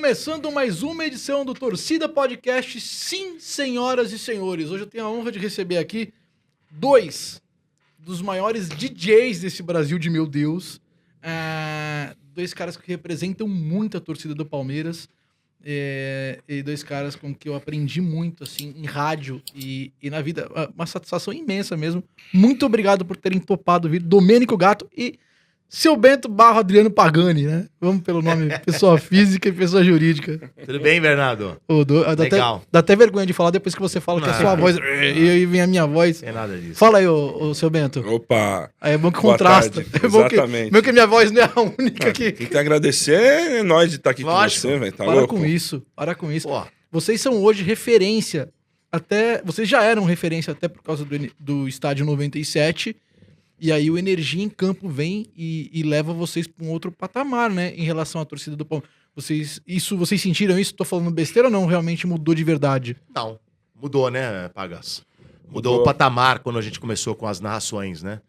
começando mais uma edição do Torcida Podcast. Sim, senhoras e senhores. Hoje eu tenho a honra de receber aqui dois dos maiores DJs desse Brasil de meu Deus. Dois caras que representam muito a torcida do Palmeiras. E dois caras com que eu aprendi muito, assim, em rádio e na vida. Uma satisfação imensa mesmo. Muito obrigado por terem topado vir. Domênico Gato e Seu Bento / Adriano Pagani, né? Vamos pelo nome pessoa física e pessoa jurídica. Tudo bem, Bernardo? Legal. Dá até vergonha de falar depois que você fala que é a sua voz. E aí vem a minha voz. Não é nada disso. Fala aí, ô Seu Bento. Opa! Aí é bom que contrasta. É bom exatamente. Bom que a minha voz não é a única que... Tem que agradecer nós de estar aqui Lógico. com você, velho. Tá Para louco? Para com isso. Pô. Vocês são hoje referência. Vocês já eram referência até por causa do estádio 97. E aí o Energia em Campo vem e leva vocês para um outro patamar, né? Em relação à torcida do Palmeiras. Vocês sentiram isso? Tô falando besteira ou não? Realmente mudou de verdade? Não, mudou, né, Pagas? Mudou o patamar quando a gente começou com as narrações, né?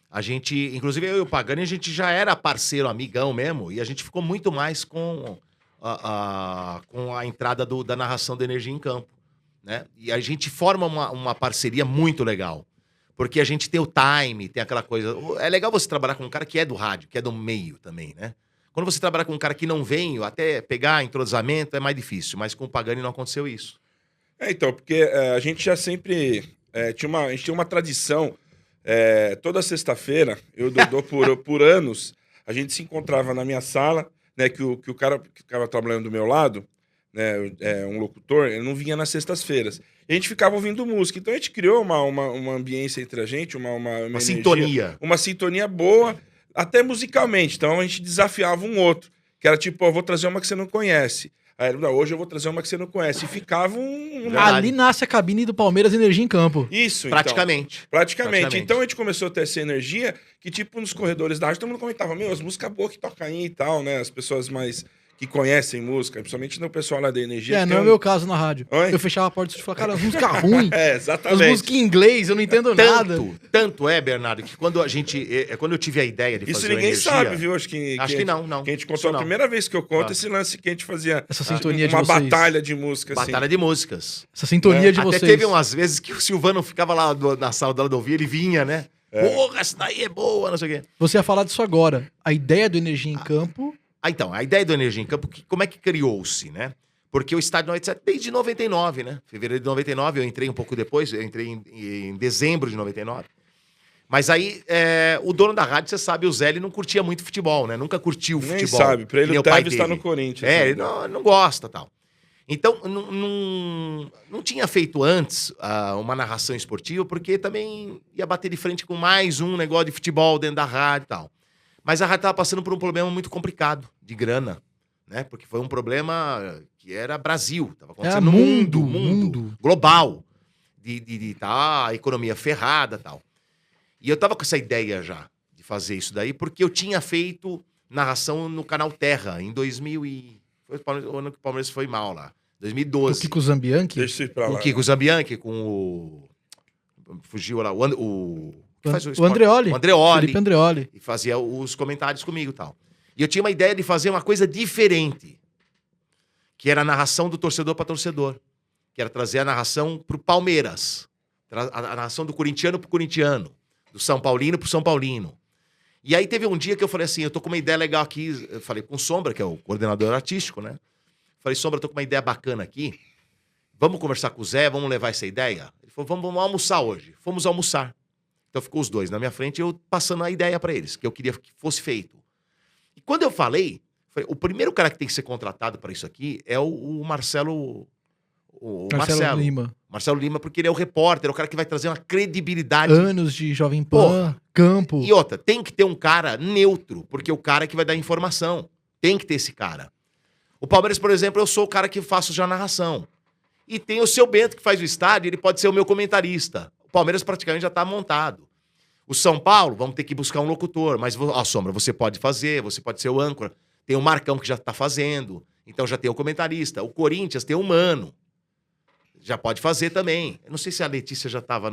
A gente, inclusive eu e o Pagani, a gente já era parceiro, amigão mesmo, e a gente ficou muito mais com a entrada da narração do Energia em Campo, né? E a gente forma uma parceria muito legal. Porque a gente tem o time, tem aquela coisa... É legal você trabalhar com um cara que é do rádio, que é do meio também, né? Quando você trabalha com um cara que não veio, até pegar entrosamento é mais difícil. Mas com o Pagani não aconteceu isso. Então, porque a gente já sempre... a gente tinha uma tradição. Toda sexta-feira, eu e o Dodô, por anos, a gente se encontrava na minha sala, né? Que o cara que ficava trabalhando do meu lado, né, um locutor, ele não vinha nas sextas-feiras. E a gente ficava ouvindo música. Então a gente criou uma ambiência entre a gente, uma energia, sintonia. Uma sintonia boa, até musicalmente. Então a gente desafiava um outro. Que era tipo, eu vou trazer uma que você não conhece. Aí, não, hoje eu vou trazer uma que você não conhece. E ficava Ali nasce a cabine do Palmeiras Energia em Campo. Isso, Praticamente. Então. Praticamente. Então a gente começou a ter essa energia que, tipo, nos corredores da rádio, todo mundo comentava, as músicas boas que tocam aí e tal, né? As pessoas mais... que conhecem música, principalmente no pessoal lá da Energia. Não é o meu caso na rádio. Oi? Eu fechava a porta e falava, cara, as músicas ruins. Exatamente. As músicas em inglês, eu não entendo nada. Tanto é, Bernardo, que quando eu tive a ideia de fazer isso ninguém Energia, sabe, viu? Acho que não. Que a gente contou a primeira vez que eu conto esse lance que a gente fazia essa sintonia de uma vocês. batalha de música. Batalha de músicas. Essa sintonia de vocês. Até teve umas vezes que o Silvano ficava lá na sala dela do ouvir, ele vinha, né? Porra, essa daí é boa, não sei o quê. Você ia falar disso agora. A ideia do Energia em Campo... Então, a ideia do Energia em Campo, como é que criou-se, né? Porque o estádio 97, desde 99, né? Fevereiro de 99, eu entrei um pouco depois, eu entrei em dezembro de 99. Mas aí, o dono da rádio, você sabe, o Zé, ele não curtia muito futebol, né? Nunca curtiu futebol. Nem sabe, pra ele o Tevez está no Corinthians. Ele não gosta e tal. Então, não tinha feito antes uma narração esportiva, porque também ia bater de frente com mais um negócio de futebol dentro da rádio e tal. Mas a rádio estava passando por um problema muito complicado de grana, né? Porque foi um problema que era Brasil, estava acontecendo no mundo global, de a economia ferrada e tal. E eu estava com essa ideia já de fazer isso daí, porque eu tinha feito narração no Canal Terra em 2000 foi o ano que o Palmeiras foi mal lá, 2012. O Kiko Zambianchi? Deixa isso ir pra lá. Com o Kiko Zambianchi, com o... Fugiu lá, o Andreoli. O Andreoli. Felipe Andreoli. E fazia os comentários comigo e tal. E eu tinha uma ideia de fazer uma coisa diferente. Que era a narração do torcedor para torcedor. Que era trazer a narração pro Palmeiras. A narração do corintiano pro corintiano. Do São Paulino pro São Paulino. E aí teve um dia que eu falei assim, eu tô com uma ideia legal aqui. Eu falei com o Sombra, que é o coordenador artístico, né? Falei, Sombra, eu tô com uma ideia bacana aqui. Vamos conversar com o Zé, vamos levar essa ideia? Ele falou, vamos almoçar hoje. Fomos almoçar. Então ficou os dois na minha frente, eu passando a ideia pra eles, que eu queria que fosse feito. E quando eu falei, o primeiro cara que tem que ser contratado para isso aqui é o Marcelo. Marcelo Lima. Marcelo Lima, porque ele é o repórter, é o cara que vai trazer uma credibilidade. Anos de Jovem Pan, Campo. E outra, tem que ter um cara neutro, porque é o cara que vai dar informação. Tem que ter esse cara. O Palmeiras, por exemplo, eu sou o cara que faço já a narração. E tem o Seu Bento que faz o estádio, ele pode ser o meu comentarista. O Palmeiras praticamente já está montado. O São Paulo, vamos ter que buscar um locutor. Mas, Sombra, você pode fazer, você pode ser o âncora. Tem o Marcão que já está fazendo. Então já tem o comentarista. O Corinthians tem o Mano. Já pode fazer também. Eu não sei se a Letícia já estava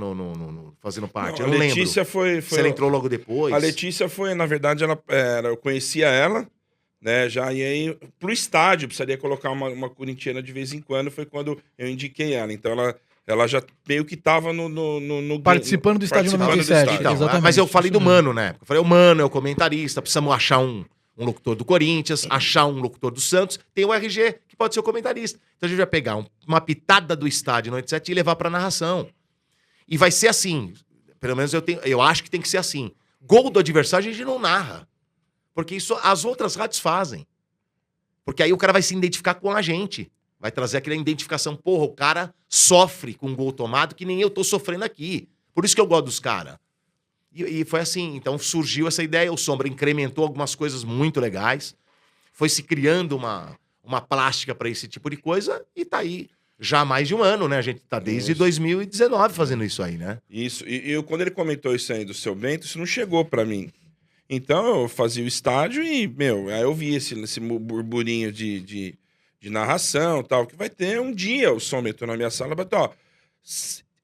fazendo parte. Eu não lembro. A Letícia foi... Se ela entrou logo depois. A Letícia foi, na verdade, eu conhecia ela, né? Já e aí, pro estádio, precisaria colocar uma corintiana de vez em quando, foi quando eu indiquei ela. Então ela já meio que tava no Participando do estádio 97. Então, Exatamente. mas eu falei Isso do mesmo. Mano na época. Eu falei, o Mano é o comentarista, precisamos achar um locutor do Corinthians, achar um locutor do Santos, tem o RG, que pode ser o comentarista. Então a gente vai pegar uma pitada do estádio no 87 e levar pra narração. E vai ser assim, pelo menos eu acho que tem que ser assim. Gol do adversário a gente não narra. Porque isso as outras rádios fazem. Porque aí o cara vai se identificar com a gente. Vai trazer aquela identificação. Porra, o cara sofre com um gol tomado que nem eu tô sofrendo aqui. Por isso que eu gosto dos caras. E foi assim. Então surgiu essa ideia. O Sombra incrementou algumas coisas muito legais. Foi se criando uma plástica para esse tipo de coisa. E tá aí já há mais de um ano, né? A gente tá desde 2019 fazendo isso aí, né? Isso. E quando ele comentou isso aí do Seu Bento, isso não chegou pra mim. Então eu fazia o estádio e, aí eu vi esse burburinho de narração e tal, que vai ter um dia o som entrou na minha sala, mas ó,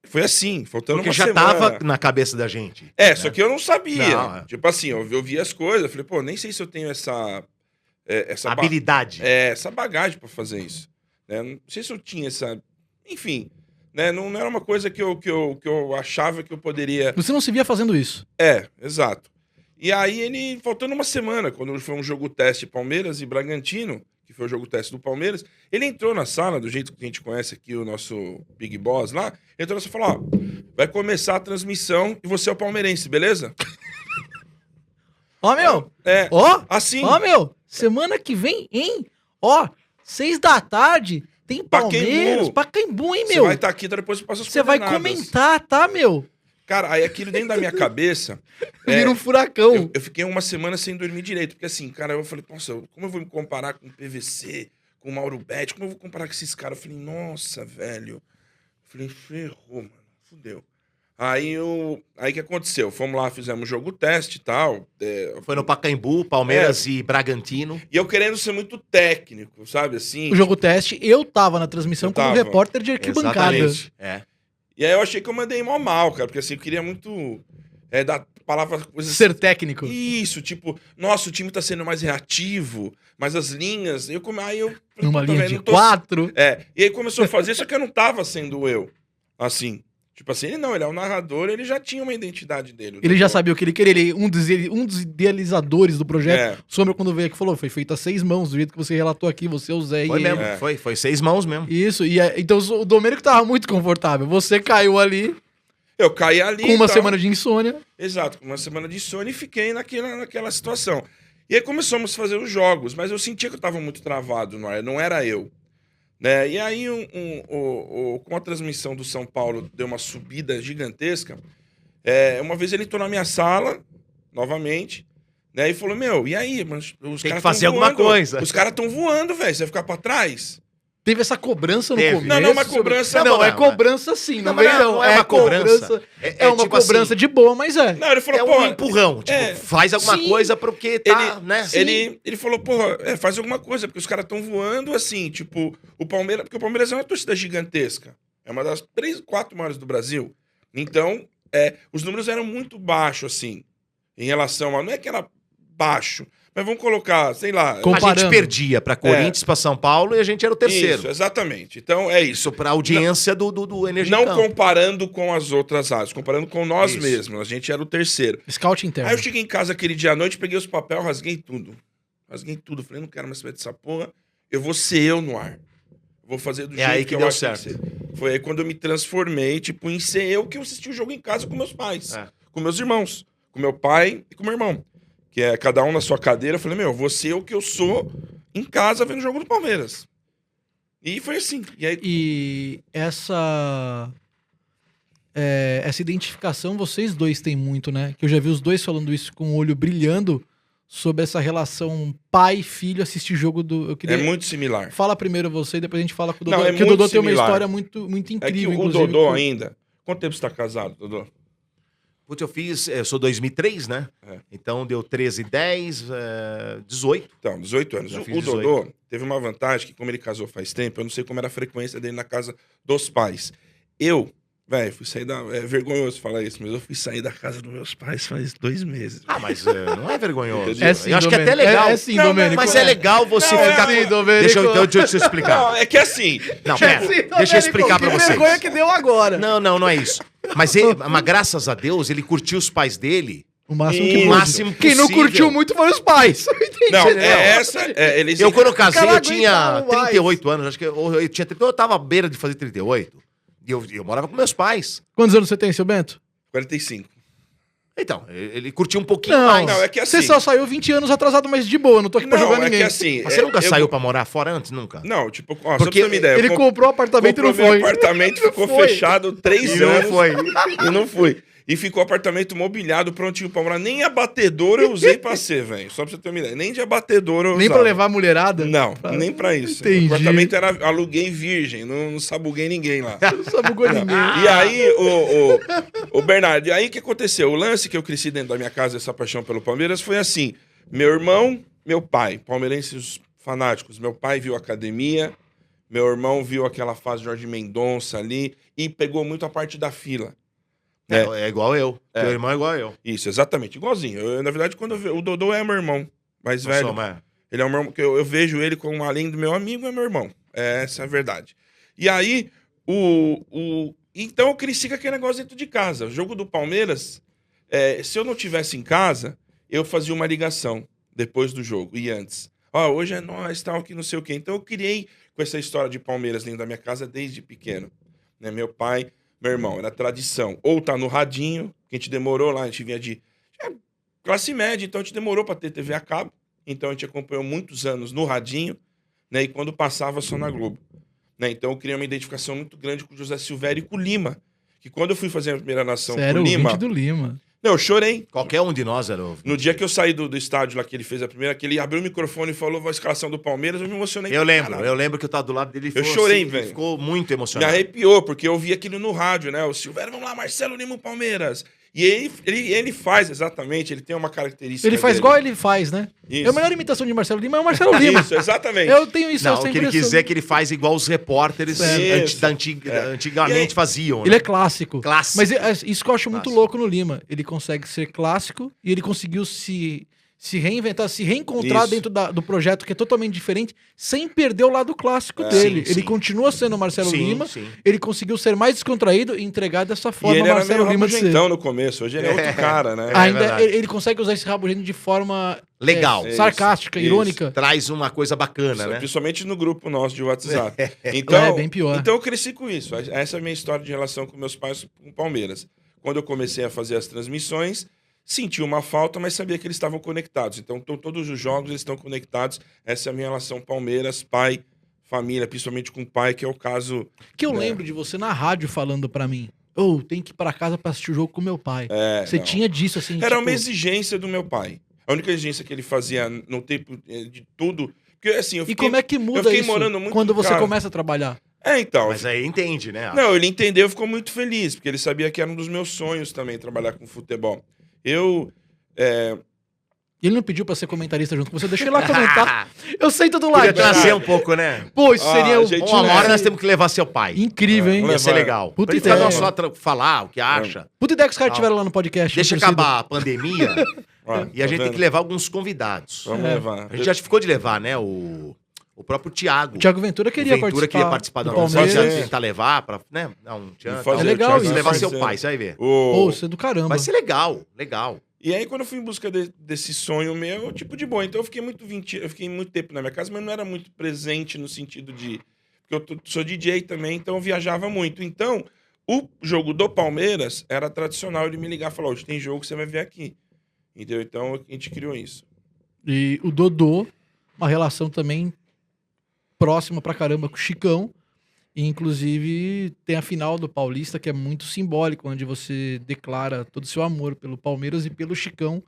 foi assim, faltando Porque uma já semana. tava na cabeça da gente. Só que eu não sabia. Não, é. Tipo assim, eu vi as coisas, falei, pô, nem sei se eu tenho essa Habilidade. essa bagagem pra fazer isso. Né? Não sei se eu tinha essa... Enfim, né? Não era uma coisa que eu achava que eu poderia... Você não se via fazendo isso. Exato. E aí ele, faltando uma semana, quando foi um jogo teste Palmeiras e Bragantino, que foi o jogo teste do Palmeiras, ele entrou na sala, do jeito que a gente conhece aqui, o nosso Big Boss lá, entrou na sala e falou, ó, vai começar a transmissão e você é o palmeirense, beleza? Ó, meu. Assim. Ó, meu. Semana que vem, hein? Ó, 6 da tarde, tem Palmeiras, Pacaembu, hein, Você meu? vai estar aqui, depois você passa as Você vai coordenadas. comentar, tá, meu? Cara, aí aquilo dentro da minha cabeça... Vira um furacão. Eu fiquei uma semana sem dormir direito, porque assim, cara, eu falei, nossa, como eu vou me comparar com o PVC, com o Mauro Betti, como eu vou comparar com esses caras? Eu falei, nossa, velho. Eu falei, ferrou, mano, fudeu. Aí o que aconteceu? Fomos lá, fizemos jogo teste e tal. Foi no Pacaembu, Palmeiras e Bragantino. E eu querendo ser muito técnico, sabe, assim? O jogo teste, eu tava na transmissão Eu como tava. repórter de arquibancada. Exatamente. É. E aí eu achei que eu mandei mal, cara, porque assim, eu queria muito dar palavra... Coisas Ser técnico. Isso, tipo, nossa, o time tá sendo mais reativo, mas as linhas... Aí eu falei, Numa puta, linha velho, de não tô- 4. E aí começou a fazer, só que eu não tava sendo eu, assim. Tipo assim, ele é o narrador, ele já tinha uma identidade dele. Ele já sabia o que ele queria. Ele, um dos idealizadores do projeto. É. O Sombra, quando veio aqui, falou, foi feito a 6 mãos, do jeito que você relatou aqui, você, o Zé Foi e mesmo, ele. foi 6 mãos mesmo. Isso, então o Domênico tava muito confortável. Você caiu ali Eu caí ali com uma e tal. semana de insônia. Exato, com uma semana de sono e fiquei naquela situação. E aí começamos a fazer os jogos, mas eu sentia que eu tava muito travado no ar, não era eu. Né? E aí, com a transmissão do São Paulo, deu uma subida gigantesca. Uma vez ele entrou na minha sala, novamente, né? E falou, e aí? Mas os Tem que caras fazer tão alguma voando. coisa. Os caras estão voando, velho. Você vai ficar pra trás? Teve essa cobrança no Teve. começo. Não, uma cobrança... Não, é cobrança sim. Não, mas vem, não é uma cobrança. É uma tipo cobrança assim, de boa, mas é. Não, ele falou, É pô... um empurrão. Tipo, faz alguma sim. coisa porque tá, né? Ele falou, porra, faz alguma coisa, porque os caras estão voando assim, tipo, o Palmeiras... Porque o Palmeiras é uma torcida gigantesca. É uma das 3, 4 maiores do Brasil. Então, os números eram muito baixos, assim, em relação a... Não é que era baixo, mas vamos colocar, sei lá... A Comparando. gente perdia pra Corinthians, pra São Paulo e a gente era o terceiro. Isso, exatamente. Então, é isso. Isso pra audiência do Energia Não Campo. comparando com as outras áreas, comparando com nós Isso. mesmos. A gente era o terceiro. Scout interno. Aí eu cheguei em casa aquele dia à noite, peguei os papéis, rasguei tudo. Falei, não quero mais saber dessa porra. Eu vou ser eu no ar. Vou fazer do jeito aí que eu deu acho tem certo. ser. Foi aí quando eu me transformei, tipo, em ser eu que eu assisti o jogo em casa com meus pais. Com meus irmãos. Com meu pai e com meu irmão. Que é cada um na sua cadeira. Eu falei, vou ser o que eu sou em casa vendo o jogo do Palmeiras. E foi assim. E aí... E essa identificação vocês dois têm muito, né? Que eu já vi os dois falando isso com o olho brilhando sobre essa relação pai-filho assistir jogo do... Eu queria... É muito similar. Fala primeiro você e depois a gente fala com o Não, Dodô. é Porque o muito Dodô tem uma similar. história muito, muito É que incrível, o inclusive. Dodô ainda... Quanto tempo você tá casado, Dodô? Putz, eu sou 2003, né? Então deu 13, 10, 18. Então, 18 anos. Já O fiz 18. Dodô teve uma vantagem que, como ele casou faz tempo, eu não sei como era a frequência dele na casa dos pais. Eu Velho, fui sair da... É vergonhoso falar isso, mas eu fui sair da casa dos meus pais faz 2 meses. Ah, mas não é vergonhoso. É sim, eu acho que é até Domênico. legal. É sim, Não, Domênico. Mas é legal você Não, ficar... é sim, Domênico. Deixa eu explicar. Não, é que assim... Não, pera. Deixa eu explicar pra Que vocês. vergonha que deu agora. Não é isso. Mas graças a Deus, ele curtiu os pais dele. O máximo Sim. que O pôde. máximo Quem não possível. curtiu muito foram os pais. Entendi. Não, Entendeu? eles... Eu, quando eu casei, Cara, eu tinha aguentava mais. 38 anos. Acho que eu tinha 38, eu tava à beira de fazer 38. E eu morava com meus pais. Quantos anos você tem, seu Bento? 45. Então, ele curtiu um pouquinho Não, mais. Não, é que assim... Você só saiu 20 anos atrasado, mas de boa. Não tô aqui pra Não, jogar é ninguém. que assim... Mas você nunca eu- saiu pra morar fora antes? Nunca? Não, tipo, ó, Porque só pra você ter uma ideia. Ele comprou o apartamento e não comprou foi. meu apartamento, ficou Foi. fechado 3 E não anos. foi. E não fui. E ficou o apartamento mobiliado, prontinho pra morar. Nem abatedor eu usei pra ser, velho. Só pra você ter uma ideia. Nem de abatedor eu Nem pra usava. levar a mulherada? Não, nem pra isso. Entendi. O apartamento era aluguei virgem, não sabuguei ninguém lá. Não sabugou ninguém. E aí, o Bernardo, e aí o que aconteceu? O lance que eu cresci dentro da minha casa, essa paixão pelo Palmeiras, foi assim: meu irmão, meu pai, palmeirenses fanáticos, meu pai viu a academia, meu irmão viu aquela fase de Jorge Mendonça ali e pegou muito a parte da fila. É igual eu. É. Teu irmão é igual eu. Isso, exatamente, igualzinho. Na verdade, quando o Dodô é meu irmão mais velho. Mas... Ele é um meu irmão, que eu vejo ele como, além do meu amigo, é meu irmão. Essa é a verdade. E aí, então eu cresci com aquele negócio dentro de casa. O jogo do Palmeiras, se eu não tivesse em casa, eu fazia uma ligação depois do jogo e antes. Ó, hoje é nós, tal, que não sei o quê. Então eu criei com essa história de Palmeiras dentro da minha casa desde pequeno. Né? Meu pai, meu irmão, era tradição. Ou tá no radinho, que a gente demorou lá, a gente vinha de classe média, então a gente demorou para ter TV a cabo. Então a gente acompanhou muitos anos no radinho, né? E quando passava só na Globo. Né? Então eu criei uma identificação muito grande com o José Silvério e com o Lima. Que quando eu fui fazer a primeira nação Sério, com o Lima... do Lima. Não, eu chorei. Qualquer um de nós era o... No dia que eu saí do estádio lá que ele fez a primeira, que ele abriu o microfone e falou a escalação do Palmeiras, eu me emocionei. Eu pra lembro, caralho. eu lembro que eu tava do lado dele e Eu falou chorei, assim, velho. ele ficou muito Me emocionado. arrepiou, porque eu vi aquilo no rádio, né? O Silvério, vamos lá, Marcelo Lima, o Palmeiras. E ele faz exatamente, ele tem uma característica Ele faz dele. igual ele faz, né? Isso. É a melhor imitação de Marcelo Lima é o Marcelo Lima. Isso, exatamente. Eu tenho isso, Não, essa o que ele impressão. quiser é que ele faz igual os repórteres Isso. antigamente E aí- faziam. Né? Ele é clássico. Clássico. Mas isso que eu acho muito Clássico. louco no Lima. Ele consegue ser clássico e ele conseguiu se reinventar, se reencontrar Isso. dentro do projeto que é totalmente diferente, sem perder o lado clássico dele. Sim, Ele sim. continua sendo o Marcelo Sim, Lima, sim. ele conseguiu ser mais descontraído e entregar dessa E forma ele o era Marcelo meio Lima de ser. rabugentão no começo, hoje ele é outro cara, né? Ainda verdade. ele consegue usar esse rabugento de forma Legal. sarcástica, Isso. irônica. Traz uma coisa bacana, né? Principalmente no grupo nosso de WhatsApp. Então, É, bem pior. Então eu cresci com isso. Essa é a minha história de relação com meus pais com o Palmeiras. Quando eu comecei a fazer as transmissões, senti uma falta, mas sabia que eles estavam conectados. Então, todos os jogos eles estão conectados. Essa é a minha relação Palmeiras, pai, família, principalmente com o pai, que é o caso... Que eu É. lembro de você na rádio falando pra mim, tem que ir pra casa pra assistir o jogo com meu pai. Você não. tinha disso, assim, Era tipo, uma exigência do meu pai. A única exigência que ele fazia no tempo de tudo... Porque, assim, eu E fiquei, como é que eu muda fiquei isso morando muito quando você cara. começa a trabalhar? Então... Mas aí entende, né? Não, ele entendeu e ficou muito feliz, porque ele sabia que era um dos meus sonhos também, trabalhar com futebol. Ele não pediu pra ser comentarista junto com você, deixa ele lá comentar. Eu sei tudo lá. Podia trazer um pouco, né? Pô, isso seria gente, Uma hora né? nós temos que levar seu pai. incrível, hein? Vamos Ia ser levar. legal. Puta Pra ele ficar ideia. não só falar o que acha. Puta ideia que os caras tiveram lá no podcast. Deixa no Torcida. acabar a pandemia Ó, e a tá gente tem vendo? que levar alguns convidados. Vamos É. levar. A gente já ficou de levar, né? O próprio Thiago. O Thiago Ventura queria queria participar do da Palmeiras. Palmeiras. tentar levar pra, né? Dar um tchan, Fazer- É legal Thiago isso. levar vai seu ser- pai, você vai ver. Pô, isso é do caramba. Vai ser legal, legal. E aí, quando eu fui em busca desse sonho meu, tipo de boa. Então, eu fiquei muito tempo na minha casa, mas não era muito presente no sentido de... Porque eu sou DJ também, então eu viajava muito. Então, o jogo do Palmeiras era tradicional ele me ligar e falar, hoje tem jogo que você vai ver aqui. Entendeu? Então, a gente criou isso. E o Dodô, uma relação também próxima pra caramba com o Chicão. E, inclusive, tem a final do Paulista, que é muito simbólico, onde você declara todo o seu amor pelo Palmeiras e pelo Chicão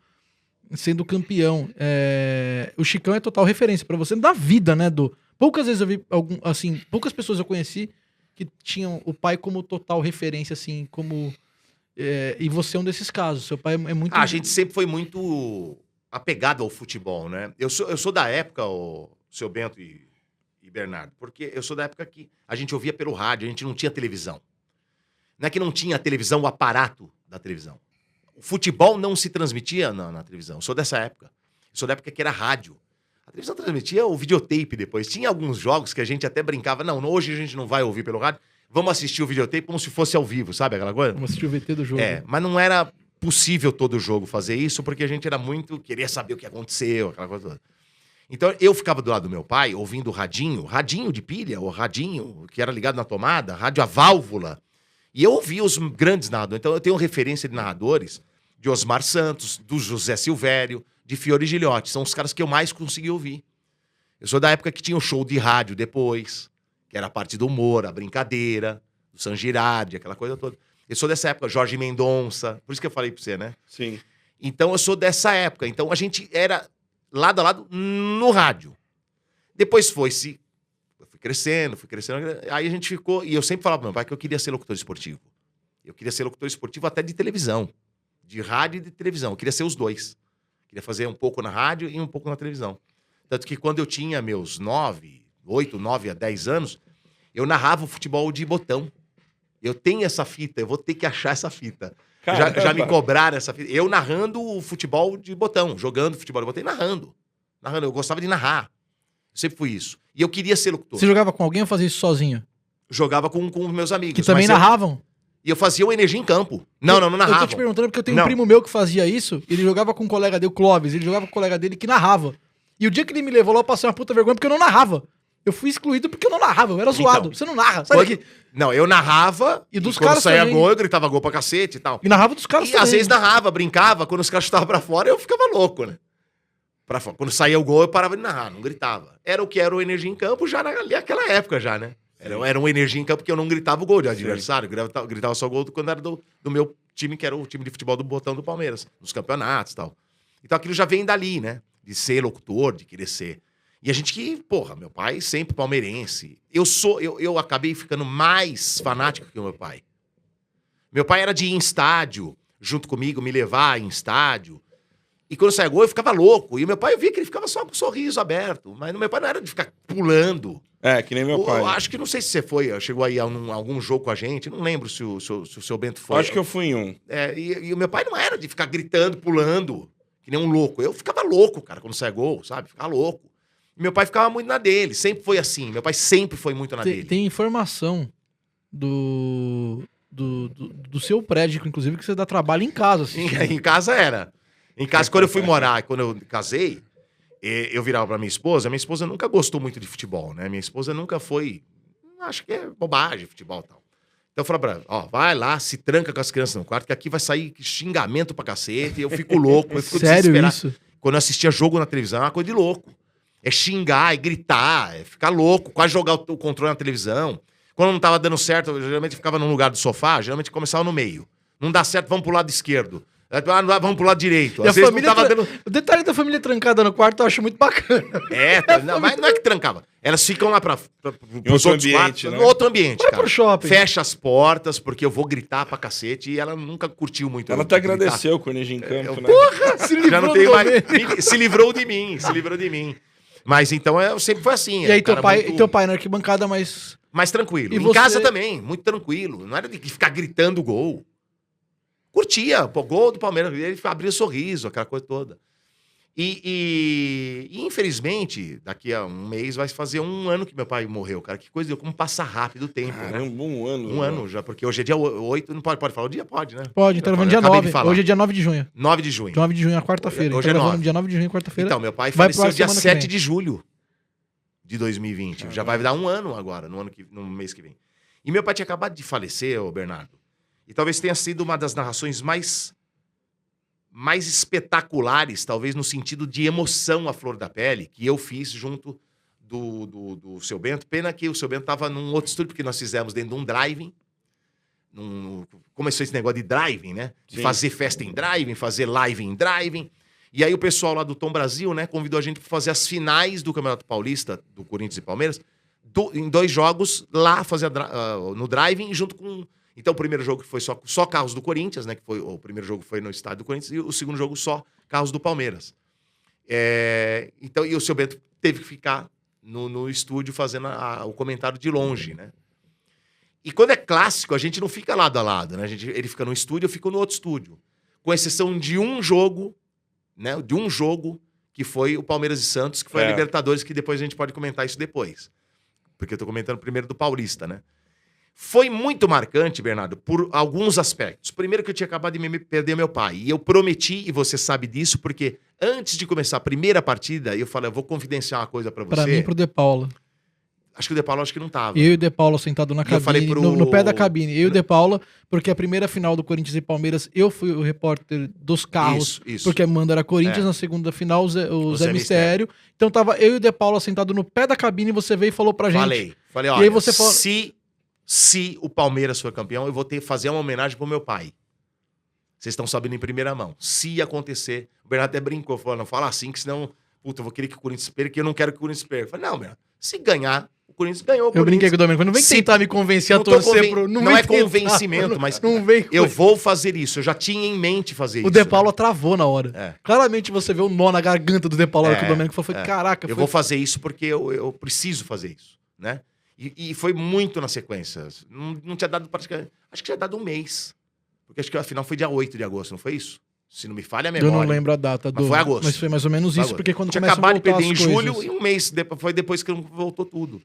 sendo campeão. O Chicão é total referência pra você da vida, né, Dô? Poucas vezes eu vi poucas pessoas eu conheci que tinham o pai como total referência, assim, como... e você é um desses casos. Seu pai é muito... A gente sempre foi muito apegado ao futebol, né? Eu sou da época, o seu Bento e Bernardo, porque eu sou da época que a gente ouvia pelo rádio, a gente não tinha televisão. Não é que não tinha a televisão, o aparato da televisão. O futebol não se transmitia na televisão. Eu sou dessa época. Eu sou da época que era rádio. A televisão transmitia o videotape depois. Tinha alguns jogos que a gente até brincava. Não, hoje a gente não vai ouvir pelo rádio. Vamos assistir o videotape como se fosse ao vivo, sabe aquela coisa? Vamos assistir o VT do jogo. Mas não era possível todo jogo fazer isso, porque a gente era muito... Queria saber o que aconteceu, aquela coisa toda. Então, eu ficava do lado do meu pai, ouvindo o radinho de pilha, o radinho que era ligado na tomada, rádio a válvula. E eu ouvia os grandes narradores. Então, eu tenho referência de narradores de Osmar Santos, do José Silvério, de Fiore Giliotti. São os caras que eu mais consegui ouvir. Eu sou da época que tinha o show de rádio depois, que era a parte do humor, a brincadeira, do San Girardi, aquela coisa toda. Eu sou dessa época, Jorge Mendonça, por isso que eu falei pra você, né? Sim. Então, eu sou dessa época. Então, a gente era lado a lado no rádio. Depois foi-se... Eu fui crescendo. Aí a gente ficou... E eu sempre falava pro meu pai que eu queria ser locutor esportivo. Eu queria ser locutor esportivo até de televisão. De rádio e de televisão. Eu queria ser os dois. Queria fazer um pouco na rádio e um pouco na televisão. Tanto que quando eu tinha meus 8, 9 a 10 anos, eu narrava o futebol de botão. Eu tenho essa fita, eu vou ter que achar essa fita. Já me cobraram essa fita. Eu narrando o futebol de botão, jogando futebol de botão e narrando. Eu gostava de narrar. Eu sempre fui isso. E eu queria ser locutor. Você jogava com alguém ou fazia isso sozinho? Jogava com meus amigos. Que também narravam? E eu fazia o Energia em Campo. Não narrava. Eu tô te perguntando porque eu tenho um primo meu que fazia isso. Ele jogava com um colega dele, o Clóvis. Ele jogava com um colega dele que narrava. E o dia que ele me levou lá, eu passei uma puta vergonha porque eu não narrava. Eu fui excluído porque eu não narrava. Eu era zoado. Você não narra. Sabe que... Não, eu narrava. E dos quando caras saía também. gol, eu gritava gol pra cacete e tal. E narrava dos caras E também. às vezes narrava, brincava. Quando os caras chutavam pra fora, eu ficava louco, né? Pra fora. Quando saía o gol, eu parava de narrar, não gritava. Era o que era o Energia em Campo já naquela época já, né? Era um Energia em Campo que eu não gritava o gol de adversário. Eu gritava só o gol quando era do meu time, que era o time de futebol do botão do Palmeiras. Nos campeonatos e tal. Então aquilo já vem dali, né? De ser locutor, de querer ser. E a gente que, meu pai sempre palmeirense. Eu acabei ficando mais fanático que o meu pai. Meu pai era de ir em estádio, junto comigo, me levar em estádio. E quando saia gol, eu ficava louco. E o meu pai, eu via que ele ficava só com o sorriso aberto. Mas o meu pai não era de ficar pulando. Que nem meu pai. Eu acho que, não sei se você chegou aí a algum jogo com a gente. Não lembro se o seu Bento foi. Acho que eu fui em um. E o meu pai não era de ficar gritando, pulando, que nem um louco. Eu ficava louco, cara, quando saia gol, sabe? Ficava louco. Meu pai ficava muito na dele, sempre foi assim. Meu pai sempre foi muito na dele. Tem informação do seu prédio, inclusive, que você dá trabalho em casa. Assim. Em casa era. Em casa, quando eu fui morar, quando eu casei, eu virava pra minha esposa nunca gostou muito de futebol, né? Minha esposa nunca foi... Acho que é bobagem futebol e tal. Então eu falava pra ela, vai lá, se tranca com as crianças no quarto, que aqui vai sair xingamento pra cacete, e eu fico louco, eu fico Sério desesperado. isso? Quando eu assistia jogo na televisão, é uma coisa de louco. É xingar, é gritar, é ficar louco, quase jogar o controle na televisão. Quando não tava dando certo, eu geralmente ficava num lugar do sofá, geralmente começava no meio. Não dá certo, vamos pro lado esquerdo. Vamos pro lado direito. Às vezes não tava dando... O detalhe da família trancada no quarto eu acho muito bacana. Mas não é que trancava. Elas ficam lá pros outro outros ambiente, quartos, né? no outro ambiente, Vai cara. pro shopping. Fecha as portas, porque eu vou gritar pra cacete, e ela nunca curtiu muito. Ela até gritar. agradeceu com o Energia em Campo, né? Porra, se livrou Já não tem mais. Domênico. Se livrou de mim. Mas então eu sempre foi assim. E aí teu pai na arquibancada, mas... Mais tranquilo. E em você... casa também, muito tranquilo. Não era de ficar gritando gol. Curtia, gol do Palmeiras, ele abria sorriso, aquela coisa toda. E infelizmente, daqui a um mês vai fazer 1 ano que meu pai morreu, cara. Que coisa, como passa rápido o tempo, né? Caramba, 1 ano. 1 ano já, porque hoje é dia 8, não pode falar o dia? Pode, né? Pode, tá gravando dia Acabei 9. de falar. Hoje é dia 9 de junho. 9 de junho. 9 de junho é quarta-feira. Hoje Tá é gravando 9. dia 9 de junho, quarta-feira. Então, meu pai Vai pro faleceu ar dia semana que 7 vem. de julho de 2020. Já vai dar 1 ano agora, no mês que vem. E meu pai tinha acabado de falecer, ô Bernardo. E talvez tenha sido uma das narrações mais espetaculares, talvez no sentido de emoção à flor da pele, que eu fiz junto do Seu Bento. Pena que o Seu Bento estava num outro estúdio, porque nós fizemos dentro de um drive-in. Começou esse negócio de drive-in, né? De Sim. fazer festa em drive-in, fazer live em drive-in. E aí o pessoal lá do Tom Brasil, né, convidou a gente para fazer as finais do Campeonato Paulista, do Corinthians e Palmeiras, em 2 jogos lá, fazer no drive-in, junto com... Então, o primeiro jogo foi só carros do Corinthians, né? O primeiro jogo foi no estádio do Corinthians, e o segundo jogo só carros do Palmeiras. Então, e o Seu Bento teve que ficar no estúdio fazendo o comentário de longe, né? E quando é clássico, a gente não fica lado a lado, né? Ele fica num estúdio, eu fico no outro estúdio. Com exceção de um jogo, né? De um jogo que foi o Palmeiras e Santos, que foi a Libertadores, que depois a gente pode comentar isso depois. Porque eu tô comentando primeiro do Paulista, né? Foi muito marcante, Bernardo, por alguns aspectos. Primeiro que eu tinha acabado de perder meu pai. E eu prometi, e você sabe disso, porque antes de começar a primeira partida, eu falei, eu vou confidenciar uma coisa pra você. Pra mim e pro De Paula. Acho que o De Paula não tava. Eu e o De Paula sentado na E eu falei cabine, pro- no pé da cabine. Eu e o De Paula, porque a primeira final do Corinthians e Palmeiras, eu fui o repórter dos carros, Isso. porque a manda era Corinthians, É. na segunda final o Zé Zé Mistério. Então tava eu e o De Paula sentado no pé da cabine, você veio e falou pra gente. Falei, E olha, aí você falou- se o Palmeiras for campeão, eu vou ter que fazer uma homenagem pro meu pai. Vocês estão sabendo em primeira mão. Se acontecer, o Bernardo até brincou, falou, não fala assim, que senão, puta, eu vou querer que o Corinthians perca, que eu não quero que o Corinthians perca. Eu falei, não, Bernardo, se ganhar, o Corinthians ganhou. Eu brinquei com o Domênico, não vem Se- tentar me convencer a Não tô torcer conven- pro... não vem é tentar, convencimento, mas não vem com- eu vou fazer isso. Eu já tinha em mente fazer isso. O De Paula né? travou na hora. É. Claramente você vê o nó na garganta do De Paula, na hora que o Domênico falou, foi, caraca, Eu vou fazer isso porque eu preciso fazer isso, né? E foi muito na sequência. Não tinha dado praticamente... Acho que tinha dado um mês. Porque acho que a final foi dia 8 de agosto, não foi isso? Se não me falha a Eu memória. não lembro a data do... Mas foi agosto. Mas foi mais ou menos Foi isso, agosto. porque quando Tinha começa a acabado de voltar perder em as julho coisas. e um mês foi depois que voltou tudo.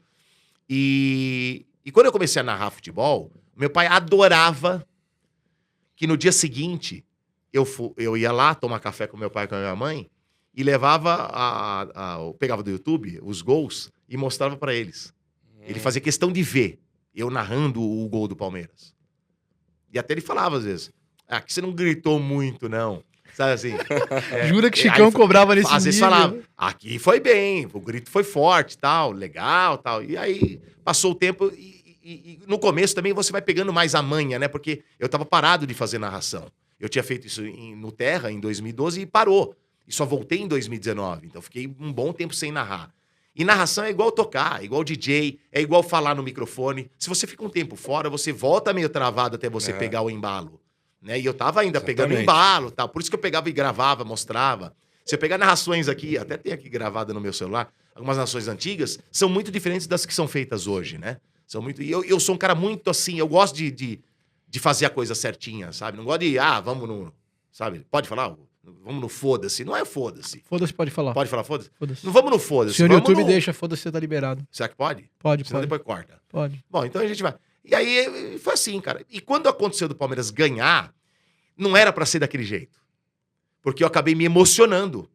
E quando eu comecei a narrar futebol, meu pai adorava que no dia seguinte eu ia lá tomar café com meu pai e com a minha mãe e levava eu pegava do YouTube os gols e mostrava pra eles. Ele fazia questão de ver eu narrando o gol do Palmeiras. E até ele falava às vezes, aqui você não gritou muito, não. Sabe assim? Jura que Aí Chicão cobrava nesse às vezes nível? falava, aqui foi bem, o grito foi forte, tal, legal, tal. E aí passou o tempo e no começo também você vai pegando mais a manha, né? Porque eu tava parado de fazer narração. Eu tinha feito isso no Terra em 2012 e parou. E só voltei em 2019. Então fiquei um bom tempo sem narrar. E narração é igual tocar, é igual DJ, é igual falar no microfone. Se você fica um tempo fora, você volta meio travado até você pegar o embalo. Né? E eu tava ainda pegando embalo, tal. Por isso que eu pegava e gravava, mostrava. Se eu pegar narrações aqui, até tem aqui gravada no meu celular, algumas narrações antigas, são muito diferentes das que são feitas hoje, né? São muito... E eu sou um cara muito assim, eu gosto de fazer a coisa certinha, sabe? Não gosto de, vamos no... Sabe? Pode falar? Vamos no foda-se. Não é foda-se. Foda-se, pode falar. Pode falar foda-se? Foda-se. Não vamos no O foda-se. senhor Vamos YouTube no... deixa, foda-se, você tá liberado. Será que pode? Pode, Senão pode. depois corta. Pode. Bom, então a gente vai. E aí foi assim, cara. E quando aconteceu do Palmeiras ganhar, não era pra ser daquele jeito. Porque eu acabei me emocionando.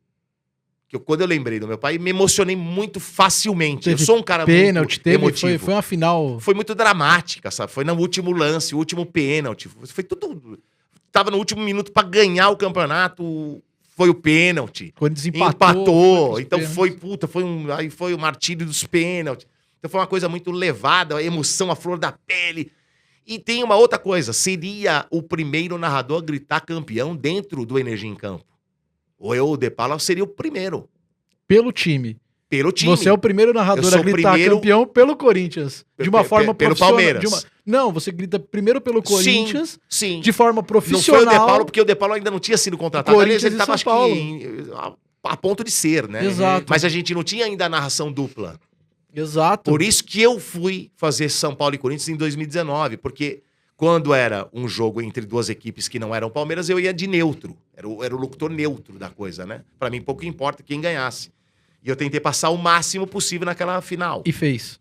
Quando eu lembrei do meu pai, me emocionei muito facilmente. Eu sou um cara Pênalti, muito emotivo. foi uma final... Foi muito dramática, sabe? Foi no último lance, o último pênalti. Foi tudo... Tava no último minuto pra ganhar o campeonato, foi o pênalti. Quando Empatou. Então aí foi o martírio dos pênaltis. Então foi uma coisa muito levada, a emoção, a flor da pele. E tem uma outra coisa, seria o primeiro narrador a gritar campeão dentro do Energia em Campo. Ou eu, o De Paula, seria o primeiro. Pelo time. Pelo time. Você é o primeiro narrador Eu sou a o gritar primeiro- campeão pelo Corinthians. De uma forma pelo profissional. Palmeiras. Não, você grita primeiro pelo Corinthians, Sim. de forma Não profissional. foi o De Paula, porque o De Paula ainda não tinha sido contratado. Aliás, Corinthians ele e tava, São acho Paulo. que, a ponto de ser, né? Exato. Mas a gente não tinha ainda a narração dupla. Exato. Por isso que eu fui fazer São Paulo e Corinthians em 2019, porque quando era um jogo entre duas equipes que não eram Palmeiras, eu ia de neutro. Era o locutor neutro da coisa, né? Pra mim, pouco importa quem ganhasse. E eu tentei passar o máximo possível naquela final. E fez.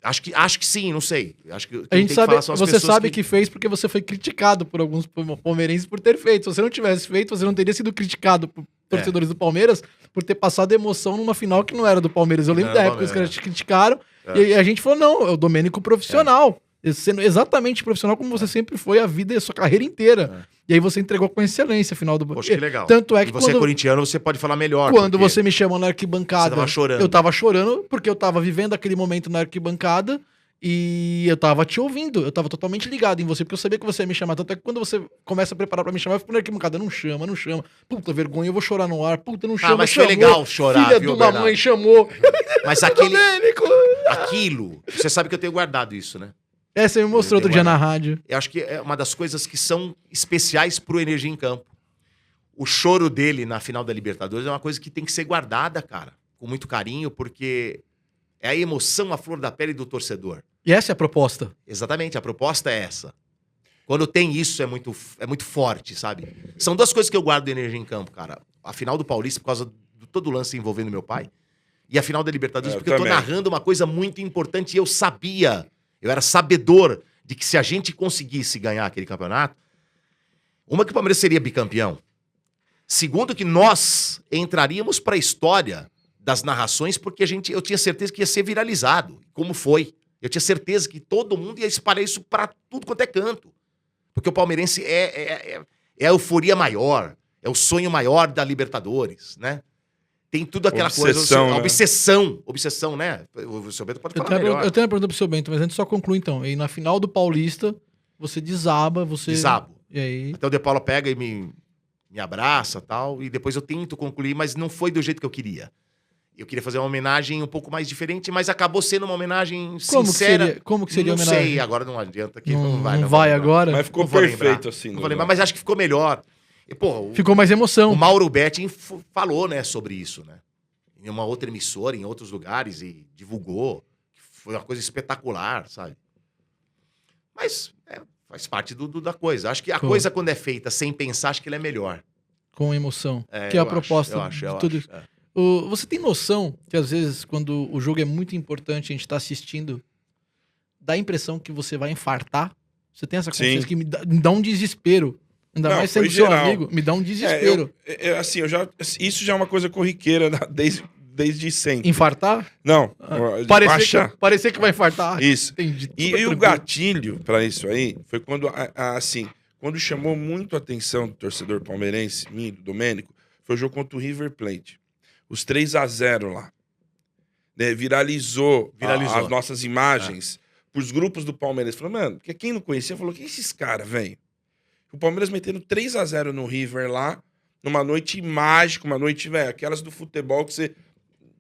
Acho que sim, não sei. Acho que A quem gente tem que sabe, falar são as você pessoas sabe que fez porque você foi criticado por alguns palmeirenses por ter feito. Se você não tivesse feito, você não teria sido criticado por torcedores do Palmeiras por ter passado emoção numa final que não era do Palmeiras. Eu lembro Não da era época que os Palmeiras. caras te criticaram e a gente falou, não, é o Domênico profissional. Sendo exatamente profissional como você sempre foi a vida e a sua carreira inteira. E aí você entregou com excelência a final do... Poxa, que legal. Tanto é que e você é quando... corintiano, você pode falar melhor. Quando porque você me chamou na arquibancada, Você tava chorando. eu tava chorando porque eu tava vivendo aquele momento na arquibancada e eu tava te ouvindo. Eu tava totalmente ligado em você, porque eu sabia que você ia me chamar. Tanto é que quando você começa a preparar pra me chamar, eu fico na arquibancada, não chama, não chama. Puta vergonha, eu vou chorar no ar. Puta, não chama, mas chamou. foi legal chorar, Filha viu, de uma Bernardo? mãe chamou. Mas aquele, Domênico! aquilo, você sabe que eu tenho guardado isso, né? Você me mostrou outro dia na rádio. Eu acho que é uma das coisas que são especiais pro Energia em Campo. O choro dele na final da Libertadores é uma coisa que tem que ser guardada, cara. Com muito carinho, porque é a emoção à flor da pele do torcedor. E essa é a proposta. Exatamente, a proposta é essa. Quando tem isso, é muito forte, sabe? São duas coisas que eu guardo do Energia em Campo, cara. A final do Paulista, por causa de todo o lance envolvendo meu pai, e a final da Libertadores, porque eu tô narrando uma coisa muito importante e eu sabia, eu era sabedor de que se a gente conseguisse ganhar aquele campeonato, uma, que o Palmeiras seria bicampeão. Segundo, que nós entraríamos para a história das narrações, porque eu tinha certeza que ia ser viralizado, como foi. Eu tinha certeza que todo mundo ia espalhar isso para tudo quanto é canto. Porque o palmeirense é a euforia maior, é o sonho maior da Libertadores, né? Tem tudo aquela obsessão, coisa, obsessão, né? O seu Bento pode falar melhor. Eu tenho uma pergunta pro seu Bento, mas antes só conclui então. E na final do Paulista, você desaba, você... Desabo. E aí? Até o De Paula pega e me abraça e tal, e depois eu tento concluir, mas não foi do jeito que eu queria. Eu queria fazer uma homenagem um pouco mais diferente, mas acabou sendo uma homenagem sincera. Como que seria a homenagem? Não sei, agora não adianta. Que não vai, não vai agora? Mas ficou Não vou perfeito, lembrar. assim. Não vou lembrar, mas acho que ficou melhor. E, pô, Ficou mais o emoção. Mauro Betting falou, né, sobre isso, né? Em uma outra emissora, em outros lugares, e divulgou. Foi uma coisa espetacular, sabe? Mas faz parte da coisa. Acho que a coisa, quando é feita sem pensar, acho que ela é melhor. Com emoção. Que é a proposta de tudo isso. Você tem noção que, às vezes, quando o jogo é muito importante, a gente tá assistindo, dá a impressão que você vai infartar? Você tem essa consciência? Sim. Que me dá um desespero. Ainda Não, mais sendo foi seu geral. amigo, me dá um desespero. Assim, isso já é uma coisa corriqueira desde sempre. Infartar? Não. Parecer que vai infartar. Isso. Entendi. E o gatilho pra isso aí foi quando, assim, quando chamou muito a atenção do torcedor palmeirense, mim, do Domênico, foi o jogo contra o River Plate. Os 3-0 lá. Né, viralizou. As nossas imagens pros grupos do Palmeiras. Falou, mano, porque quem não conhecia falou, que esses caras, velho? O Palmeiras metendo 3-0 no River lá, numa noite mágica, uma noite, velho, aquelas do futebol que você...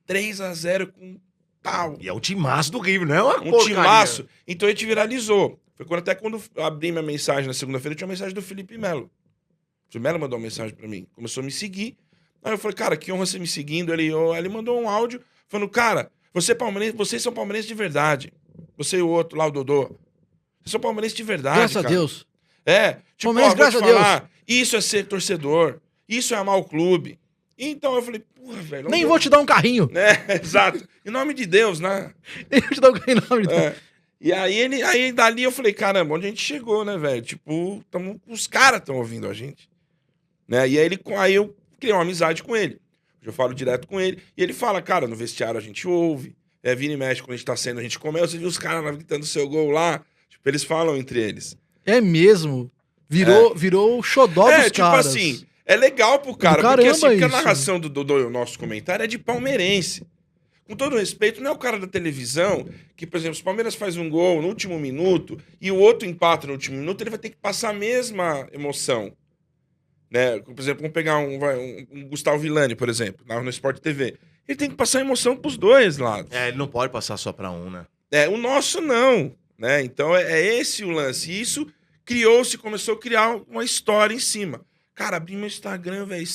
3-0 com pau. E é o timaço do River, não é uma Um timaço. Então a gente viralizou. Foi até quando eu abri minha mensagem na segunda-feira, tinha uma mensagem do Felipe Melo. O Felipe Melo mandou uma mensagem pra mim. Começou a me seguir. Aí eu falei, cara, que honra você me seguindo. Ele mandou um áudio falando, cara, vocês são palmeirenses de verdade. Você e o outro lá, o Dodô. Vocês são palmeirenses de verdade, Graças cara. a Deus. Tipo, Palmeiras, graças a Deus. Isso é ser torcedor. Isso é amar o clube. Então eu falei, porra, velho. Nem vou te dar um carrinho. Exato. Em nome de Deus, né? Nem vou te dar um carrinho em nome de Deus. E aí dali eu falei, caramba, onde a gente chegou, né, velho? Tipo, os caras estão ouvindo a gente. Né? E aí eu criei uma amizade com ele. Eu falo direto com ele. E ele fala, cara, no vestiário a gente ouve. Vira e mexe quando a gente tá saindo, a gente come. Você viu os caras gritando seu gol lá? Tipo, eles falam entre eles. É mesmo. Virou o xodó dos tipo caras. assim, é legal pro cara. Porque assim, porque a isso. narração do Dodô e o nosso comentário é de palmeirense. Com todo respeito, não é o cara da televisão que, por exemplo, se o Palmeiras faz um gol no último minuto e o outro empata no último minuto, ele vai ter que passar a mesma emoção. Né? Por exemplo, vamos pegar um Gustavo Villani, por exemplo, no Sport TV. Ele tem que passar emoção pros dois lados. Ele não pode passar só pra um, né? O nosso não. Né? Então é esse o lance. E isso começou a criar uma história em cima. Cara, abri meu Instagram, velho,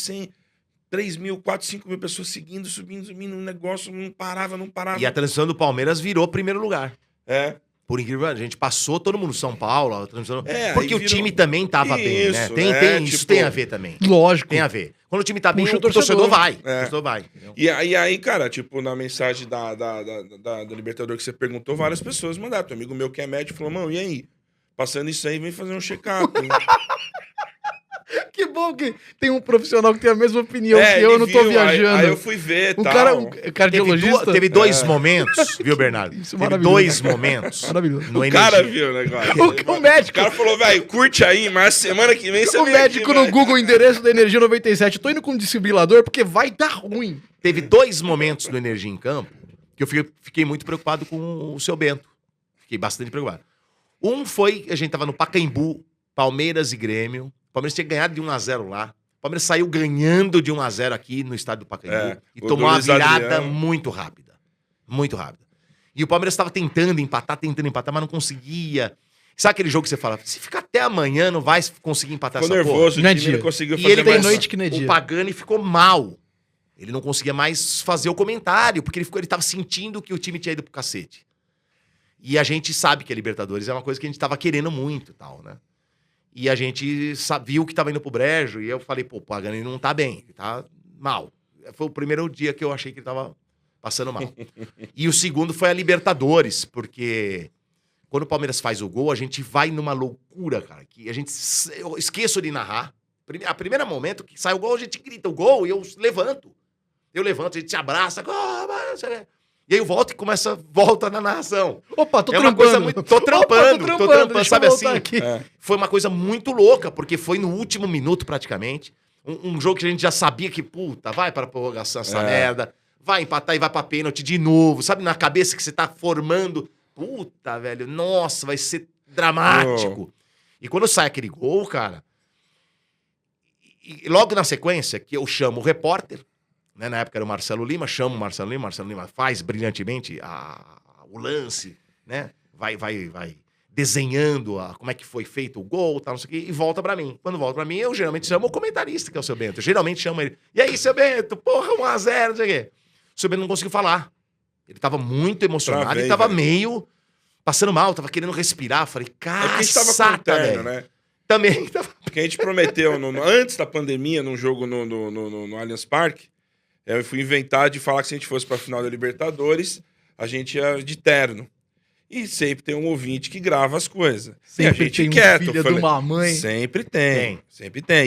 3 mil, 4, 5 mil pessoas seguindo, subindo, um negócio, não parava. E a transmissão do Palmeiras virou primeiro lugar. Por incrível, a gente passou todo mundo São Paulo, a transmissão... porque o time também tava bem, né? Isso tem a ver também. Lógico. Tem a ver. Quando o time tá bem, Puxa o torcedor vai. O É. torcedor vai. E aí, cara, tipo, na mensagem da Libertador que você perguntou, várias pessoas mandaram. Teu amigo meu que é médico falou, mano, e aí? Passando isso aí, vem fazer um check-up. Que bom que tem um profissional que tem a mesma opinião que eu não tô viajando. Aí eu fui ver, um tal. cara, um cardiologista. Teve dois momentos, viu, Bernardo? Isso, Teve maravilhoso. 2 momentos. Maravilhoso. No O cara Energia. viu o negócio. O médico. O cara falou, velho, curte aí, mas semana que vem você O vem médico aqui, no velho. Google, endereço da Energia 97. Tô indo com um desfibrilador porque vai dar ruim. Teve 2 momentos no Energia em Campo que eu fiquei muito preocupado com o seu Bento. Fiquei bastante preocupado. Um foi, a gente tava no Pacaembu, Palmeiras e Grêmio. O Palmeiras tinha ganhado de 1-0 lá. O Palmeiras saiu ganhando de 1-0 aqui no estádio do Pacaembu. E gol tomou do uma Luiz virada Adriano. muito rápida. Muito rápida. E o Palmeiras estava tentando empatar, mas não conseguia. Sabe aquele jogo que você fala, se ficar até amanhã não vai conseguir empatar Ficou essa porra? nervoso, o Não é time dia. não conseguiu E fazer ele tem mais. noite que não é dia. O Pagani ficou mal. Ele não conseguia mais fazer o comentário, porque ele tava sentindo que o time tinha ido pro cacete. E a gente sabe que a Libertadores é uma coisa que a gente tava querendo muito, tal, né? E a gente viu que tava indo pro brejo, e eu falei, pô, o Pagani não tá bem, ele tá mal. Foi o primeiro dia que eu achei que ele tava passando mal. E o segundo foi a Libertadores, porque quando o Palmeiras faz o gol, a gente vai numa loucura, cara, que a gente... Eu esqueço de narrar. A primeiro momento que sai o gol, a gente grita o gol e eu levanto. Eu levanto, a gente se abraça, e aí eu volto e volta na narração. Opa, tô É uma trampando. coisa muito... Tô trampando, deixa sabe eu assim? voltar aqui. Foi uma coisa muito louca, porque foi no último minuto praticamente. Um jogo que a gente já sabia que, puta, vai pra prorrogação essa merda, vai empatar e vai pra pênalti de novo, sabe? Na cabeça que você tá formando. Puta, velho, nossa, vai ser dramático. E quando sai aquele gol, cara, e logo na sequência, que eu chamo o repórter, né, na época era o Marcelo Lima, chamo o Marcelo Lima faz brilhantemente o lance, né? Vai desenhando como é que foi feito o gol, tal, não sei o quê, e volta pra mim. Quando volta pra mim, eu geralmente chamo o comentarista, que é o seu Bento. Eu geralmente chamo ele. E aí, seu Bento, porra, 1-0, não sei o quê. O seu Bento não conseguiu falar. Ele tava muito emocionado, ele tava meio passando mal, tava querendo respirar. Falei, cara, a gente tava com o terno, né? Também tava. Porque a gente prometeu, antes da pandemia, num jogo no Allianz Parque, eu fui inventar de falar que se a gente fosse pra final da Libertadores, a gente ia de terno. E sempre tem um ouvinte que grava as coisas. Sempre e a gente tem quieto. filha de uma mãe. Sempre tem.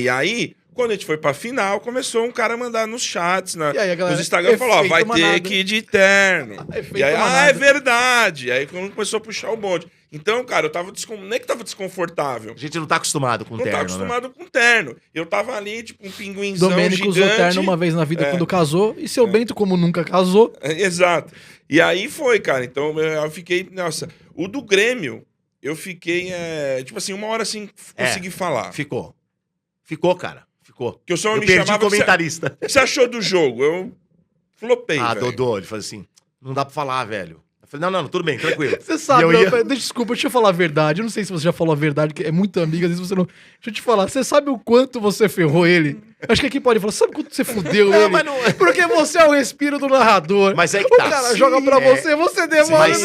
E aí, quando a gente foi pra final, começou um cara a mandar nos chats, E aí, a galera, nos Instagram, falou, ó, vai ter manada. que ir de terno. E aí, é verdade. Aí começou a puxar o bonde. Então, cara, eu tava não é que tava desconfortável. A gente não tá acostumado com terno, Não tá acostumado com terno. Eu tava ali, tipo, um pinguinzão Domênico usou gigante. terno uma vez na vida quando casou, e seu Bento, como nunca casou... Exato. E aí foi, cara. Então eu fiquei... Nossa, o do Grêmio, eu fiquei, tipo assim, uma hora assim, consegui falar. Ficou, cara. Ficou. Que o senhor me perdi chamava... o comentarista. O que você achou do jogo? Eu flopei, velho. Dodô, ele falou assim, não dá pra falar, velho. Eu falei, não, tudo bem, tranquilo. Você sabe, E eu ia- desculpa, deixa eu falar a verdade. Eu não sei se você já falou a verdade, que é muito amigo, às vezes você não... Deixa eu te falar, você sabe o quanto você ferrou ele? Acho que aqui pode falar, sabe o quanto você fudeu Não, ele? mas não- Porque você é o respiro do narrador. Mas é que o tá. cara Sim, joga pra é. você demora... Mas-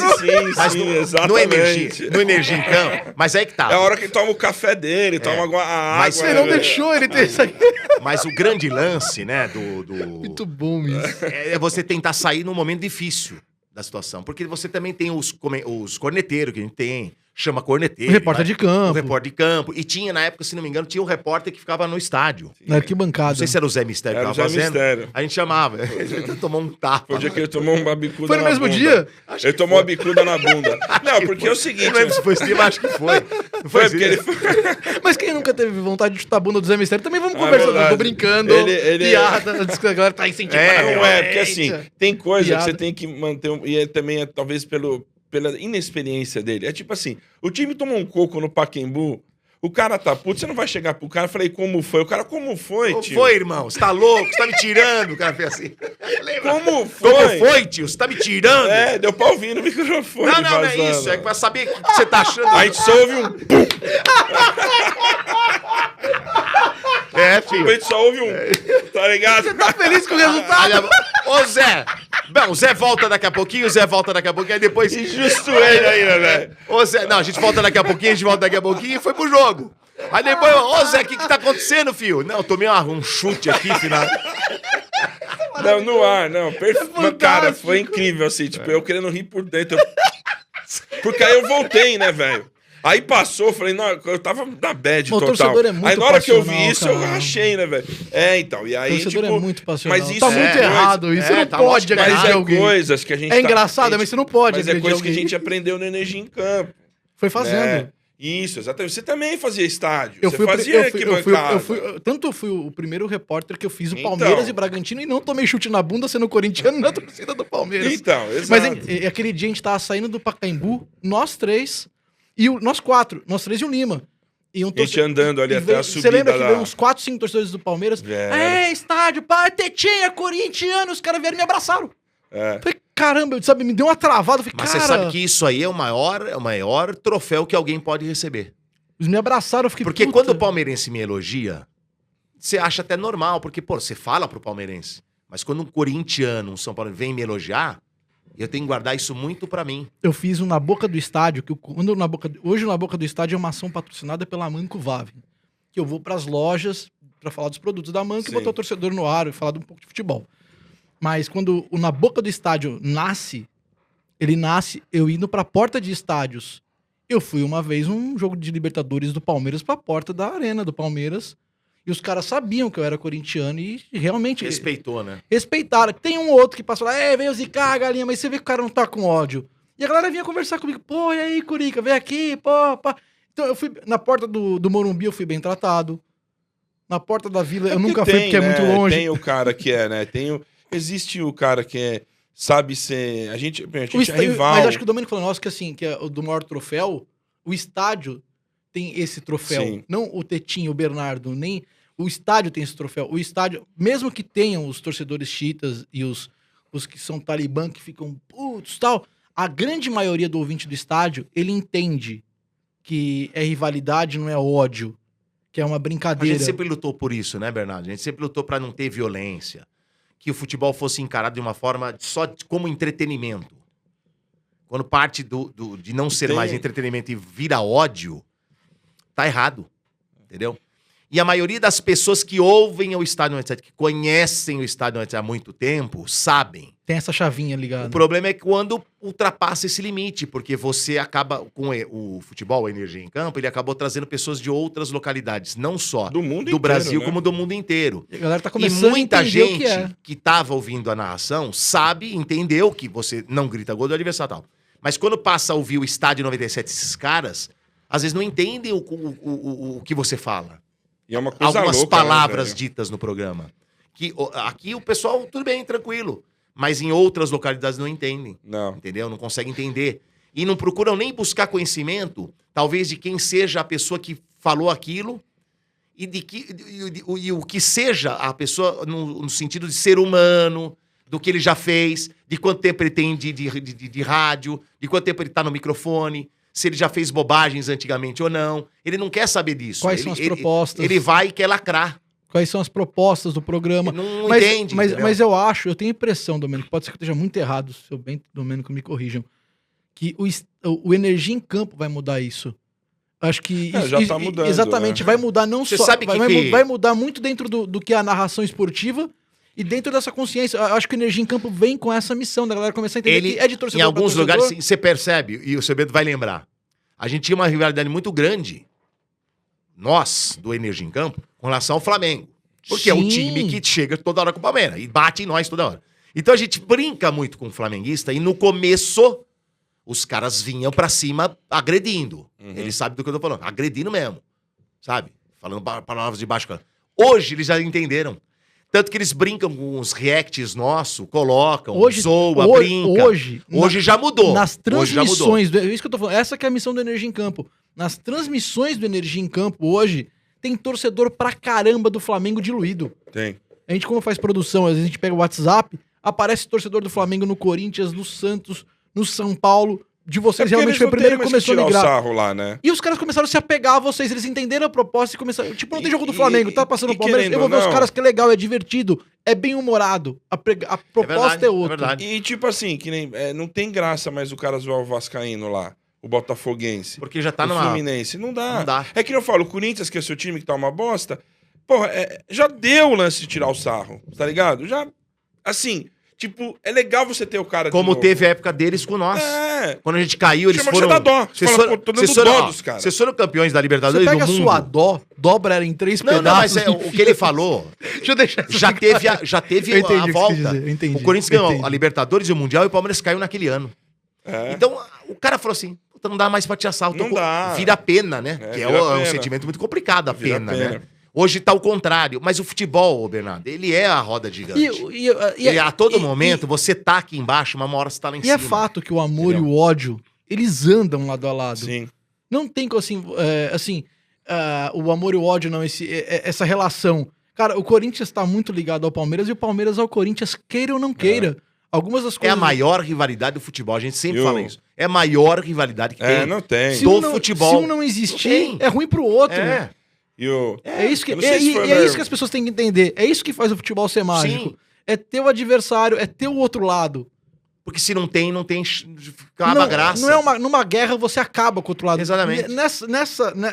Sim, no exatamente. Energia em campo, mas é que tá. É a hora que ele toma o café dele, toma a água. Mas Você não deixou ele ter isso aqui. Mas o grande lance, né, Muito bom isso. é você tentar sair num momento difícil da situação. Porque você também tem os corneteiros que a gente tem, chama corneteiro. O repórter vai- de campo. O repórter de campo. E tinha, na época, se não me engano, tinha um repórter que ficava no estádio. Na arquibancada. Não sei se era o Zé Mistério que Era o tava Zé fazendo. Mistério. A gente chamava. Ele tomou um tapa. Foi o dia que ele tomou uma bicuda Foi no na mesmo bunda. dia? Ele tomou uma bicuda na bunda. Não, porque é o Eu seguinte... não lembro se foi esse dia, mas acho que foi. Não Foi esse porque dia? ele... Mas quem nunca teve vontade de chutar a bunda do Zé Mistério, também vamos É conversar. verdade. Tô brincando. Ele- Piada. Diz que a galera tá incentivando. Não é, porque assim, tem coisa Piada. que você tem que manter... E também é talvez pela inexperiência dele. É tipo assim, o time tomou um coco no Pacaembu, o cara tá puto, você não vai chegar pro cara e falei, como foi? O cara, como foi, Como tio? foi, irmão? Você tá louco? Você tá me tirando? O cara fez assim. Lembra? Como foi? Como foi, tio? Você tá me tirando? É, deu pra ouvir no microfone. Não é vazando. isso. É pra saber o que você tá achando. A gente só ouve um pum, É, a filho. gente só ouve um, tá ligado? Tá feliz com o resultado? Ô, Zé. Bom, o Zé volta daqui a pouquinho, aí depois... Justo ele ainda, velho. Ô, Zé, não, a gente volta daqui a pouquinho, e foi pro jogo. Aí depois, ô, Zé, o que tá acontecendo, filho? Não, eu tomei um chute aqui, final. Não, no ar, não. Mas, cara, fantástico. foi incrível, assim, tipo, eu querendo rir por dentro. Porque aí eu voltei, né, velho? Aí passou, falei, não, eu tava na bad O total. torcedor é muito Aí na hora que eu vi passional, isso, eu cara. rachei, né, velho? É, então, e aí, O torcedor tipo... é muito passional. Mas isso Tá é muito coisa- errado isso. Você não tá pode lógico que é agredir Mas é alguém. coisas que a gente É engraçado, mas você não pode Mas é agredir coisa que a alguém. gente aprendeu no Energia em Campo. Foi fazendo. Né? Isso, exatamente. Você também fazia estádio. Eu você fui, o pri- fazia arquibancada. tanto eu fui o primeiro repórter que eu fiz o Então. Palmeiras e Bragantino e não tomei chute na bunda sendo corintiano na torcida do Palmeiras. Então, exato. Mas aquele dia a gente tava saindo do Pacaembu, nós três, e nós quatro, nós três e o Lima. E um A gente andando ali até a subida Você lembra que da- veio uns 4, 5 torcedores do Palmeiras? Vieram. É, estádio, pá, tetinha, corintiano, os caras vieram e me abraçaram. É. Falei, caramba, sabe, me deu uma travada. Falei, Mas cara, você sabe que isso aí é o maior troféu que alguém pode receber. eles me abraçaram, eu fiquei, Porque puta. quando o palmeirense me elogia, você acha até normal, porque, pô, você fala pro palmeirense. Mas quando um corintiano, um São Paulo vem me elogiar, E eu tenho que guardar isso muito pra mim. Eu fiz um na boca do estádio, hoje o na boca do estádio é uma ação patrocinada pela Manco Vavin. Que eu vou pras lojas pra falar dos produtos da Manco e botar o torcedor no ar e falar um pouco de futebol. Mas quando o na boca do estádio nasce, ele nasce eu indo pra porta de estádios. Eu fui uma vez num jogo de Libertadores do Palmeiras pra porta da arena do Palmeiras. E os caras sabiam que eu era corintiano e realmente... Respeitou, né? Respeitaram. Tem um outro que passou lá, veio zicar, galinha, mas você vê que o cara não tá com ódio. E a galera vinha conversar comigo, pô, e aí, Curica, vem aqui, pô, pá. Então eu fui, na porta do Morumbi eu fui bem tratado. Na porta da Vila eu nunca fui porque é muito longe. Tem o cara que é, né? Existe o cara que é, sabe ser... A gente é rival. Mas acho que o Domênico falou, nossa, que assim, que é o do maior troféu, o estádio tem esse troféu. Sim. Não o Tetinho, o Bernardo, nem... O estádio tem esse troféu. O estádio, mesmo que tenham os torcedores chiitas e os que são talibã, que ficam putos e tal, a grande maioria do ouvinte do estádio, ele entende que é rivalidade, não é ódio, que é uma A brincadeira. gente sempre lutou por isso, né, Bernardo? A gente sempre lutou pra não ter violência. Que o futebol fosse encarado de uma forma só como entretenimento. Quando parte de não ser mais entretenimento e vira ódio, tá errado. Entendeu? E a maioria das pessoas que ouvem o Estádio 97, que conhecem o Estádio 97 há muito tempo, sabem. Tem essa chavinha ligada. O problema é quando ultrapassa esse limite, porque você acaba, com o futebol, a Energia em Campo, ele acabou trazendo pessoas de outras localidades, não só Do mundo do inteiro, Brasil, né? como do mundo inteiro. A galera tá E começando muita a entender o gente que é. que tava ouvindo a narração sabe, entendeu que você não grita gol do adversário e tal. Mas quando passa a ouvir o Estádio 97, esses caras, às vezes não entendem o que você fala. E é uma coisa Algumas louca, palavras né, velho? ditas no programa. Que aqui o pessoal, tudo bem, tranquilo. Mas em outras localidades não entendem. Não. Entendeu? Não conseguem entender. E não procuram nem buscar conhecimento, talvez, de quem seja a pessoa que falou aquilo e o que seja a pessoa no sentido de ser humano, do que ele já fez, de quanto tempo ele tem de rádio, de quanto tempo ele tá no microfone, se ele já fez bobagens antigamente ou não. Ele não quer saber disso. Quais são as propostas? Ele vai e quer lacrar. Quais são as propostas do programa. Ele não entende, entendeu? Mas eu tenho a impressão, Domênico, pode ser que eu esteja muito errado, se eu bem, Domênico, me corrijam, que o Energia em Campo vai mudar isso. Acho que já tá mudando, exatamente, né? vai mudar não Você só... sabe vai mudar muito dentro do que é a narração esportiva e dentro dessa consciência. Eu acho que o Energia em Campo vem com essa missão da galera começar a entender que é de torcedor em alguns pra torcedor. lugares, você percebe, e o seu Beto vai lembrar, a gente tinha uma rivalidade muito grande, nós, do Energia em Campo, com relação ao Flamengo. Porque é o Sim. time que chega toda hora com o Palmeiras e bate em nós toda hora. Então a gente brinca muito com o flamenguista e no começo os caras vinham pra cima agredindo. Eles sabem do que eu tô falando, agredindo mesmo, sabe? Falando palavras de baixo. Hoje eles já entenderam. Tanto que eles brincam com os reacts nossos, colocam, zoa, brinca. Hoje já mudou. Nas Hoje já mudou. transmissões, é isso que eu tô falando, essa que é a missão do Energia em Campo. Nas transmissões do Energia em Campo hoje, tem torcedor pra caramba do Flamengo diluído. Tem. A gente, como faz produção, às vezes a gente pega o WhatsApp, aparece torcedor do Flamengo no Corinthians, no Santos, no São Paulo. De vocês realmente foi o primeiro que começou a migrar. O sarro lá, né? E os caras começaram a se apegar a vocês, eles entenderam a proposta e começaram. Tipo, não tem jogo do Flamengo, tá passando o Palmeiras, eu vou ver os caras que é legal, é divertido, é bem humorado. A proposta é outra. É verdade. E tipo assim, que nem, não tem graça mais o cara zoar o Vascaíno lá, o Botafoguense. Porque já tá o numa... Fluminense. Não dá. Não dá. É que nem eu falo, o Corinthians, que é seu time, que tá uma bosta, porra, já deu o lance de tirar o sarro, tá ligado? Já, assim, tipo, é legal você ter o cara Como de novo. teve a época deles com nós. Quando a gente caiu, eles foram... Você dá dó. Você fala, pô, tô dando dó dos caras. Vocês foram campeões da Você Libertadores pega do a mundo. sua dó, dobra ela em 3 Não, pedaços. não, mas o que ele falou... Deixa eu deixar isso Já claro. teve Eu entendi a o que você volta. quis dizer, eu entendi, O Corinthians eu ganhou entendi. a Libertadores e o Mundial e o Palmeiras caiu naquele ano. É. Então, o cara falou assim, puta, não dá mais pra te assar. Não dá. Vira a pena, né? Que é vira um pena. sentimento muito complicado, a Vira pena, pena. né? Hoje tá o contrário. Mas o futebol, ô Bernardo, ele é a roda gigante. E a todo momento, você tá aqui embaixo, mas uma hora você tá lá em E cima. é fato que o amor Entendeu? e o ódio, eles andam lado a lado. Sim. Não tem o amor e o ódio, não, essa relação. Cara, o Corinthians tá muito ligado ao Palmeiras e o Palmeiras ao Corinthians, queira ou não queira. Algumas das É coisas... a maior rivalidade do futebol, a gente sempre E o- fala isso. É a maior rivalidade que tem. Não tem. Se do um não, futebol. Se um não existir, Não tem. é ruim pro outro. É. E o... É isso que, Eu não sei se foi, né? isso que as pessoas têm que entender. É isso que faz o futebol ser mágico. Sim. É ter o adversário, é ter o outro lado. Porque se não tem, acaba a graça. Não é numa guerra você acaba com o outro lado. Exatamente.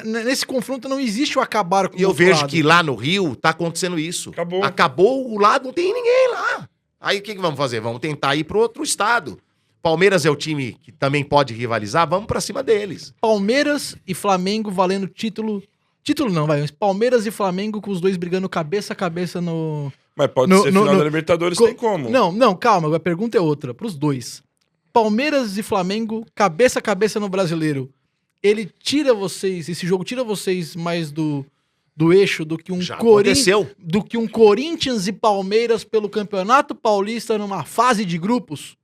Nesse confronto não existe o acabar com o E eu outro vejo lado. que lá no Rio tá acontecendo isso. Acabou. O lado, não tem ninguém lá. Aí o que vamos fazer? Vamos tentar ir pro outro estado. Palmeiras é o time que também pode rivalizar, vamos pra cima deles. Palmeiras e Flamengo valendo título. Título não, vai. Palmeiras e Flamengo com os dois brigando cabeça a cabeça no... Mas pode ser final da Libertadores, tem como. Não, calma, a pergunta é outra, pros dois. Palmeiras e Flamengo, cabeça a cabeça no Brasileiro. Ele tira vocês, esse jogo tira vocês mais do eixo do que um aconteceu. Do que um Corinthians e Palmeiras pelo Campeonato Paulista numa fase de grupos?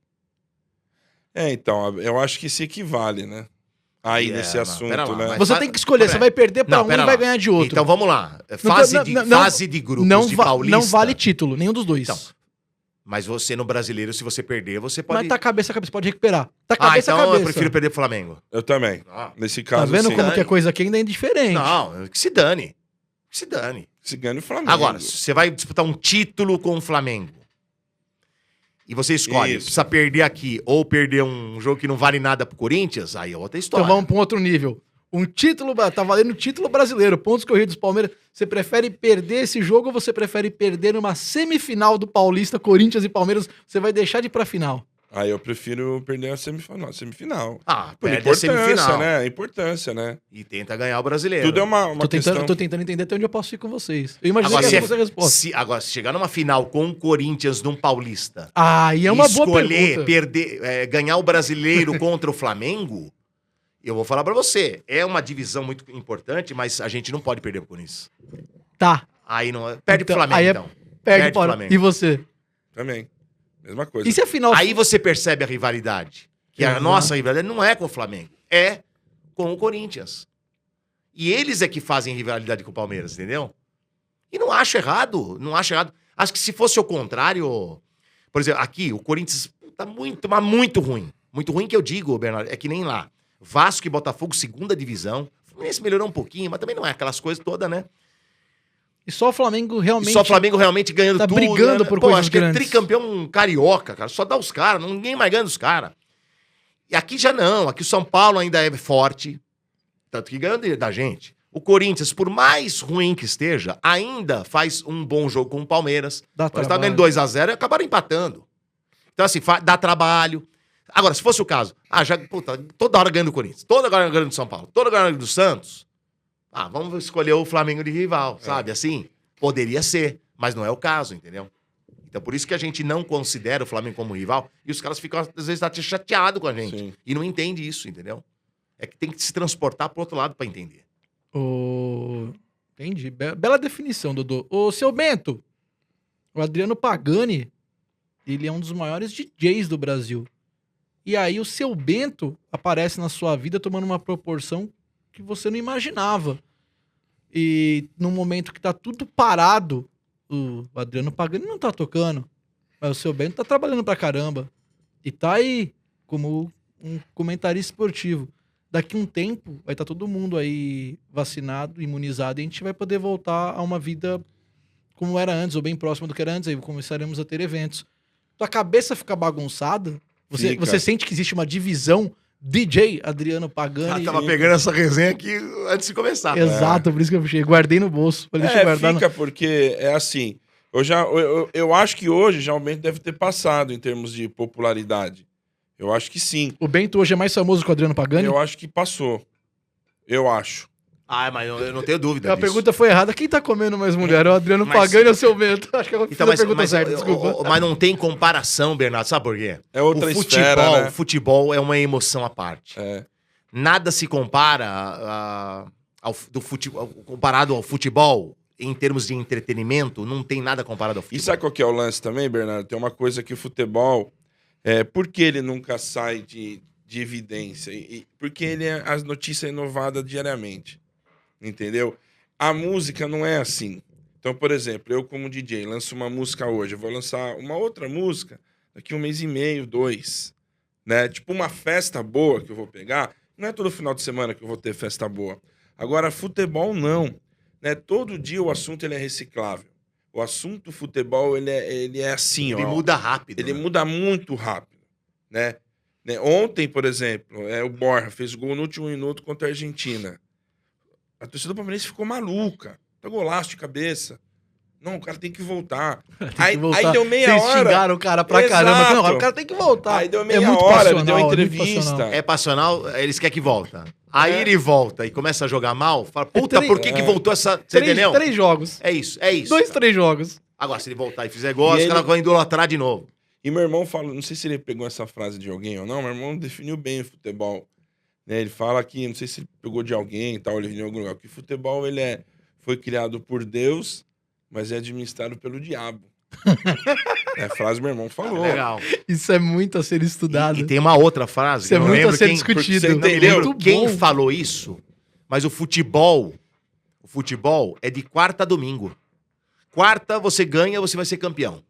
Então, eu acho que se equivale, né? Aí nesse assunto, né? mas Você tem que escolher, você vai perder pra um e vai ganhar de outro. Então vamos lá. Fase de grupos de Paulista. Não vale título, nenhum dos dois. Então, mas você no Brasileiro, se você perder, você pode... Mas tá cabeça a cabeça, pode recuperar. Tá cabeça a então cabeça. eu prefiro perder pro Flamengo. Eu também. Nesse caso, tá vendo sim. como que a coisa aqui ainda é indiferente? Não, que se dane. Que se dane. Se ganha o Flamengo. Agora, você vai disputar um título com o Flamengo. E você escolhe, precisa perder aqui ou perder um jogo que não vale nada pro Corinthians, aí é outra história. Então vamos pra um outro nível. Um título, tá valendo título brasileiro, pontos corridos Palmeiras. Você prefere perder esse jogo ou você prefere perder numa semifinal do Paulista, Corinthians e Palmeiras? Você vai deixar de ir pra final. Aí eu prefiro perder a semifinal. Perde a semifinal. Né? Importância, né? E tenta ganhar o brasileiro. Tudo é uma questão... Tô tentando entender até onde eu posso ir com vocês. Eu imaginei que essa fosse a resposta. Agora, se chegar numa final com o Corinthians num Paulista... Aí é uma boa pergunta. Perder, ganhar o brasileiro contra o Flamengo, eu vou falar pra você, é uma divisão muito importante, mas a gente não pode perder pro Corinthians. Tá. Aí não... Perde pro Flamengo, então. Perde pro Flamengo. E você? Também. Mesma coisa. E se a final... Aí você percebe a rivalidade. Que a nossa rivalidade não é com o Flamengo, é com o Corinthians. E eles é que fazem rivalidade com o Palmeiras, entendeu? E não acho errado, Acho que se fosse o contrário... Por exemplo, aqui, o Corinthians tá mas muito ruim. Muito ruim que eu digo, Bernardo, é que nem lá. Vasco e Botafogo, segunda divisão. O Fluminense melhorou um pouquinho, mas também não é aquelas coisas todas, né? E só o Flamengo realmente ganhando tá tudo. Brigando né? por coisas acho grandes. Que é tricampeão carioca, cara. Só dá os caras, ninguém mais ganha dos caras. E aqui já não. Aqui o São Paulo ainda é forte. Tanto que ganha da gente. O Corinthians, por mais ruim que esteja, ainda faz um bom jogo com o Palmeiras. Mas tá ganhando 2-0 e acabaram empatando. Então, assim, dá trabalho. Agora, se fosse o caso, toda hora ganhando do Corinthians, toda hora ganhando do São Paulo, toda hora ganhando do Santos, vamos escolher o Flamengo de rival, sabe? Assim, poderia ser, mas não é o caso, entendeu? Então, por isso que a gente não considera o Flamengo como rival, e os caras ficam, às vezes, até chateados com a gente. Sim. E não entende isso, entendeu? É que tem que se transportar pro outro lado pra entender. Entendi. Bela definição, Dodô. Ô, seu Bento, o Adriano Pagani, ele é um dos maiores DJs do Brasil. E aí o seu Bento aparece na sua vida tomando uma proporção que você não imaginava. E num momento que tá tudo parado, o Adriano Pagani não tá tocando, mas o seu Bento tá trabalhando pra caramba. E tá aí como um comentarista esportivo. Daqui um tempo vai estar todo mundo aí vacinado, imunizado, e a gente vai poder voltar a uma vida como era antes, ou bem próximo do que era antes. Aí começaremos a ter eventos. Tua cabeça fica bagunçada? Você sente que existe uma divisão DJ Adriano Pagani? Tava pegando essa resenha aqui antes de começar. Exato, por isso que eu puxei. Guardei no bolso. Fica, porque é assim. Eu acho que hoje já o Bento deve ter passado em termos de popularidade. Eu acho que sim. O Bento hoje é mais famoso que o Adriano Pagani? Eu acho que passou. Eu acho. Mas eu não tenho dúvida A disso. pergunta foi errada. Quem tá comendo mais mulher? É o Adriano Pagani ou o seu Bento? Acho que eu fiz a pergunta certa, desculpa. Mas não tem comparação, Bernardo. Sabe por quê? É outra esfera, né? O futebol é uma emoção à parte. É. Nada se compara comparado ao futebol em termos de entretenimento. Não tem nada comparado ao futebol. E sabe qual que é o lance também, Bernardo? Tem uma coisa que o futebol... por que ele nunca sai de evidência? Porque as notícias é inovada diariamente. Entendeu? A música não é assim. Então, por exemplo, eu como DJ lanço uma música hoje, eu vou lançar uma outra música daqui 1 mês e meio, 2. Né? Tipo uma festa boa que eu vou pegar, não é todo final de semana que eu vou ter festa boa. Agora, futebol não. Né? Todo dia o assunto ele é reciclável. O assunto futebol ele é assim, Ele muda rápido. Ele muda muito rápido. né? Ontem, por exemplo, o Borja fez gol no último minuto contra a Argentina. A torcida do Palmeirense ficou maluca. Tá golaço de cabeça. Não, o cara tem que voltar. Aí deu meia Vocês hora. xingaram o cara pra Exato. caramba. Não, o cara tem que voltar. Aí deu meia muito hora, ele deu uma passional, muito entrevista. passional. É passional, eles querem que volta. Aí ele volta e começa a jogar mal, fala, puta, três- por que voltou essa... Você entendeu? 3 jogos. É isso, é isso. 2, 3 jogos. Agora, se ele voltar e fizer gol, E os caras ele- vão idolatrar de novo. E meu irmão fala, não sei se ele pegou essa frase de alguém ou não, meu irmão definiu bem o futebol. Né? Ele fala que, não sei se ele pegou de alguém e tal, ele viu em algum lugar, que futebol foi criado por Deus, mas é administrado pelo diabo. É a frase que meu irmão falou. Legal. Isso é muito a ser estudado. E tem uma outra frase, Isso que é eu não muito a lembro ser quem... discutido. você Não me entendeu? lembro Muito quem bom. falou isso, mas o futebol é de quarta a domingo. Quarta você ganha, você vai ser campeão.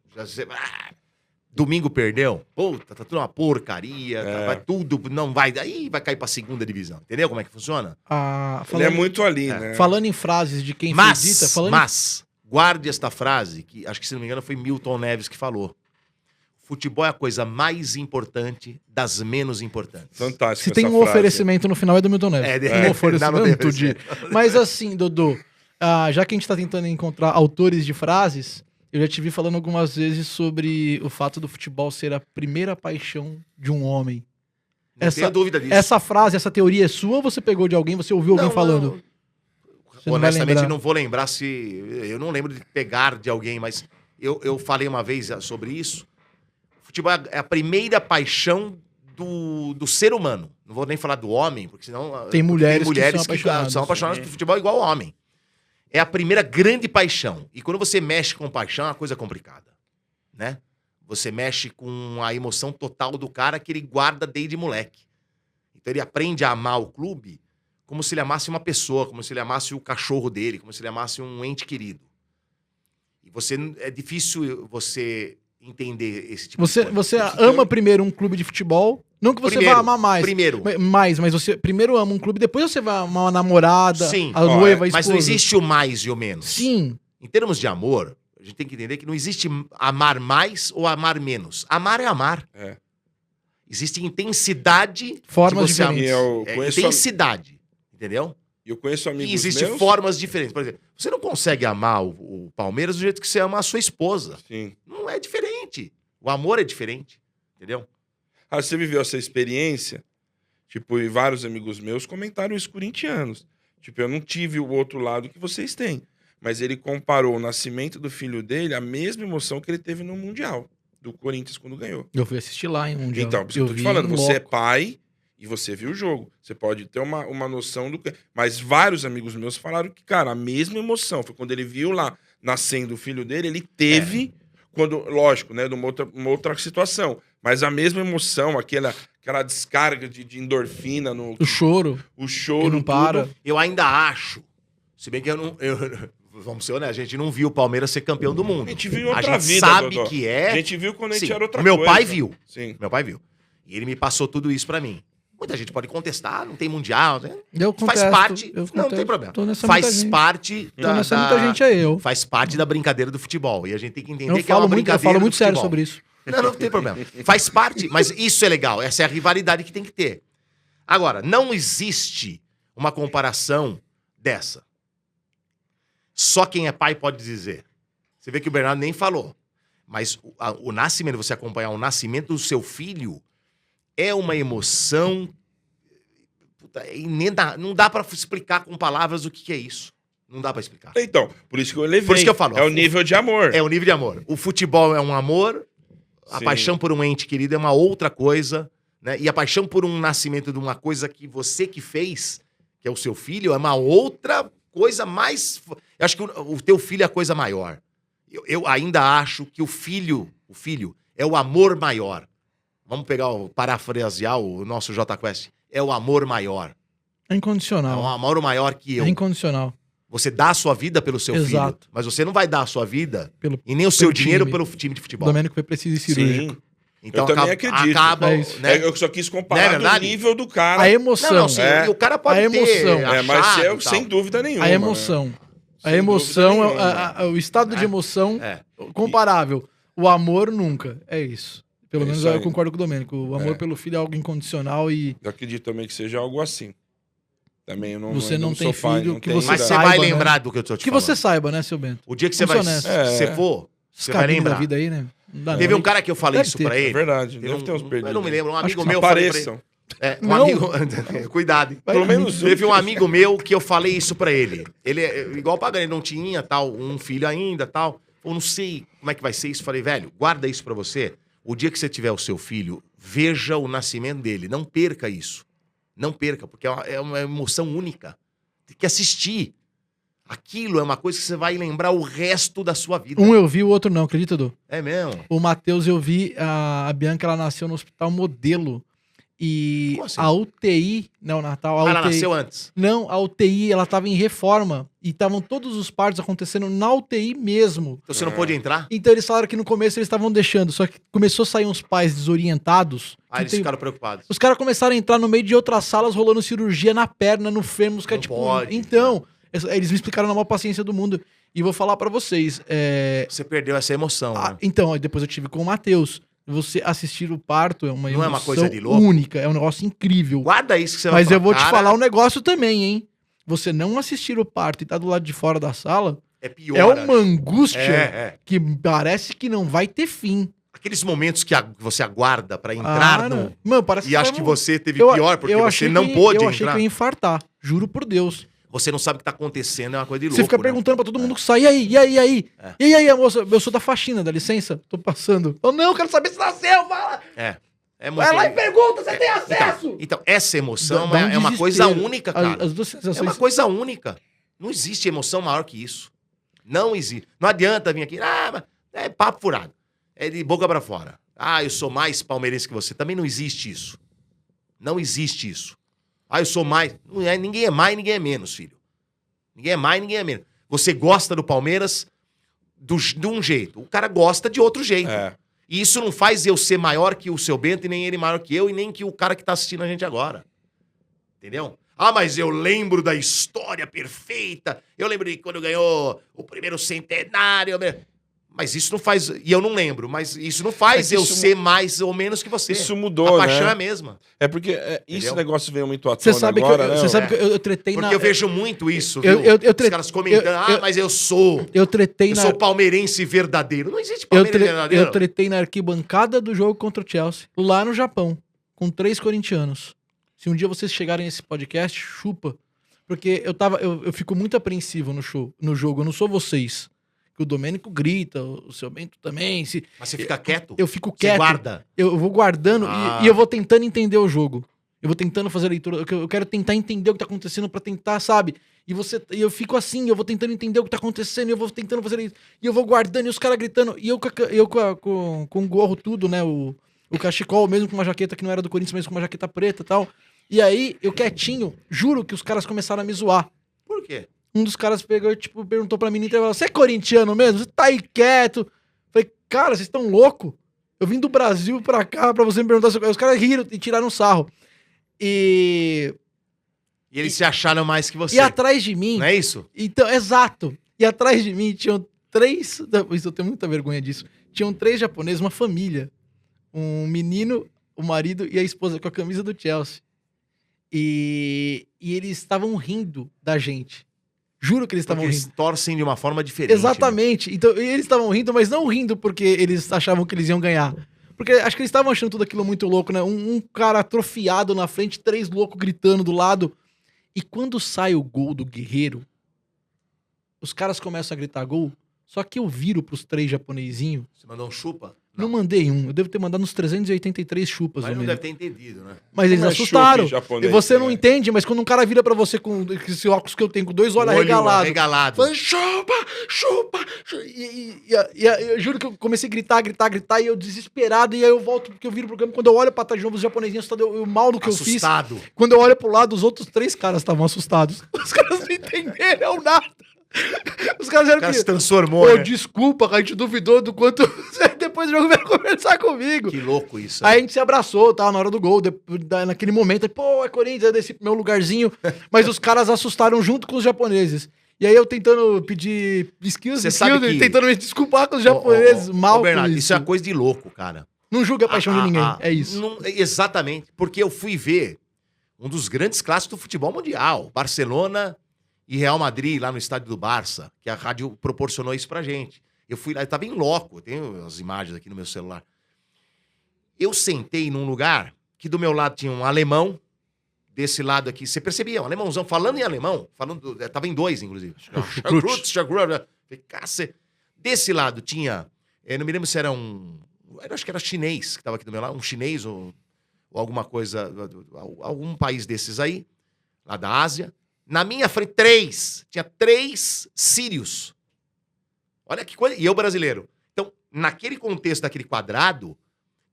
Domingo perdeu, puta, tá tudo uma porcaria, vai tudo, não vai, aí vai cair pra segunda divisão. Entendeu como é que funciona? Ah, Ele é muito ali, né? falando em frases de quem Mas, foi dita, falando guarde esta frase, que acho que se não me engano foi Milton Neves que falou. Futebol é a coisa mais importante das menos importantes. Fantástico. se tem essa um frase. oferecimento no final é do Milton Neves. É, Um dá no oferecimento de... oferecimento. Mas assim, Dodô, já que a gente tá tentando encontrar autores de frases, eu já te vi falando algumas vezes sobre o fato do futebol ser a primeira paixão de um homem. Não tenho dúvida disso. Essa frase, essa teoria é sua ou você pegou de alguém, você ouviu alguém Não, falando? não. Você não vai Honestamente, lembrar. não vou lembrar se... Eu não lembro de pegar de alguém, mas eu falei uma vez sobre isso. O futebol é a primeira paixão do ser humano. Não vou nem falar do homem, porque senão... Tem mulheres que são que apaixonadas. são apaixonadas por futebol igual homem. É a primeira grande paixão. E quando você mexe com paixão, é uma coisa complicada, né? Você mexe com a emoção total do cara que ele guarda desde moleque. Então ele aprende a amar o clube como se ele amasse uma pessoa, como se ele amasse o cachorro dele, como se ele amasse um ente querido. E é difícil você entender esse tipo de coisa. Você ama primeiro um clube de futebol, não que você Primeiro, vá amar mais. primeiro. Mas você primeiro ama um clube, depois você vai amar uma namorada, Sim. a noiva, a esposa. Mas não existe o mais e o menos. Sim. Em termos de amor, a gente tem que entender que não existe amar mais ou amar menos. Amar é amar. É. Existe intensidade. Formas de você amar. diferentes. Eu conheço, Intensidade. Entendeu? eu conheço E amigos existem meus... formas diferentes. Por exemplo, você não consegue amar o Palmeiras do jeito que você ama a sua esposa. Sim. Não é diferente. O amor é diferente. Entendeu? Ah, você viveu essa experiência? Tipo, e vários amigos meus comentaram isso corintianos. Tipo, eu não tive o outro lado que vocês têm. Mas ele comparou o nascimento do filho dele à mesma emoção que ele teve no Mundial, do Corinthians quando ganhou. Eu fui assistir lá em um dia. Então, por isso que eu tô te falando, você é pai e você viu o jogo. Você pode ter uma noção do que... Mas vários amigos meus falaram que, cara, a mesma emoção foi quando ele viu lá nascendo o filho dele, ele teve... Quando, lógico, né, numa outra situação. Mas a mesma emoção, aquela descarga de endorfina, O choro, o choro, que não para. tudo. Eu ainda acho, se bem que eu não... vamos ser honestos, a gente não viu o Palmeiras ser campeão do mundo. A gente viu em A outra gente vida, sabe Dodô. que é... A gente viu quando a gente Sim, era outra o meu coisa. pai viu. Sim. Meu pai viu. E ele me passou tudo isso pra mim. Muita gente pode contestar, não tem mundial, né? Eu Faz contesto, parte, eu não contesto. tem problema. Tô nessa muita Faz gente. parte Tô nessa muita gente é eu. Faz parte da brincadeira do futebol. E a gente tem que entender Eu que é uma falo brincadeira muito do sério futebol. sobre isso. Não tem problema. Faz parte, mas isso é legal. Essa é a rivalidade que tem que ter. Agora, não existe uma comparação dessa. Só quem é pai pode dizer. Você vê que o Bernardo nem falou. Mas o nascimento, você acompanhar o nascimento do seu filho, é uma emoção... Puta, não dá pra explicar com palavras o que é isso. Não dá pra explicar. Então, por isso que eu levei. Por isso que eu falo. É o nível de amor. É o nível de amor. O futebol é um amor, a Sim. paixão por um ente querido é uma outra coisa, né? E a paixão por um nascimento de uma coisa que você que fez, que é o seu filho, é uma outra coisa mais... Eu acho que o teu filho é a coisa maior. Eu ainda acho que o filho é o amor maior. Vamos parafrasear o nosso J Quest. É o amor maior. É É incondicional. um amor maior que eu. É incondicional. Você dá a sua vida pelo seu Exato. filho, mas você não vai dar a sua vida Pelo e nem o seu pelo dinheiro time. pelo time de futebol. Domênico foi preciso e cirúrgico. Sim. Então Eu também acredito. acaba, É isso. né? Eu só quis Não é comparar do verdade? nível do cara. A emoção. Não, sim, É. e o cara pode A emoção. ter Mas achado eu, e tal. sem dúvida nenhuma. A né? emoção. A Sem emoção, dúvida nenhuma. o estado de emoção É. comparável. O amor nunca. É isso. Pelo É menos isso eu aí. concordo com o Domênico. O amor É. pelo filho é algo incondicional e Eu acredito também que seja algo assim. Também eu não, Você não tem sou pai, filho, não que tenho você Mas ainda. você saiba, vai né? lembrar do que eu tô te que falando. você saiba, né, seu Bento? O dia que você Vamos vai, ser honestos. você for, Os você vai cabines da lembrar. vida aí, né? Não dá Teve não. um cara que eu falei Deve isso ter. pra É ele. verdade, Teve deve ter uns perdidos. eu não me lembro, um Acho amigo que meu eu falei pra Apareçam. ele. Um Não. amigo, cuidado. Hein? Pelo menos um. Teve um amigo meu que eu falei isso pra ele. Ele é igual o Pagani, ele não tinha tal, um filho ainda, tal. Eu não sei como é que vai ser isso. Falei, velho, guarda isso pra você. O dia que você tiver o seu filho, veja o nascimento dele. Não perca isso. Não perca, porque é uma emoção única. Tem que assistir. Aquilo é uma coisa que você vai lembrar o resto da sua vida. Um eu vi, o outro não, acredita, Edu? É mesmo? O Matheus eu vi, a Bianca, ela nasceu no Hospital Modelo. E Como assim? a UTI, não, Natal, a Ah, ela UTI... nasceu antes. Não, a UTI, ela tava em reforma. E estavam todos os partos acontecendo na UTI mesmo. Então você não pôde entrar? Então eles falaram que no começo eles estavam deixando, só que começou a sair uns pais desorientados. Ah, que eles tem- ficaram preocupados. Os caras começaram a entrar no meio de outras salas rolando cirurgia na perna, no fêmur, os caras Não tipo... pode. Então, eles me explicaram na maior paciência do mundo. E vou falar pra vocês, Você perdeu essa emoção, né? então, aí depois eu tive com o Matheus. Você assistir o parto é uma Não é uma emoção coisa de louco? única, é um negócio incrível. Guarda isso que você vai Mas eu vou te cara, falar um negócio também, hein? Você não assistir o parto e tá do lado de fora da sala É pior. é acho. uma angústia É. que parece que não vai ter fim. Aqueles momentos que você aguarda pra entrar no... Mano, parece E acho vai que morrer. você teve Eu- pior, porque eu você achei não que- pôde Eu achei entrar. que eu ia infartar, juro por Deus. Você não sabe o que tá acontecendo, é uma coisa de louco, Você fica né? perguntando pra todo mundo que sai, e aí, e aí, e aí? É. E aí, moça? Eu sou da faxina, dá licença? Tô passando. Eu não, quero saber se nasceu, vai lá. É muito... Vai lá e pergunta, você tem acesso! Então, essa emoção Dá um é uma coisa desespero. única, cara. As duas sensações... É uma coisa única. Não existe emoção maior que isso. Não existe. Não adianta vir aqui, mas é papo furado. É de boca pra fora. Ah, eu sou mais palmeirense que você. Também não existe isso. Não existe isso. Ah, eu sou mais. Não é, ninguém é mais, ninguém é menos, filho. Ninguém é mais, ninguém é menos. Você gosta do Palmeiras de um jeito. O cara gosta de outro jeito. É. E isso não faz eu ser maior que o seu Bento, e nem ele maior que eu, e nem que o cara que tá assistindo a gente agora. Entendeu? Ah, mas eu lembro da história perfeita. Eu lembro de quando ganhou o primeiro centenário. Mas isso não faz... E eu não lembro, mas isso não faz É que eu isso ser mais ou menos que você. Isso mudou, A paixão é né? a mesma. É porque esse Entendeu? negócio veio muito à Você tona sabe agora, que, né? você sabe É. que eu tretei Porque na... eu vejo muito isso, eu- viu? eu Os caras comentando, eu- mas eu sou... Eu tretei Eu na... sou palmeirense verdadeiro. Não existe Eu, palmeirense verdadeiro. eu tretei na arquibancada do jogo contra o Chelsea, lá no Japão, com 3 corintianos. Se um dia vocês chegarem nesse podcast, chupa. Porque eu fico muito apreensivo no jogo. Eu não sou vocês. Que o Domênico grita, o seu Bento também. Mas você fica quieto? Eu fico Você quieto. guarda? Eu vou guardando Ah. e eu vou tentando entender o jogo. Eu vou tentando fazer a leitura. Eu quero tentar entender o que tá acontecendo pra tentar, sabe? E eu fico assim, eu vou tentando entender o que tá acontecendo, e eu vou tentando fazer isso. E eu vou guardando, e os caras gritando. E eu com o gorro tudo, né? O cachecol, mesmo com uma jaqueta que não era do Corinthians, mas com uma jaqueta preta e tal. E aí, eu quietinho, juro que os caras começaram a me zoar. Por quê? Um dos caras pegou e, tipo, perguntou pra mim no intervalo: você é corintiano mesmo? Você tá aí quieto? Falei, cara, vocês estão loucos? Eu vim do Brasil pra cá pra você me perguntar. Os caras riram e tiraram sarro. E eles se acharam mais que você. E atrás de mim. Não é isso? Então, exato. E atrás de mim tinham 3. Isso eu tenho muita vergonha disso. Tinham 3 japoneses, uma família. Um menino, o marido e a esposa com a camisa do Chelsea. E eles estavam rindo da gente. Juro que eles estavam Porque rindo. eles torcem de uma forma diferente. Exatamente. Então, eles estavam rindo, mas não rindo porque eles achavam que eles iam ganhar. Porque acho que eles estavam achando tudo aquilo muito louco, né? Um cara atrofiado na frente, 3 loucos gritando do lado. E quando sai o gol do Guerreiro, os caras começam a gritar gol, só que eu viro pros 3 japonesinhos. Você mandou um chupa? Não mandei um. Eu devo ter mandado uns 383 chupas. Mas não Domênico. deve ter entendido, né? Mas eles Como é assustaram. chope japonês, E você não né? entende, mas quando um cara vira pra você com esse óculos que eu tenho, com 2 olhos arregalados. Arregalado. Falando, chupa, chupa. E eu juro que eu comecei a gritar, e eu desesperado, e aí eu volto, porque eu viro pro campo, quando eu olho pra trás de novo, os japonesinhos assustados, eu mal do que eu fiz. Assustado. Quando eu olho pro lado, os outros 3 caras estavam assustados. Os caras não entenderam nada. Os caras O eram cara que... se transformou, Pô, né? desculpa, a gente duvidou do quanto... Depois do jogo veio conversar comigo. Que louco isso. Aí a gente se abraçou, tá? Na hora do gol, naquele momento, pô, é Corinthians, eu desci pro meu lugarzinho. Mas os caras assustaram junto com os japoneses. E aí eu tentando pedir Você sabe que- tentando me desculpar com os Ô, japoneses, mal Bernardo, com isso é uma coisa de louco, cara. Não julga a paixão de ninguém, é isso. Exatamente, porque eu fui ver um dos grandes clássicos do futebol mundial, Barcelona e Real Madrid, lá no estádio do Barça, que a rádio proporcionou isso pra gente. Eu fui lá, eu tava em loco, eu tenho as imagens aqui no meu celular. Eu sentei num lugar que do meu lado tinha um alemão, desse lado aqui, você percebia, um alemãozão falando em alemão, tava em dois, inclusive. Desse lado tinha, eu não me lembro se era eu acho que era chinês que tava aqui do meu lado, um chinês ou alguma coisa, algum país desses aí, lá da Ásia. Na minha frente, tinha 3 sírios. Olha que coisa, e eu brasileiro. Então, naquele contexto daquele quadrado,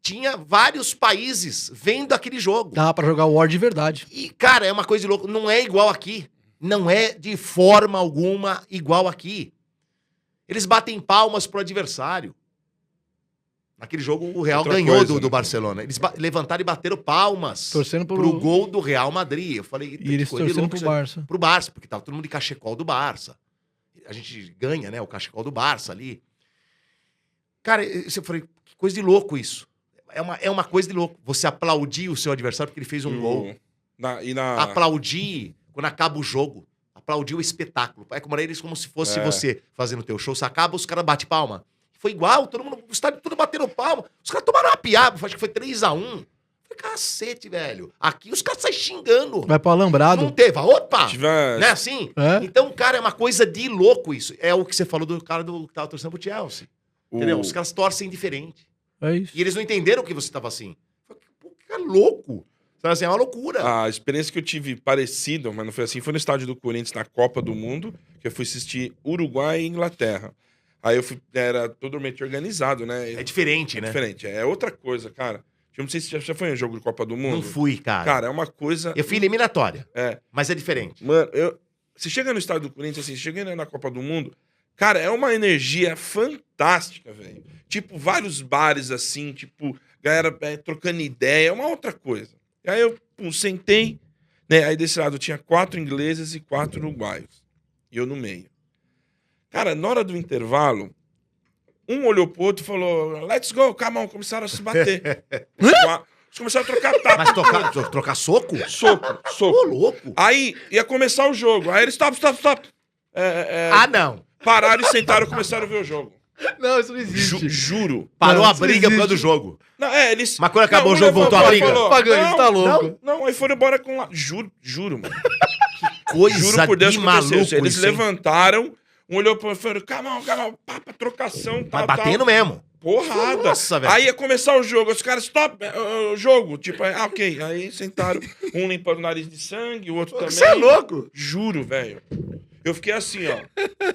tinha vários países vendo aquele jogo. Dá pra jogar War de verdade. E, cara, é uma coisa de louco. Não é igual aqui. Não é de forma alguma igual aqui. Eles batem palmas pro adversário. Naquele jogo, o Real ganhou do Barcelona. Eles levantaram e bateram palmas Torcendo pro gol do Real Madrid. Eu falei, e eles torcendo pro Barça. Pro Barça, porque tava todo mundo de cachecol do Barça. A gente ganha, né, o cachecol do Barça ali. Cara, eu falei, que coisa de louco isso. É uma coisa de louco. Você aplaudir o seu adversário porque ele fez um gol. Aplaudir quando acaba o jogo. Aplaudir o espetáculo. É como eles como se fosse você fazendo o teu show. Você acaba, os caras batem palma. Foi igual, todo mundo, o estádio tudo batendo palma. Os caras tomaram uma piaba, acho que foi 3-1. Falei, cacete, velho. Aqui os caras saem xingando. Vai pro alambrado. Não teve. Opa! Não é assim? É? Então, cara, é uma coisa de louco isso. É o que você falou do cara que tava torcendo pro Chelsea. Entendeu? Os caras torcem diferente. É isso. E eles não entenderam que você tava assim. Pô, que cara louco. Então, assim, é uma loucura. A experiência que eu tive parecida, mas não foi assim, foi no estádio do Corinthians, na Copa do Mundo, que eu fui assistir Uruguai e Inglaterra. Aí eu fui, era totalmente organizado, né? É diferente, né? Diferente, é outra coisa, cara. Eu não sei se já foi um jogo de Copa do Mundo. Não fui, cara. Cara, é uma coisa... Eu fui eliminatória. Mas é diferente. Mano, você chega no estádio do Corinthians, assim, chega na Copa do Mundo, cara, é uma energia fantástica, velho. Tipo, vários bares, assim, tipo, galera trocando ideia, é uma outra coisa. E aí eu sentei, né? Aí desse lado tinha 4 ingleses e 4 uruguaios. E eu no meio. Cara, na hora do intervalo, um olhou pro outro e falou, let's go, come on, começaram a se bater. Eles começaram a trocar tapa. Mas trocar soco? Soco. Ô, louco. Aí ia começar o jogo. Aí eles, stop. Não. Pararam e sentaram e começaram a ver o jogo. Não, isso não existe. Juro. Parou Não, a briga por causa do jogo. Não, eles... Mas quando acabou o jogo, voltou a briga? Pagani, você tá louco. Não, aí foram embora com... Juro, mano. Coisa Juro por Deus de que aconteceu. maluco Eles isso, hein? levantaram, um olhou pro outro e falou, come on, papa, trocação, tal, Mas batendo mesmo. Porrada. Nossa, velho. Aí ia começar o jogo, os caras, stop, o jogo. Tipo, ok. Aí sentaram, um limpando o nariz de sangue, o outro também. Você é louco? Juro, velho. Eu fiquei assim, ó.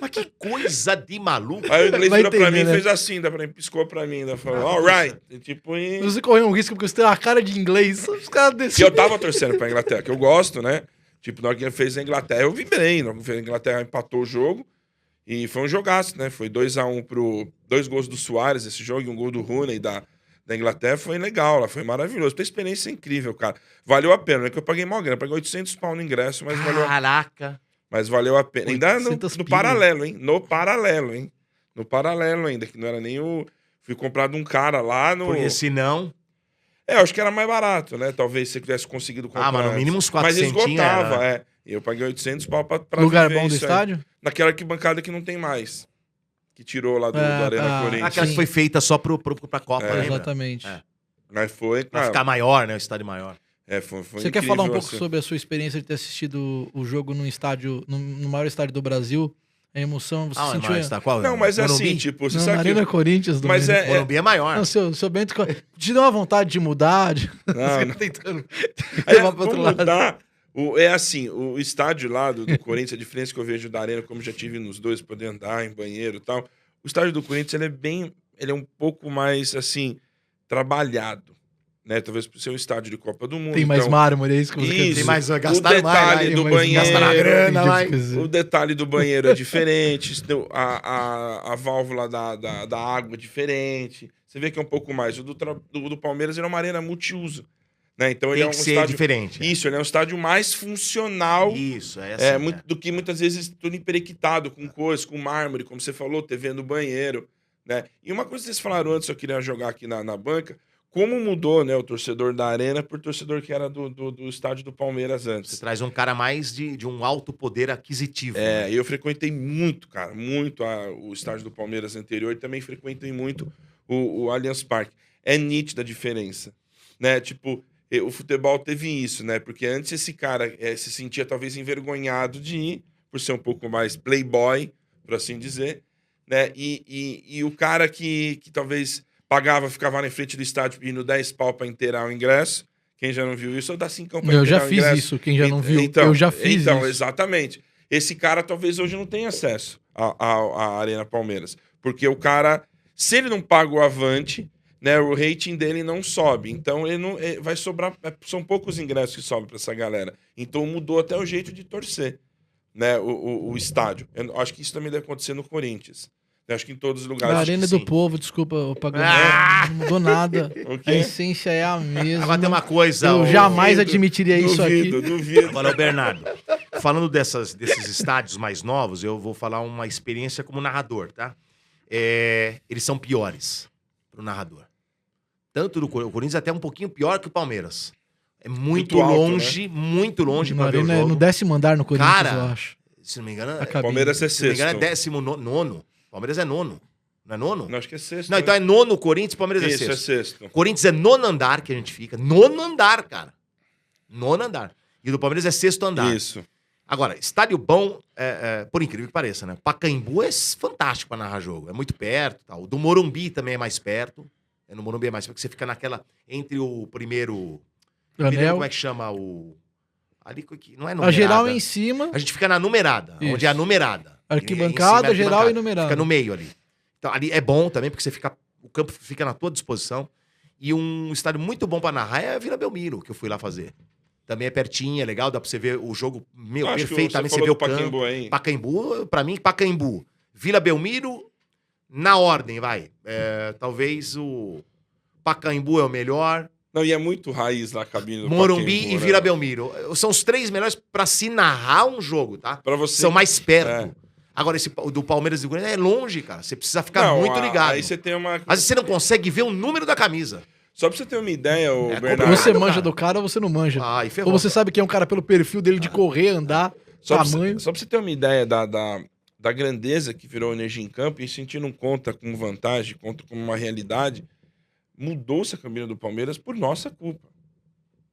Mas que coisa de maluco. Aí o inglês Vai virou pra entender, mim e né? fez assim, piscou pra mim, falou, alright. E, tipo, Você correu um risco porque você tem uma cara de inglês. Os caras E decidiram. eu tava torcendo pra Inglaterra, que eu gosto, né? Tipo, na hora que ele fez a Inglaterra, eu vibrei. Na hora que a Inglaterra empatou o jogo. E foi um jogaço, né? Foi 2-1 pro... 2 gols do Suárez esse jogo e um gol do Rooney da Inglaterra. Foi legal, lá foi maravilhoso. Tua experiência é incrível, cara. Valeu a pena, não é que eu paguei mal grana. Eu paguei 800 pau no ingresso, Caraca. mas valeu a pena. Ainda no 800 pila. paralelo, hein? No paralelo ainda, que não era nem o... Fui comprar de um cara lá no... Porque senão... eu acho que era mais barato, né? Talvez se você tivesse conseguido comprar. mas no antes. mínimo uns Mas 400 esgotava, E eu paguei 800 pau pra Lugar viver bom do isso aí. estádio? Naquela arquibancada que não tem mais. Que tirou lá do Arena Corinthians. Aquela que foi feita só pra Copa, né? Exatamente. Mas foi, Pra cara. ficar maior, né? O estádio maior. Foi Você quer falar um pouco assim. sobre a sua experiência de ter assistido o jogo num estádio, no maior estádio do Brasil? A emoção, você sentiu... Mas tá qual? Não, mas é Morumbi? assim, tipo, você Não, na sabe Arena que... Corinthians. Do Mas Minas. Morumbi é maior. Não, seu Bento... Te deu uma vontade de mudar? Você Não, tentando Aí, levar pro outro vamos lado. mudar. É assim, o estádio lá do Corinthians, a diferença que eu vejo da Arena, como já tive nos dois, poder andar em banheiro e tal, o estádio do Corinthians, ele é um pouco mais, assim, trabalhado, né? Talvez por ser um estádio de Copa do Mundo. Tem mais então, mármore, é isso que você quer Isso. dizer? Tem mais... O Gastaram mais. detalhe do mais banheiro... Gastaram a grana, Entendi o vai. que você quer dizer. O detalhe do banheiro é diferente, a válvula da água é diferente. Você vê que é um pouco mais. O do Palmeiras ele é uma arena multiuso. Né? Então ele Tem é um que ser estádio diferente. Isso, ele é um estádio mais funcional Isso, é assim. do que muitas vezes tudo emperequitado, com coisa, com mármore, como você falou, TV no banheiro. Né? E uma coisa que vocês falaram antes, eu queria jogar aqui na banca. como mudou, né, o torcedor da Arena por torcedor que era do estádio do Palmeiras Você antes. traz um cara mais de um alto poder aquisitivo. É, né? e eu frequentei muito, cara, muito o estádio do Palmeiras anterior e também frequentei muito o Allianz Parque. É nítida a diferença, né? Tipo, o futebol teve isso, né? Porque antes esse cara se sentia talvez envergonhado de ir, por ser um pouco mais playboy, por assim dizer, né? E o cara que talvez pagava, ficava na frente do estádio pedindo 10 pau pra inteirar o ingresso. Quem já não viu isso, ou dá 5 pra Eu já inteirar o fiz ingresso. isso, quem já não viu. Então, Eu já fiz então, isso. exatamente. Esse cara talvez hoje não tenha acesso à Arena Palmeiras. Porque o cara, se ele não paga o Avante, né, o rating dele não sobe. Então ele não vai sobrar. São poucos ingressos que sobem para essa galera. Então mudou até o jeito de torcer, né, o estádio. Eu acho que isso também deve acontecer no Corinthians. Eu acho que em todos os lugares. A acho que Arena do sim. Povo, desculpa, ô Pagano. Ah! Não mudou nada. O A quê? essência é a mesma. Agora tem uma coisa. Eu ô- jamais Duvido, admitiria isso aqui. Duvido. Agora, ô Bernardo, falando desses estádios mais novos, eu vou falar uma experiência como narrador, tá? Eles são piores pro narrador. Tanto do o Corinthians é até um pouquinho pior que o Palmeiras. É muito Muito alto, longe, muito longe Na pra ver o Arena é jogo. no 10º andar no Corinthians, Cara, eu acho. Se não me engano, A cabine. Palmeiras é se não me engano, é sexto. 19º. Palmeiras é nono. Não é nono? Não, acho que é sexto. Não, então é nono Corinthians, Palmeiras Isso, é é sexto. sexto. Corinthians é nono andar que a gente fica. Nono andar, cara. Nono andar. E o do Palmeiras é sexto andar. Isso. Agora, estádio bom, por incrível que pareça, né? Pacaembu é fantástico pra narrar jogo. É muito perto. Tal. O do Morumbi também é mais perto. No Morumbi é mais perto, porque você fica naquela... Entre o primeiro... Anel. Como é que chama o... Ali que não é A numerada. geral em cima, A gente fica na numerada, Isso. onde é a numerada. arquibancada, Em cima é geral e arquibancada. numerada. Fica no meio ali. Então, ali é bom também, porque o campo fica na tua disposição. E um estádio muito bom pra narrar é a Vila Belmiro, que eu fui lá fazer. Também é pertinho, é legal, dá pra você ver o jogo, meu, Acho que perfeitamente. você Você vê falou o do campo. Pacaembu aí. Pacaembu, pra mim, Pacaembu. Vila Belmiro, na ordem, vai. Talvez o Pacaembu é o melhor. Não, e é muito raiz lá a cabine do Morumbi Pacaembu, e né? Vila Belmiro. São os três melhores pra se narrar um jogo, tá? Pra você... São mais perto. É. Agora, esse do Palmeiras e do Corinthians é longe, cara. Você precisa ficar Não, muito ligado. Aí você tem uma... Às vezes você não consegue ver o número da camisa. Só pra você ter uma ideia, o É Bernardo... você Cara. manja do cara ou você não manja. Ai, ferrou. Ou você sabe que é um cara pelo perfil dele de correr, andar, tamanho. Só pra você ter uma ideia da grandeza que virou a Energia em Campo, e isso a gente não conta como vantagem, conta como uma realidade, mudou-se a cabine do Palmeiras por nossa culpa.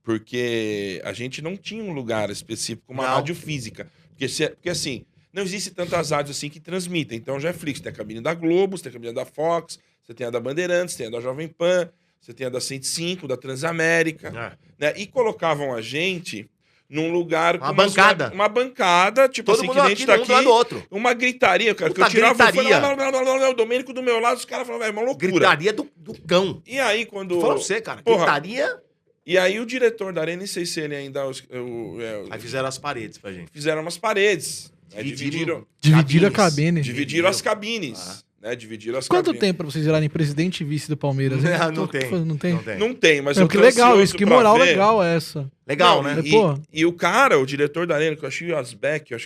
Porque a gente não tinha um lugar específico, uma Não. rádio física. Porque assim, não existe tantas rádios assim que transmitem. Então já é Flix, tem a cabine da Globo, você tem a cabine da Fox, você tem a da Bandeirantes, tem a da Jovem Pan, você tem a da 105, da Transamérica, né? E colocavam a gente num lugar Uma bancada. uma bancada, tipo Todo assim, mundo que nem a aqui, gente tá um aqui, do lado do outro. uma gritaria, cara, que eu Puta tirava gritaria. o Domênico do meu lado, os caras falavam, é uma loucura. Gritaria do cão. E aí, quando... Fala pra você, cara. Porra. Gritaria. E aí o diretor da Arena, nem sei se ele ainda... Aí fizeram as paredes pra gente. fizeram umas paredes. Né? Dividiram. Dividiram a Cabines. cabine. Dividiram as cabines. Né? Dividiram as Quanto cabines. tempo pra vocês virarem presidente e vice do Palmeiras? hein? Não tem. Não tem? Não tem, mas É Não, eu que tô legal ansioso isso, que pra moral ver. legal é essa. Legal, Não, né? Porra. E o cara, o diretor da Arena, que eu achei o Asbeck, eu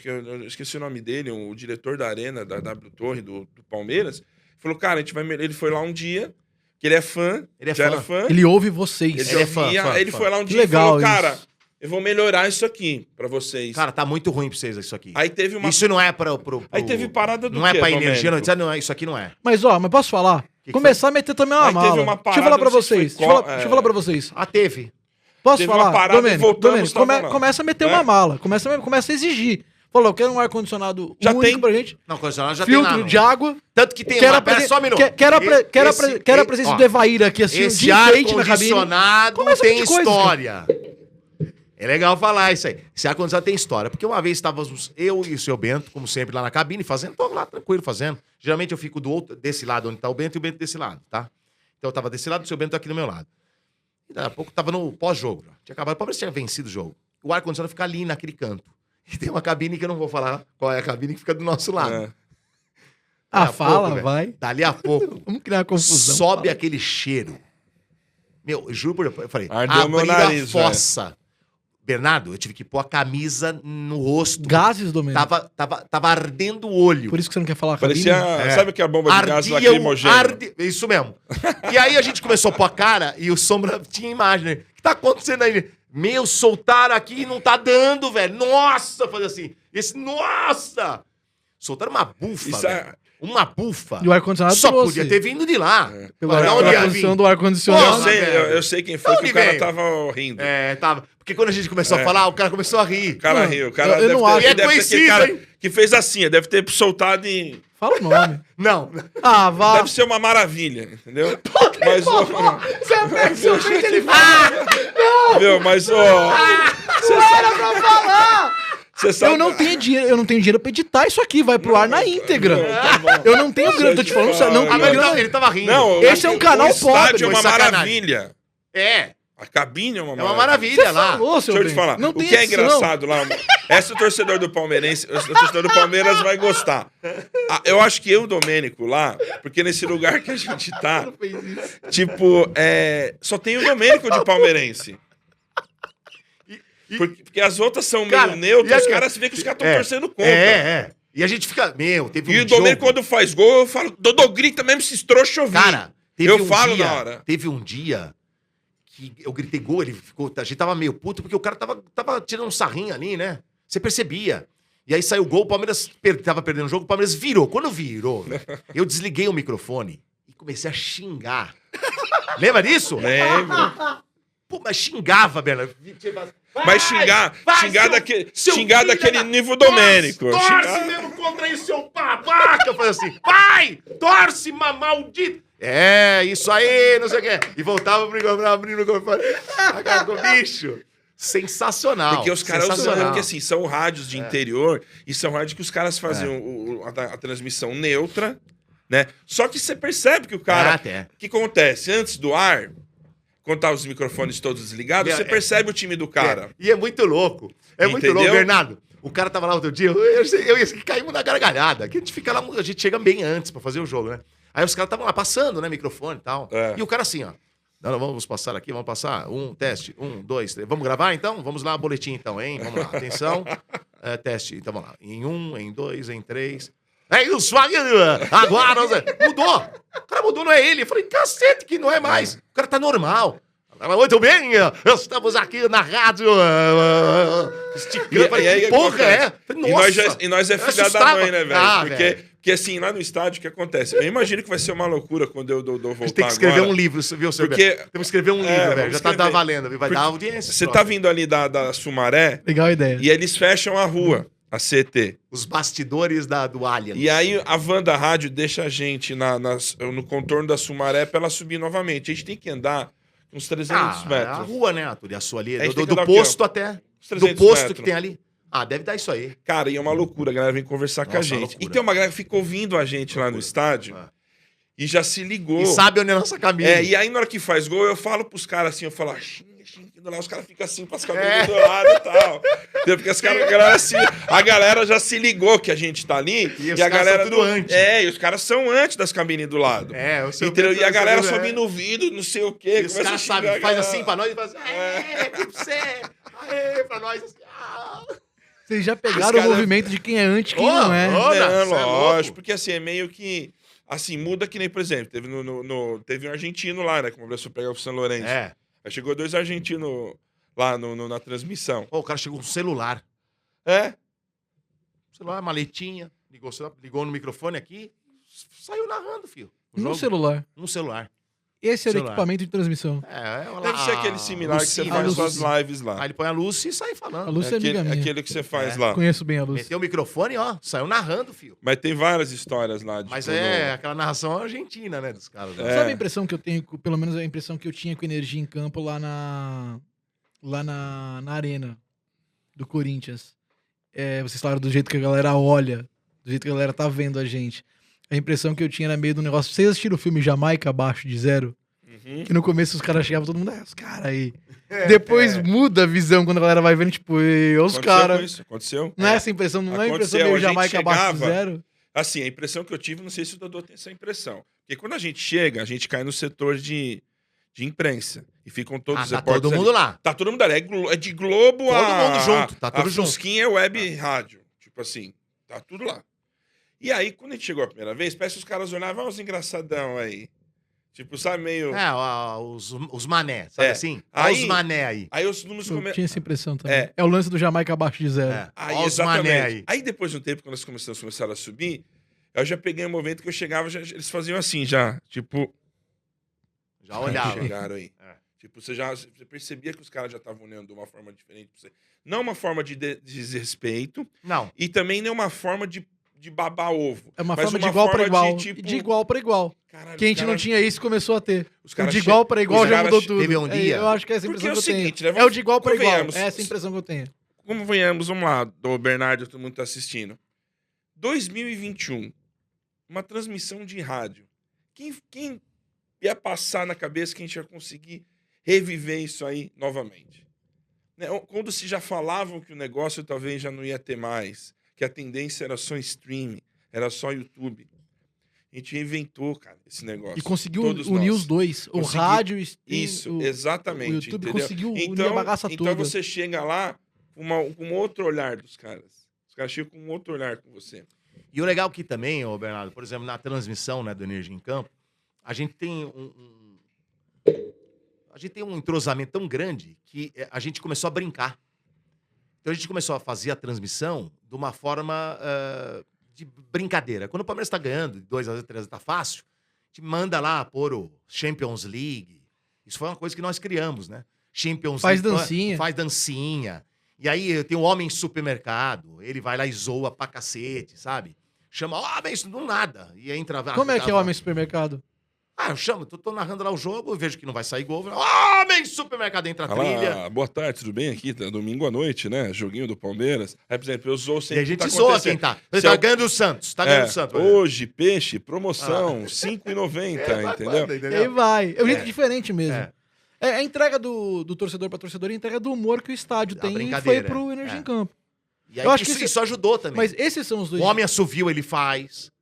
esqueci o nome dele, o diretor da Arena, da W Torre, do Palmeiras, falou, cara, a gente vai... Ele foi lá um dia, que ele é fã, Ele é já fã. era fã. Ele ouve vocês. Ele, Ele é fã, ouvia, fã, aí ele fã. foi lá um Que dia e legal falou, isso. cara, eu vou melhorar isso aqui pra vocês. Cara, tá muito ruim pra vocês isso aqui. aí teve uma... Isso não é pro... Aí teve parada do Não é quê, pra Domênico? energia, não. Isso aqui não é. Mas posso falar? Que Começar a meter também uma Aí teve mala. uma Deixa eu falar pra parada, não sei vocês. se Deixa eu foi falar, deixa eu falar pra vocês. Ah, teve. Posso Teve uma falar? parada e Domênico, voltamos, tava lá. começa a meter É. uma mala. Começa a exigir. Falou, eu quero um ar-condicionado Já único tem. pra gente. Não, condicionado já tem lá. Filtro não. de água. Tanto que tem Quero uma... a Pera presen- só um minuto. quero a presença ó, do Evaíra aqui, assim, Esse de enfeite na cabine. ar-condicionado Começa tem de coisa, história. É legal falar isso aí. Esse ar-condicionado tem história. Porque uma vez estávamos eu e o seu Bento, como sempre, lá na cabine, fazendo. Tô lá tranquilo fazendo. Geralmente eu fico desse lado onde tá o Bento e o Bento desse lado, tá? Então eu tava desse lado e o seu Bento tá aqui do meu lado. E daqui a pouco tava no pós-jogo. Tinha acabado. O Palmeiras tinha vencido o jogo. O ar-condicionado fica ali naquele canto. E tem uma cabine que eu não vou falar qual é a cabine que fica do nosso lado. É. Dali Ah, a fala, pouco, velho. vai. Dali a pouco. Vamos criar uma confusão. Sobe fala. aquele cheiro. Meu, eu juro por Deus, eu falei, Ardeu meu abriram nariz, a fossa. Bernardo, eu tive que pôr a camisa no rosto. Gases, Domênico. Tava ardendo o olho. Por isso que você não quer falar a cabine? Parecia, sabe que a bomba de gás Ardia lacrimogêneo? Isso mesmo. E aí a gente começou a pôr a cara e o Sombra tinha imagem, né? O que tá acontecendo aí? Meu, soltaram aqui e não tá dando, velho. Nossa, fazer assim. Nossa! Soltaram uma bufa, Isso velho. Uma bufa. E o ar-condicionado Só trouxe. podia ter vindo de lá. Pela Mas onde ia posição vir? do ar-condicionado. Eu sei quem foi, Onde que o cara veio? tava rindo. Tava. Porque quando a gente começou a falar, o cara começou a rir. O cara Mano, riu. O cara eu não acho. ter, E é deve ter aquele conhecido, cara hein? que fez assim, deve ter soltado e... Fala o nome. Não. Ah, vá. Deve ser uma maravilha, entendeu? Mas, Você fez ele falar. meu, mas, Não era pra falar. você sabe... Eu não tenho dinheiro pra editar isso aqui, vai pro ar na íntegra. Tá bom. Eu não tenho grana, tô te falando sério. Não Ah, tenho mas grana. ele tava rindo. Não, Esse é um canal o estádio pobre, é uma foi sacanagem. maravilha. É. A cabine é uma É uma maravilha. maravilha lá. Falou, seu Deixa eu te bem. falar. Não O tem que é edição. engraçado lá, essa o torcedor do Palmeirense, o torcedor do Palmeiras vai gostar. Eu acho que eu e o Domênico lá, porque nesse lugar que a gente tá, tipo, só tem o Domênico de palmeirense. Porque as outras são Cara, meio neutras, e os aqui- caras se vê que os caras estão É. torcendo contra. É. E a gente fica... Meu, teve E um o Domênico, jogo... quando faz gol, eu falo, Dodô grita mesmo, se trouxa ouvir. Cara, Eu falo na hora. Teve um dia que eu gritei gol, ele ficou... A gente tava meio puto porque o cara tava tirando um sarrinho ali, né? Você percebia. E aí saiu o gol, o Palmeiras tava perdendo o jogo, o Palmeiras virou. Quando virou, eu desliguei o microfone e comecei a xingar. Lembra disso? Lembro. Pô, mas xingava, Bernardo. Mas xingar daquele nível Domênico. Torce Xingar- mesmo contra isso, seu babaca. Eu falei assim, vai, torce, maldito. Isso aí, não sei o quê. E voltava abrindo o microfone. Agora, bicho. Sensacional. Porque os caras usam, sensacional. porque assim, são rádios de interior e são rádios que os caras faziam a transmissão neutra, né? Só que você percebe que o cara... até. O que acontece? Antes do ar, quando tá os microfones todos desligados, você percebe o time do cara. E é muito louco. É muito Entendeu? louco, Bernardo. O cara tava lá outro dia, eu e esse caímos na gargalhada. Que a gente fica lá, a gente chega bem antes pra fazer o jogo, né? Aí os caras estavam lá passando, né? Microfone e tal. É. E o cara assim, ó. Não, vamos passar aqui, vamos passar. Teste. 1, 2, 3. Vamos gravar então? Vamos lá, boletim então, hein? Vamos lá. Atenção. Teste. Então vamos lá. Em 1, em 2, em 3. É isso aí! Agora, mudou! O cara mudou, não é ele. Eu falei, cacete, que não é mais. O cara tá normal. Muito bem, estamos aqui na rádio. Esticando. Eu falei, que porra é? Falei, nossa! E nós é Eu filha da assustava. mãe, né, velho? Ah, porque, velho. porque assim, lá no estádio, o que acontece? Eu imagino que vai ser uma loucura quando eu dou voltar A gente tem que escrever agora. um livro, viu, seu Porque- Temos que escrever um livro, velho. vamos Já tá escrever. valendo, viu? Vai dar audiência. Você pronto. tá vindo ali da Sumaré Legal a ideia. e eles fecham a rua, a CT. Os bastidores do Alien. E aí a van da rádio deixa a gente no contorno da Sumaré pra ela subir novamente. A gente tem que andar uns 300 a metros. rua, né, Arthur? E a sua ali. A gente Do tem que andar posto o quê? até. Uns Do 300 posto metros. que tem ali. Deve dar isso aí. Cara, e é uma loucura. A galera vem conversar com a Nossa, gente. loucura. E tem uma galera que fica ouvindo a gente lá no estádio Ah. e já se ligou. E sabe onde é a nossa caminha. E aí na hora que faz gol, eu falo pros caras assim, eu falo, xinga, lá, os caras ficam assim, pras cabines É. do lado e tal. Entendeu? Porque a galera já se ligou que a gente tá ali. E os a caras galera são tudo antes. e os caras são antes das cabines do lado. O seu Entendeu? E a galera sobe subindo o vidro, não sei o quê. E os começa a caras xingar sabem, a faz galera. assim pra nós e faz assim, pra você, pra nós. Assim, Vocês já Os pegaram caras- o movimento de quem é antes e quem Ô, não é. ô, Olha, Não, você é lógico, louco. porque assim, é meio que. Assim, muda que nem, por exemplo, teve, teve um argentino lá, né? Como a pessoa pega o São Lourenço. Aí chegou 2 argentinos lá na transmissão. Pô, o cara chegou com um celular. Celular, maletinha, ligou no microfone aqui, saiu narrando, filho. O No jogo. celular. No celular. Esse era o Celular. equipamento de transmissão. Deve ser aquele similar que você Lucy, faz Lucy. suas lives lá. Aí ele põe a luz e sai falando. A Lúcia é amiga minha. Aquele que você faz É. lá. Conheço bem a Lúcia. Meteu o microfone, ó, saiu narrando, filho. Mas tem várias histórias lá. De Mas tipo, aquela narração argentina, né, dos caras. né? É. Sabe a impressão que eu tenho, pelo menos a impressão que eu tinha com energia em campo lá na arena do Corinthians? Vocês falaram do jeito que a galera olha, do jeito que a galera tá vendo a gente. A impressão que eu tinha era meio do negócio. Vocês assistiram o filme Jamaica Abaixo de Zero? Uhum. Que no começo os caras chegavam, todo mundo, os caras aí. Depois muda a visão quando a galera vai vendo, tipo, os Aconteceu com caras. isso? Aconteceu? Não é essa impressão, não é a impressão Aconteceu, meio a gente Jamaica Abaixo de chegava- Zero? Assim, a impressão que eu tive, não sei se o Dodô tem essa impressão. Porque quando a gente chega, a gente cai no setor de imprensa. E ficam todos os tá repórteres todo ali. mundo lá. Tá todo mundo ali. É de Globo Todo mundo junto, tá tudo a junto. Fusquinha é web rádio. Tipo assim, tá tudo lá. E aí, quando a gente chegou a primeira vez, parece que os caras olhavam, os engraçadão aí. Tipo, sabe, meio... Os mané, sabe assim? Olha Aí- os mané aí. Aí os números Eu começam... tinha essa impressão também. É. É o lance do Jamaica abaixo de zero. Aí, Olha os mané exatamente. aí. Aí, depois de um tempo, quando as começaram a subir, eu já peguei um momento que eu chegava, eles faziam assim, já. Tipo... Já olhava. Chegaram aí. É. Tipo, você percebia que os caras já estavam olhando de uma forma diferente pra você. Não uma forma de desrespeito Não. e também não uma forma de babar ovo. É uma mas forma de igual pra igual. tipo, De igual pra igual. caralho, Que a os gente não caras- tinha isso começou a ter. os O caras de igual pra igual os já caras mudou tudo. teve um dia- Eu acho que é essa a Porque impressão é o que eu seguinte, tenho. né, É o de igual pra igual. convenhamos. É essa a impressão que eu tenho. Como venhamos, vamos lá, do Bernardo, todo mundo tá assistindo. 2021, uma transmissão de rádio. Quem ia passar na cabeça que a gente ia conseguir reviver isso aí novamente? Né? Quando se já falavam que o negócio talvez já não ia ter mais, que a tendência era só streaming, era só YouTube. A gente reinventou, cara, esse negócio. E conseguiu Todos unir nós. os dois. O Consegui- rádio e Isso, o exatamente. o YouTube entendeu? conseguiu unir a bagaça então toda. você chega lá com um outro olhar dos caras. Os caras chegam com um outro olhar com você. E o legal aqui também, ô Bernardo, por exemplo, na transmissão, né, do Energia em Campo, a gente tem um entrosamento tão grande que a gente começou a brincar. Então a gente começou a fazer a transmissão de uma forma de brincadeira. Quando o Palmeiras está ganhando, 2-0, 3-0, tá fácil, a gente manda lá pôr o Champions League. Isso foi uma coisa que nós criamos, né? Champions Faz League. dancinha. Faz dancinha. E aí tem o homem supermercado, ele vai lá e zoa pra cacete, sabe? Chama, isso do nada. E entra... Como é que é o homem supermercado? Eu chamo, tô narrando lá o jogo, eu vejo que não vai sair gol. Homem supermercado, entra a trilha. Olá, boa tarde, tudo bem aqui? Tá domingo à noite, né? Joguinho do Palmeiras. Aí, por exemplo, eu zoo E sempre. a gente tá zoa acontecendo. quem tá. Se Tá eu- ganhando o Santos, tá ganhando o Santos. por exemplo. Hoje, peixe, promoção, R$ 5,90, entendeu? E aí vai. É um jeito diferente mesmo. É. É a entrega do torcedor pra torcedor e a entrega do humor que o estádio A tem e foi brincadeira, pro Energia é. em Campo. E aí Eu acho que isso ajudou também. Mas esses são os dois. O homem assovio ele faz.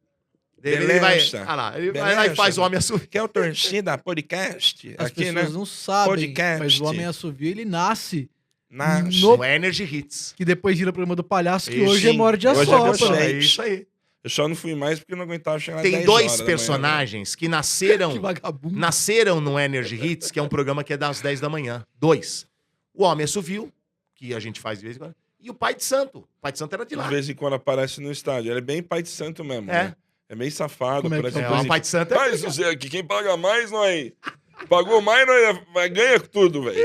Ele vai, Beleza. lá, ele vai lá e Beleza. faz o homem assovio. Que é o Torcida Podcast. As aqui, pessoas né? não sabem, Podcast. mas o homem assovio, ele nasce. Nasce. No- No Energy Hits. Que depois vira o programa do palhaço, que Isso, hoje é sim. morde a Hoje é sopa. você. É isso aí. Eu só não fui mais porque eu não aguentava chegar às Tem 10 dois horas da manhã, né? personagens que Que nasceram vagabundo. no Energy Hits, que é um programa que é das 10 da manhã. 2. O Homem Assovio, que a gente faz de vez em quando, e o Pai de Santo. O Pai de Santo era de lá. De vez em quando aparece no estádio. Ele é bem pai de santo mesmo, É. né? É meio safado. Como é que parece é? coisa O Pai de Santo é... Mas Zé, que quem paga mais, nós. Pagou mais, nós ganha tudo, velho.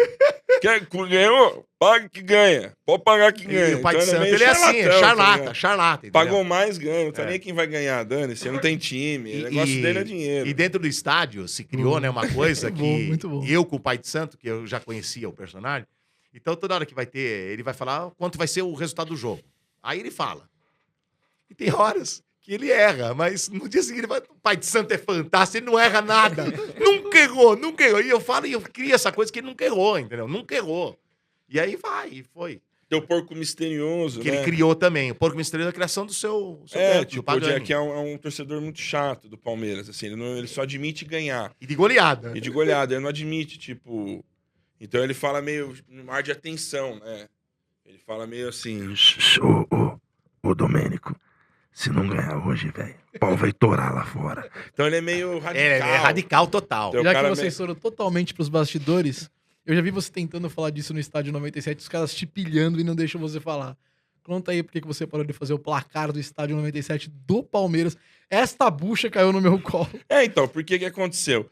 Ganhou, paga que ganha. Pode pagar que ganha. E o Pai de Então, Santo, meio ele é assim, é charlatão, tá charlata, ligado? charlata. entendeu? Pagou mais, ganha. Não tá É. nem quem vai ganhar, dane-se. Não tem time. O negócio dele é dinheiro. E dentro do estádio se criou, né, uma coisa Muito que bom, muito bom. eu com o Pai de Santo, que eu já conhecia o personagem, então toda hora que vai ter, ele vai falar quanto vai ser o resultado do jogo. Aí ele fala. E tem horas que ele erra, mas no dia seguinte ele vai, o Pai de Santo é fantástico, ele não erra nada. Nunca errou, nunca errou. E eu falo, e eu crio essa coisa que ele nunca errou, entendeu? Nunca errou. E aí vai, e foi. Tem o porco misterioso, Que né? ele criou também. O Porco Misterioso é a criação do seu Beto, do Tipo, o Pagani. Jack é um torcedor muito chato do Palmeiras, assim. Ele só admite ganhar. E de goleada. E de goleada, ele não admite, tipo... Então ele fala meio no ar de atenção, né? Ele fala meio assim... Ô Domênico, se não ganhar hoje, velho, o pau vai torar lá fora. Então ele é meio radical. É radical total. Então, Já o que cara vocês foram totalmente pros bastidores, eu já vi você tentando falar disso no estádio 97, os caras te pilhando e não deixam você falar. Conta aí por que você parou de fazer o placar do estádio 97 do Palmeiras. Esta bucha caiu no meu colo. Então, por que aconteceu?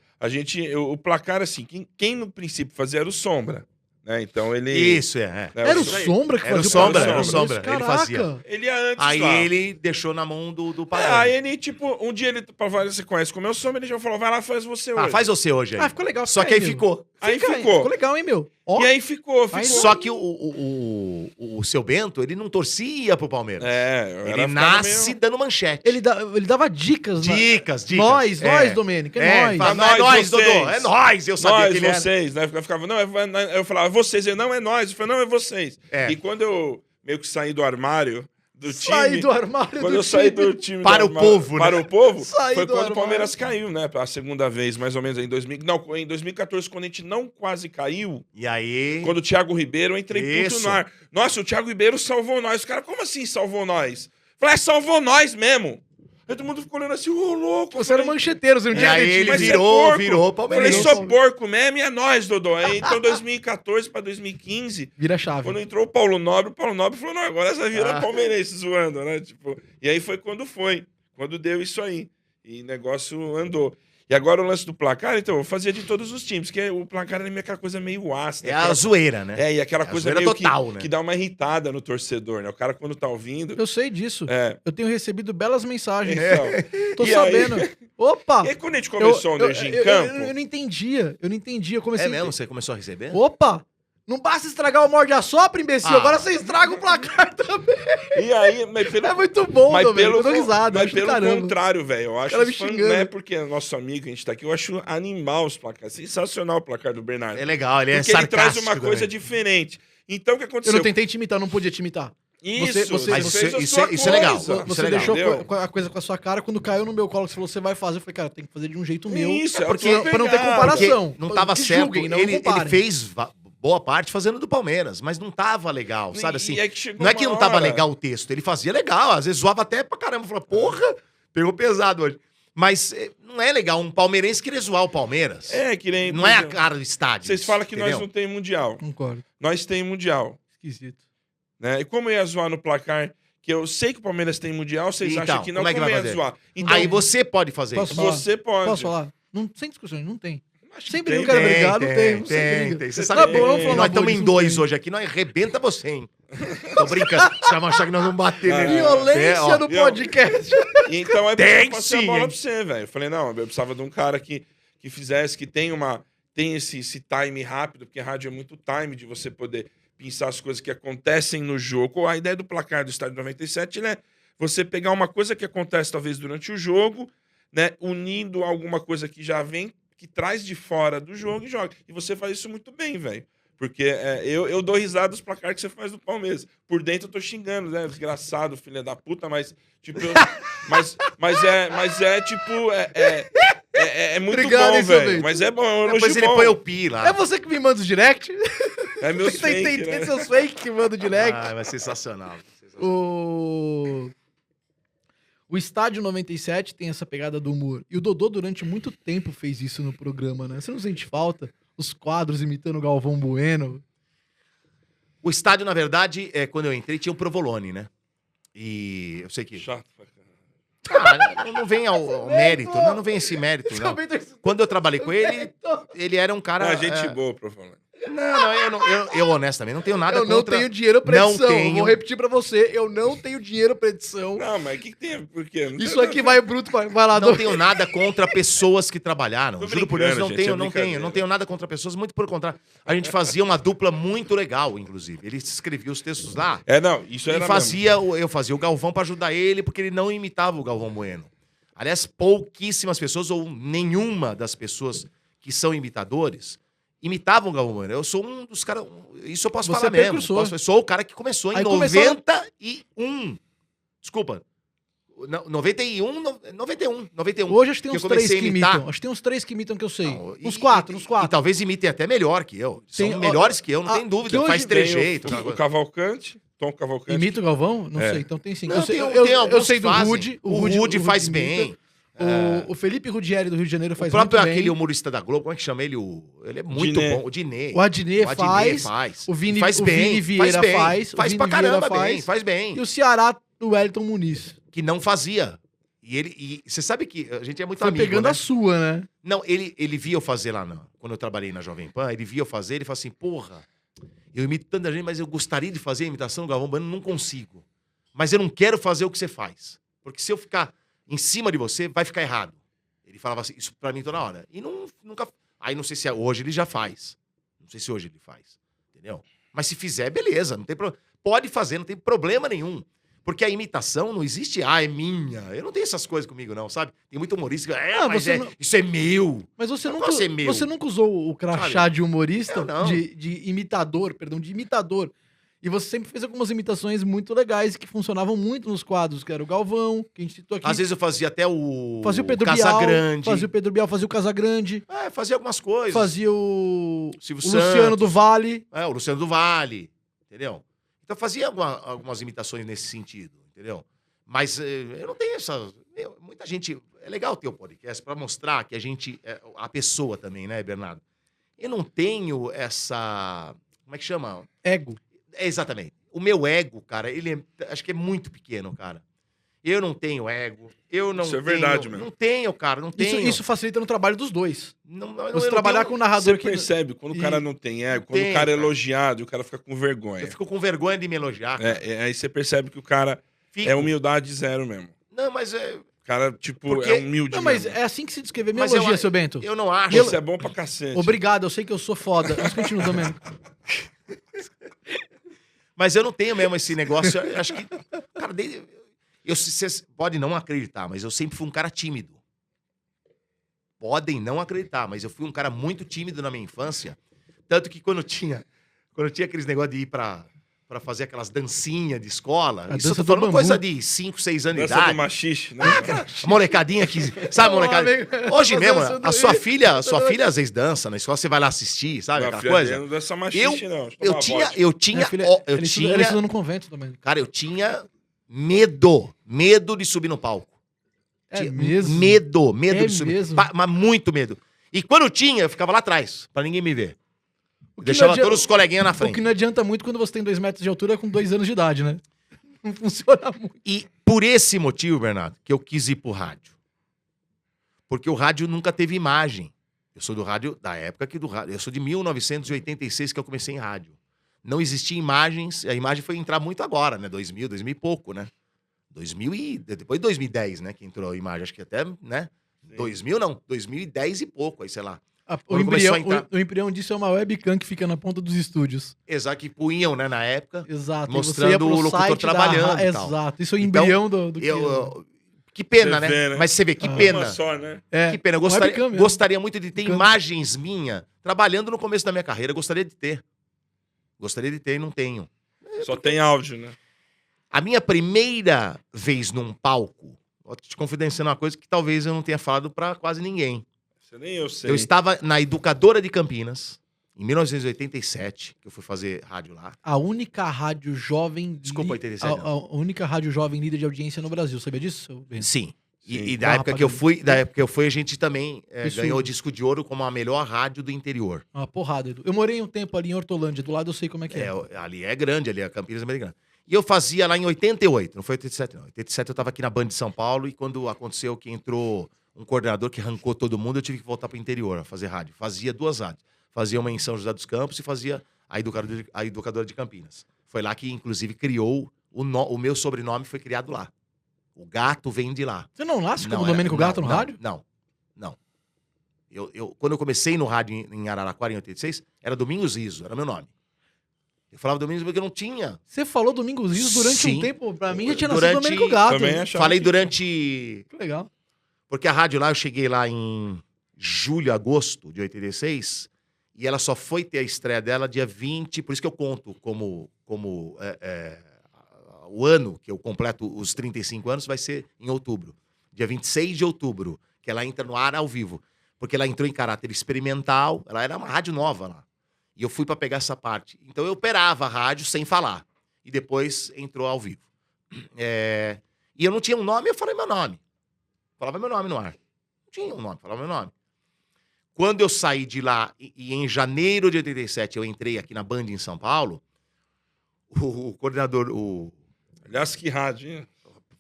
O placar, assim, quem no princípio fazia era o Sombra, né? Então ele... Isso, é. né, Era o Sombra- Sombra que Era o fazia Sombra, era o Sombra, ele Caraca. fazia. Ele ia antes Aí lá. ele deixou na mão do Pagani. Aí ele, tipo, um dia ele, pra falar, você conhece como é o Sombra, ele já falou, vai lá, faz você hoje. Faz você hoje aí. Ah, ficou legal. Só fica que aí meu. ficou. Aí Fica aí, ficou. Ficou legal, hein, meu? Ó, E aí ficou. Aí Só que o seu Bento, ele não torcia pro Palmeiras. Ele nasce dando manchete. ele dava dicas, né? Dicas. Nós, Domênico, é fala, nós. é nós, vocês. Dodô. É nós. Eu sabia Nós, que ele era. vocês, né? Eu ficava, não, eu falava, vocês, eu não, é nós. Eu falei, não, é vocês. É. E quando eu meio que saí do armário, do Saí time. do armário Quando do eu saí time. do time Para o povo, para né? o povo, Saí foi do quando armário. o Palmeiras caiu, né? A segunda vez, mais ou menos, em 2000. Não, em 2014, quando a gente não quase caiu, E aí... quando o Thiago Ribeiro, eu entrei puto Isso. no ar. Nossa, o Thiago Ribeiro salvou nós. Os caras, como assim salvou nós? Falei, salvou nós mesmo. Aí todo mundo ficou olhando assim, ô, louco. Você era Falei, mancheteiro, você não E tinha aí acreditado. ele mas você é virou porco. virou Falei, palmeirense. sou porco mesmo e é nós, Dodô. Aí, então, 2014 pra 2015, Vira a chave. quando entrou o Paulo Nobre falou, não, agora essa vira Ah. palmeirense zoando, né? Tipo, e aí foi, quando deu isso aí. E o negócio andou. E agora o lance do placar, então, eu fazia de todos os times, que o placar era meio aquela coisa meio ácida. É aquela- a zoeira, né? e aquela É a coisa zoeira meio total, né? que dá uma irritada no torcedor, né? O cara, quando tá ouvindo. Eu sei disso. É. Eu tenho recebido belas mensagens. Então, Tô E aí- sabendo. Opa! E aí, quando a gente começou o Energia em Campo. Eu não entendia. Eu não entendia. Eu comecei É mesmo? Você começou a receber? Opa! Não basta estragar o morde-a-sopra, imbecil. Ah. Agora você estraga o placar também. E aí, mas pelo, É muito bom, mas Domênico. pelo, Eu dou risada. mas Acho do pelo caramba. contrário, velho. Eu acho cara me isso não xingando. é porque é nosso amigo, a gente tá aqui. Eu acho animal os placares. Sensacional o placar do Bernardo. É legal, ele é porque ele traz sarcástico uma coisa também. diferente. Então, o que Eu aconteceu? não tentei te imitar, eu não podia te imitar. Isso, Você- Mas fez a isso sua é legal. coisa. Isso Você é legal. deixou Entendeu? a coisa com a sua cara. Quando caiu no meu colo, que você falou, você vai fazer. Eu falei, cara, tem que fazer de um jeito meu. Isso, é porque- a tua pra não ter pegada. comparação. Porque não tava Que certo. julguem, não ele comparem. fez boa parte fazendo do Palmeiras, mas não tava legal, sabe assim? E é que chegou Não é que uma não tava hora- legal o texto, ele fazia legal, às vezes zoava até pra caramba, falava, porra, pegou pesado hoje. Mas não é legal um palmeirense querer zoar o Palmeiras. É, que nem. Não é a cara do estádio. Vocês falam que entendeu? nós não tem mundial. Concordo. Nós tem mundial. Esquisito. Né? E como eu ia zoar no placar, que eu sei que o Palmeiras tem mundial, vocês Então, acham que não, como é que eu vai ia fazer? zoar? Então, Aí você pode fazer Posso isso. falar? você pode. Posso falar? Não, sem discussões, não tem. Acho que Sempre tem, não quero tem. brigar, não tem. Não sei tem, briga. tem. Você Tá sabe bom, vamos que falar nós uma estamos boa em disso, dois não tem. hoje aqui, nós arrebenta você, hein? Tô brincando. Os caras vão achar que nós vamos bater Ah, nele. Violência ó. no viu? podcast. Então aí Tem eu passei a sim, bola hein? pra você, velho. Eu falei, não, eu precisava de um cara que fizesse, que tem esse time rápido, porque rádio é muito time de você poder pensar as coisas que acontecem no jogo. A ideia do placar do Estádio 97, né? Você pegar uma coisa que acontece talvez durante o jogo, né? Unindo alguma coisa que já vem, que traz de fora do jogo e joga. E você faz isso muito bem, velho. Porque eu dou risada dos placares que você faz do Palmeiras. Por dentro eu tô xingando, né? Desgraçado, filha da puta, mas tipo. É muito Obrigado, bom, hein, seu velho. Bento. Mas é bom, é um Depois elogio ele bom. põe o pi lá. É você que me manda os direct? É meus tem fake, né? seus fake que manda o direct. Ah, mas sensacional. O Estádio 97 tem essa pegada do humor. E o Dodô, durante muito tempo, fez isso no programa, né? Você não sente falta? Os quadros imitando o Galvão Bueno. O estádio, na verdade, quando eu entrei, tinha o Provolone, né? E eu sei que... Chato pra caralho. não vem ao mérito, não vem esse mérito, não. Quando eu trabalhei com ele, ele era um cara... Ah, gente boa, pra falar. Eu honestamente não tenho nada Eu não contra... tenho dinheiro pra Não edição. tenho. Vou repetir pra você. Eu não tenho dinheiro pra edição. Não, mas o que tem? Por quê? Não Isso tem aqui vai bruto. Vai lá, Não Dodô. tenho nada contra pessoas que trabalharam. Tô Juro por Deus, brincando, não gente, é tenho, brincadeira. não tenho nada contra pessoas, muito pelo contrário. A gente fazia uma dupla muito legal, inclusive. Ele escrevia os textos lá. Não, isso era E eu fazia o Galvão pra ajudar ele, porque ele não imitava o Galvão Bueno. Aliás, pouquíssimas pessoas, ou nenhuma das pessoas que são imitadores, imitavam o Galvão Bueno. Eu sou um dos caras. Isso eu posso Você falar é mesmo. precursor. Eu sou o cara que começou em Aí começou- 91. Desculpa. 91. Hoje acho que tem que uns eu comecei três a que imitar. imitam. Acho que tem uns três que imitam que eu sei. Não, Uns quatro. E talvez imitem até melhor que eu. São Tem- melhores que eu, não ah, tem dúvida. que hoje Faz tem trejeito. O Cavalcante, Tom Cavalcante. Imita o Galvão? Não É. sei. Então tem sim. Não, eu sei, tem eu alguns sei que do fazem. Rude. O Rude faz imita. bem. O Felipe Rudieri do Rio de Janeiro O faz próprio muito bem. aquele humorista da Globo, como é que chama ele? Ele é muito Dinê. bom. O Dinê. O Adnet faz. O Vini, faz o bem. Vini Vieira faz. Faz o pra Vini Vieira caramba bem. Faz bem. E o Ceará, o Wellington Muniz. Que não fazia. E você sabe que a gente é muito Foi amigo, pegando né? a sua, né? Não, ele via eu fazer lá, quando eu trabalhei na Jovem Pan, ele via eu fazer, ele falou assim, porra, eu imito tanta gente, mas eu gostaria de fazer a imitação do Galvão Bueno, não consigo. Mas eu não quero fazer o que você faz. Porque se eu ficar em cima de você, vai ficar errado. Ele falava assim, isso pra mim toda hora. E nunca... Aí não sei se hoje ele já faz. Não sei se hoje ele faz. Entendeu? Mas se fizer, beleza. Não tem problema. Pode fazer, não tem problema nenhum. Porque a imitação não existe, é minha. Eu não tenho essas coisas comigo, não, sabe? Tem muito humorista que mas você não- isso é meu. Mas você Eu nunca, posso ser meu. você nunca usou o crachá Sabe? de humorista, Eu não. de imitador, perdão, de imitador. E você sempre fez algumas imitações muito legais que funcionavam muito nos quadros, que era o Galvão, que a gente citou aqui. Às vezes eu fazia até o Fazia o Pedro Bial, Casagrande. fazia o Pedro Bial, fazia o Casagrande, Fazia algumas coisas. fazia o Silvio Luciano Santos. do Vale. O Luciano do Vale, entendeu? Então eu fazia algumas imitações nesse sentido, entendeu? Mas eu não tenho essa... muita gente... É legal ter o podcast pra mostrar que a gente... a pessoa também, né, Bernardo? Eu não tenho essa... Como é que chama? Ego. Exatamente. O meu ego, cara, acho que é muito pequeno, cara. Eu não tenho ego. Eu não Isso é tenho... verdade mesmo. Não tenho, cara, não tenho. Isso facilita no trabalho dos dois. Eu Você não trabalhar tenho- com um narrador Você que... percebe quando o cara não tem ego, quando tem, o cara é cara. elogiado e o cara fica com vergonha. Eu fico com vergonha de me elogiar. Cara. Aí você percebe que o cara Fico. é humildade zero mesmo. Não, mas O cara, tipo, Porque- é humilde Não, mas mesmo. é assim que se descreve. Me Mas elogia, eu- seu Bento. eu não acho. Isso é bom pra cacete. Obrigado, eu sei que eu sou foda. Mas continua, Domênico. Mas eu não tenho mesmo esse negócio. Eu acho que. Cara, vocês podem não acreditar, mas eu sempre fui um cara tímido. Podem não acreditar, mas eu fui um cara muito tímido na minha infância. Tanto que quando tinha aqueles negócios de ir pra fazer aquelas dancinhas de escola, A isso eu dança tô do falando bambu. coisa de 5, 6 anos de Dança do idade. machixe, né? A molecadinha que. Sabe, a molecadinha? Hoje mesmo, Dança do a sua Rio. filha às vezes dança na escola, você vai lá assistir, sabe? Minha Aquela filha coisa. dele não dança machixe, não. Deixa eu Eu tomar tinha, vodka. eu tinha, Minha filha, ó, eu ela tinha, estuda no convento, Domênico. cara, eu tinha medo de subir no palco. É Tinha mesmo? Medo É de subir. mesmo? Mas muito medo. E quando eu tinha, eu ficava lá atrás, pra ninguém me ver. O que Deixava não adianta- todos os coleguinhas na O que frente. não adianta muito quando você tem 2 metros de altura com 2 anos de idade, né? Não funciona muito. E por esse motivo, Bernardo, que eu quis ir pro rádio. Porque o rádio nunca teve imagem. Eu sou do rádio, da época que do rádio. Eu sou de 1986 que eu comecei em rádio. Não existia imagens, a imagem foi entrar muito agora, né? 2000 e pouco, né? 2000 e... Depois de 2010, né? Que entrou a imagem, acho que até, né? 2000 não, 2010 e pouco, aí sei lá. O Quando começou embrião, a entrar- o embrião disso é uma webcam que fica na ponta dos estúdios. Exato, que punham, né, na época. Exato. e Mostrando você ia pro o locutor site da trabalhando e tal. Exato. Isso é o Então, embrião do que... Que pena, Você né? vê, né? Mas você vê, que Ah. pena. Uma só, né? É, Que pena. Eu webcam mesmo. gostaria muito de ter Webcam. imagens minhas trabalhando no começo da minha carreira. Gostaria de ter. Gostaria de ter e não tenho. Só tem áudio, né? A minha primeira vez num palco, vou te confidenciando uma coisa que talvez eu não tenha falado pra quase ninguém. Você nem eu sei. Eu estava na Educadora de Campinas, em 1987, que eu fui fazer rádio lá. A única rádio jovem... Desculpa, 87 A única rádio jovem líder de audiência no Brasil. Sabia disso, seu Bento? Sim. E, Sim. e da Ah, época que eu rapaziada. fui, a gente também Isso. ganhou o disco de ouro como a melhor rádio do interior. Uma porrada, Edu. Eu morei um tempo ali em Hortolândia. Do lado eu sei como é que é. Ali é grande, ali a Campinas é bem grande. E eu fazia lá em 88, não foi 87 não. 87 eu tava aqui na Band de São Paulo e quando aconteceu que entrou um coordenador que arrancou todo mundo, eu tive que voltar pro interior a fazer rádio. Fazia 2 rádios. Fazia uma em São José dos Campos e fazia a Educadora de Campinas. Foi lá que, inclusive, criou o meu sobrenome foi criado lá. O Gato vem de lá. Você não nasce como Não, Domênico era- Gato no não, rádio? Não. Quando eu comecei no rádio em Araraquara, em 86, era Domingos Riso, era meu nome. Eu falava Domingos porque eu não tinha. Você falou Domingos Rios durante Sim. um tempo. Pra mim já tinha nascido Durante- Domênico Gato. Também achava Falei que- durante... Que legal. Porque a rádio lá, eu cheguei lá em julho, agosto de 86, e ela só foi ter a estreia dela dia 20, por isso que eu conto como o ano que eu completo os 35 anos vai ser em outubro. Dia 26 de outubro, que ela entra no ar ao vivo. Porque ela entrou em caráter experimental, ela era uma rádio nova lá. E eu fui para pegar essa parte. Então eu operava a rádio sem falar. E depois entrou ao vivo. E eu não tinha um nome, eu falei meu nome. Falava meu nome no ar. Não tinha um nome, falava meu nome. Quando eu saí de lá, e em janeiro de 87 eu entrei aqui na Band em São Paulo, o coordenador, Aliás, que rádio, hein?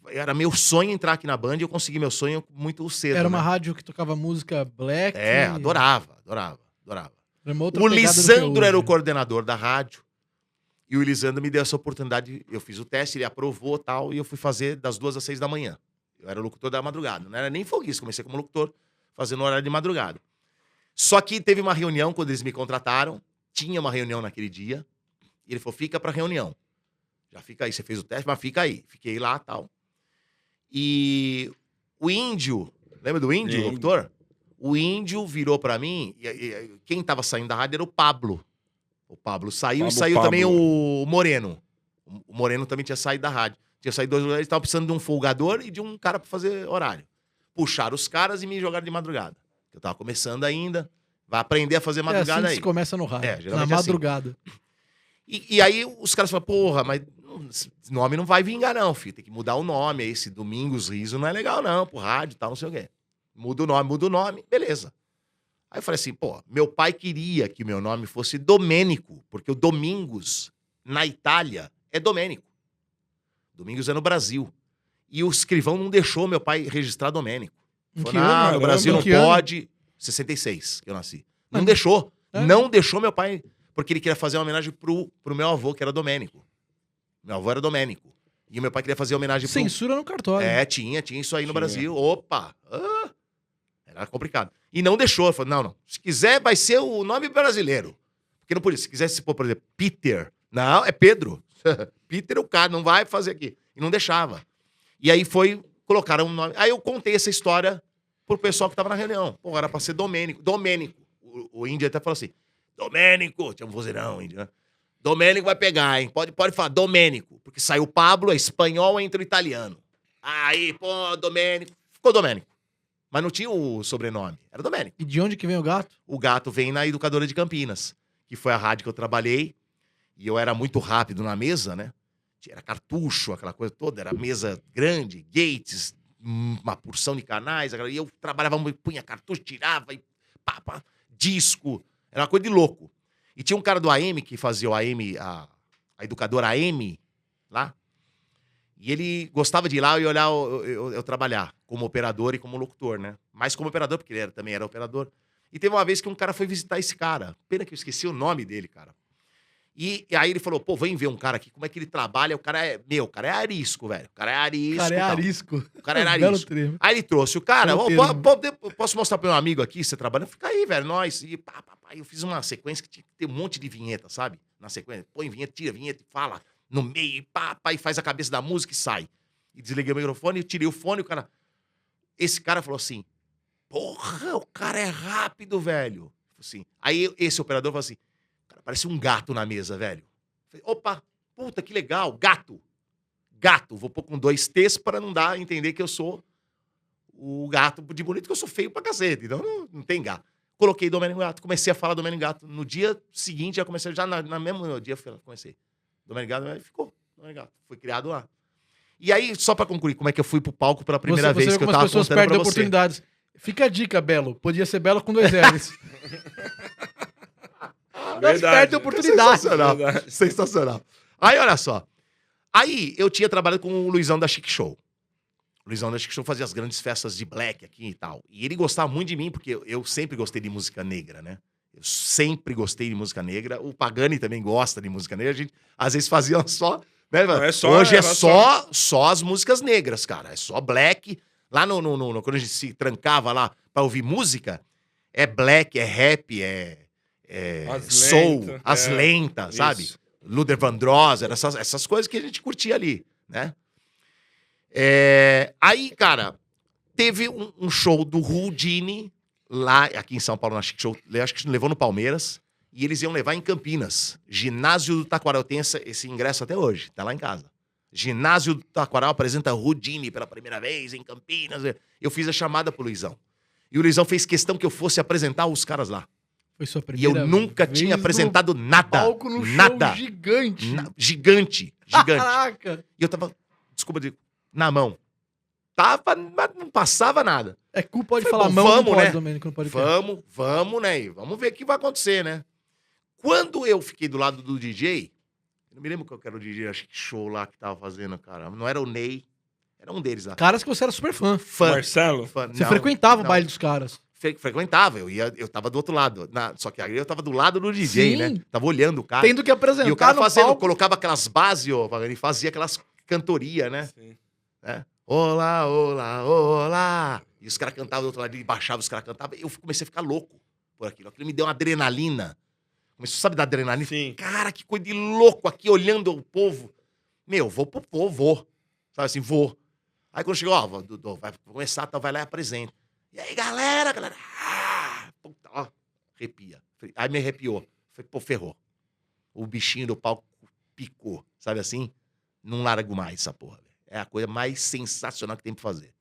era meu sonho entrar aqui na Band e eu consegui meu sonho muito cedo. Era uma né? rádio que tocava música black. Adorava. Era uma outra O pegada do que é Lisandro era o hoje. coordenador da rádio. E o Lisandro me deu essa oportunidade. Eu fiz o teste, ele aprovou tal, e eu fui fazer das 2 às 6 da manhã. Eu era locutor da madrugada. Não era nem folguista, comecei como locutor, fazendo horário de madrugada. Só que teve uma reunião, quando eles me contrataram, tinha uma reunião naquele dia, e ele falou, fica pra reunião. Já fica aí, você fez o teste, mas fica aí. Fiquei lá tal. E o Índio, lembra do Índio, Sim. locutor? O Índio virou pra mim, quem tava saindo da rádio era o Pablo. O Pablo saiu Pablo, e saiu Pablo. também o Moreno. O Moreno também tinha saído da rádio. Tinha saído 2 lugares, eles estavam precisando de um folgador e de um cara pra fazer horário. Puxaram os caras e me jogaram de madrugada. Eu tava começando ainda, vai aprender a fazer É assim madrugada que aí. se começa no rádio. É, na geralmente é assim. madrugada. E aí os caras falam, porra, mas esse nome não vai vingar não, filho. Tem que mudar o nome. Esse Domingos Riso não é legal não, pro rádio e tal, não sei o quê. Muda o nome, beleza. Aí eu falei assim, pô, meu pai queria que meu nome fosse Domênico, porque o Domingos, na Itália, é Domênico. Domingos é no Brasil. E o escrivão não deixou meu pai registrar Domênico. Em Falou, que ano? não, no Caramba. Brasil não Em que ano? pode. 66 que eu nasci. Não Mas- deixou. É? Não deixou meu pai, porque ele queria fazer uma homenagem pro meu avô, que era Domênico. Meu avô era Domênico. E o meu pai queria fazer homenagem pro... Censura no cartório. É, tinha isso aí no Tinha. Brasil. Opa! Era complicado. E não deixou. Falou, não. Se quiser, vai ser o nome brasileiro. Porque não podia. Se quisesse pôr, por exemplo, Peter. Não, é Pedro. Peter, o cara não vai fazer aqui. E não deixava. E aí colocaram um nome. Aí eu contei essa história pro pessoal que tava na reunião. Pô, era pra ser Domênico. Domênico. O índio até falou assim, Domênico. Tinha um vozeirão, índio, né? Domênico vai pegar, hein? Pode falar, Domênico. Porque saiu Pablo, é espanhol, entra o italiano. Aí, pô, Domênico. Ficou Domênico. Mas não tinha o sobrenome. Era Domênico. E de onde que vem o gato? O gato vem na Educadora de Campinas, que foi a rádio que eu trabalhei. E eu era muito rápido na mesa, né? Era cartucho, aquela coisa toda. Era mesa grande, gates, uma porção de canais. E eu trabalhava, punha cartucho, tirava, e pá, disco. Era uma coisa de louco. E tinha um cara do AM, que fazia o AM, a educadora AM, lá. E ele gostava de ir lá e olhar eu trabalhar como operador e como locutor, né? Mais como operador, porque ele também era operador. E teve uma vez que um cara foi visitar esse cara. Pena que eu esqueci o nome dele, cara. E aí ele falou, pô, vem ver um cara aqui, como é que ele trabalha. O cara é arisco, velho. O cara é arisco. Cara, é tal. arisco. O cara era Belo arisco. termo. Aí ele trouxe o cara. Belo Ó, termo. posso mostrar pro meu amigo aqui, você trabalhando? Fica aí, velho, nós. E pá. Eu fiz uma sequência que tinha que ter um monte de vinheta, sabe? Na sequência. Põe vinheta, tira vinheta e fala no meio, e pá, e faz a cabeça da música e sai. E desliguei o microfone, eu tirei o fone, o cara... Esse cara falou assim, porra, o cara é rápido, velho. Assim. Aí esse operador falou assim, cara, parece um gato na mesa, velho. Falei, opa, puta, que legal, gato. Gato, vou pôr com 2 T's para não dar a entender que eu sou o gato de bonito, que eu sou feio pra cacete, então não tem gato. Coloquei Domênico Gato, comecei a falar Domênico Gato. No dia seguinte, já comecei, já na mesmo dia, comecei. Domênico Gato, ficou. Domênico Gato, foi criado lá. E aí, só pra concluir, como é que eu fui pro palco pela primeira Você vez vê que eu como tava as pessoas contando pra perdem você. oportunidades. Fica a dica, Belo. Podia ser Belo com 2 L's. Mas perde oportunidade. Sensacional. Verdade. Sensacional. Aí, olha só. Aí, eu tinha trabalhado com o Luizão da Chic Show. O Luizão da Chic Show fazia as grandes festas de black aqui e tal. E ele gostava muito de mim, porque eu sempre gostei de música negra, né? Eu sempre gostei de música negra. O Pagani também gosta de música negra. A gente, às vezes, fazia só... Né? Não é só- Hoje é era só as músicas negras, cara. É só black. Lá quando a gente se trancava lá pra ouvir música, é black, é rap, é As soul, lentas, as lentas, sabe? isso. Luther Vandross, essas coisas que a gente curtia ali, né? Aí, cara, teve um show do Houdini lá, aqui em São Paulo, na Chic Show, acho que levou no Palmeiras, e eles iam levar em Campinas. Ginásio do Taquaral, eu tenho esse ingresso até hoje, tá lá em casa. Ginásio do Taquaral apresenta Houdini pela primeira vez em Campinas. Eu fiz a chamada pro Luizão. E o Luizão fez questão que eu fosse apresentar os caras lá. Foi sua E primeira eu nunca vez tinha no apresentado nada. palco no Nada. show gigante. Gigante. Caraca. E eu tava, desculpa, na mão. Tava, mas não passava nada. É cu, pode Falei, falar bom, mão, vamos, não pode, né? Domênico, não pode. Vamos, né? E vamos ver o que vai acontecer, né? Quando eu fiquei do lado do DJ, eu não me lembro qual que era o DJ, acho que show lá que tava fazendo, cara. Não era o Ney, era um deles lá. Caras que você era super fã. Marcelo? Você frequentava o não. baile dos caras. Frequentava, eu tava do outro lado. Só que aí eu tava do lado do DJ, Sim. né? Tava olhando o cara. Tendo que apresentar E o cara no fazendo, palco. colocava aquelas bases, ó, ele fazia aquelas cantorias, né? Sim. Olá, olá, olá. E os caras cantavam do outro lado, ele baixava, os caras cantavam. Eu comecei a ficar louco por aquilo. Aquilo me deu uma adrenalina. Começou, sabe, da adrenalina? Sim. Cara, que coisa de louco aqui, olhando o povo. Meu, vou. Sabe assim, vou. Aí quando chegou, ó, vai começar, vai lá e apresenta. E aí, galera. Ah, puta, ó, arrepia. Aí me arrepiou. Falei, pô, ferrou. o bichinho do palco picou, sabe assim? Não largo mais essa porra. Véio. É a coisa mais sensacional que tem pra fazer.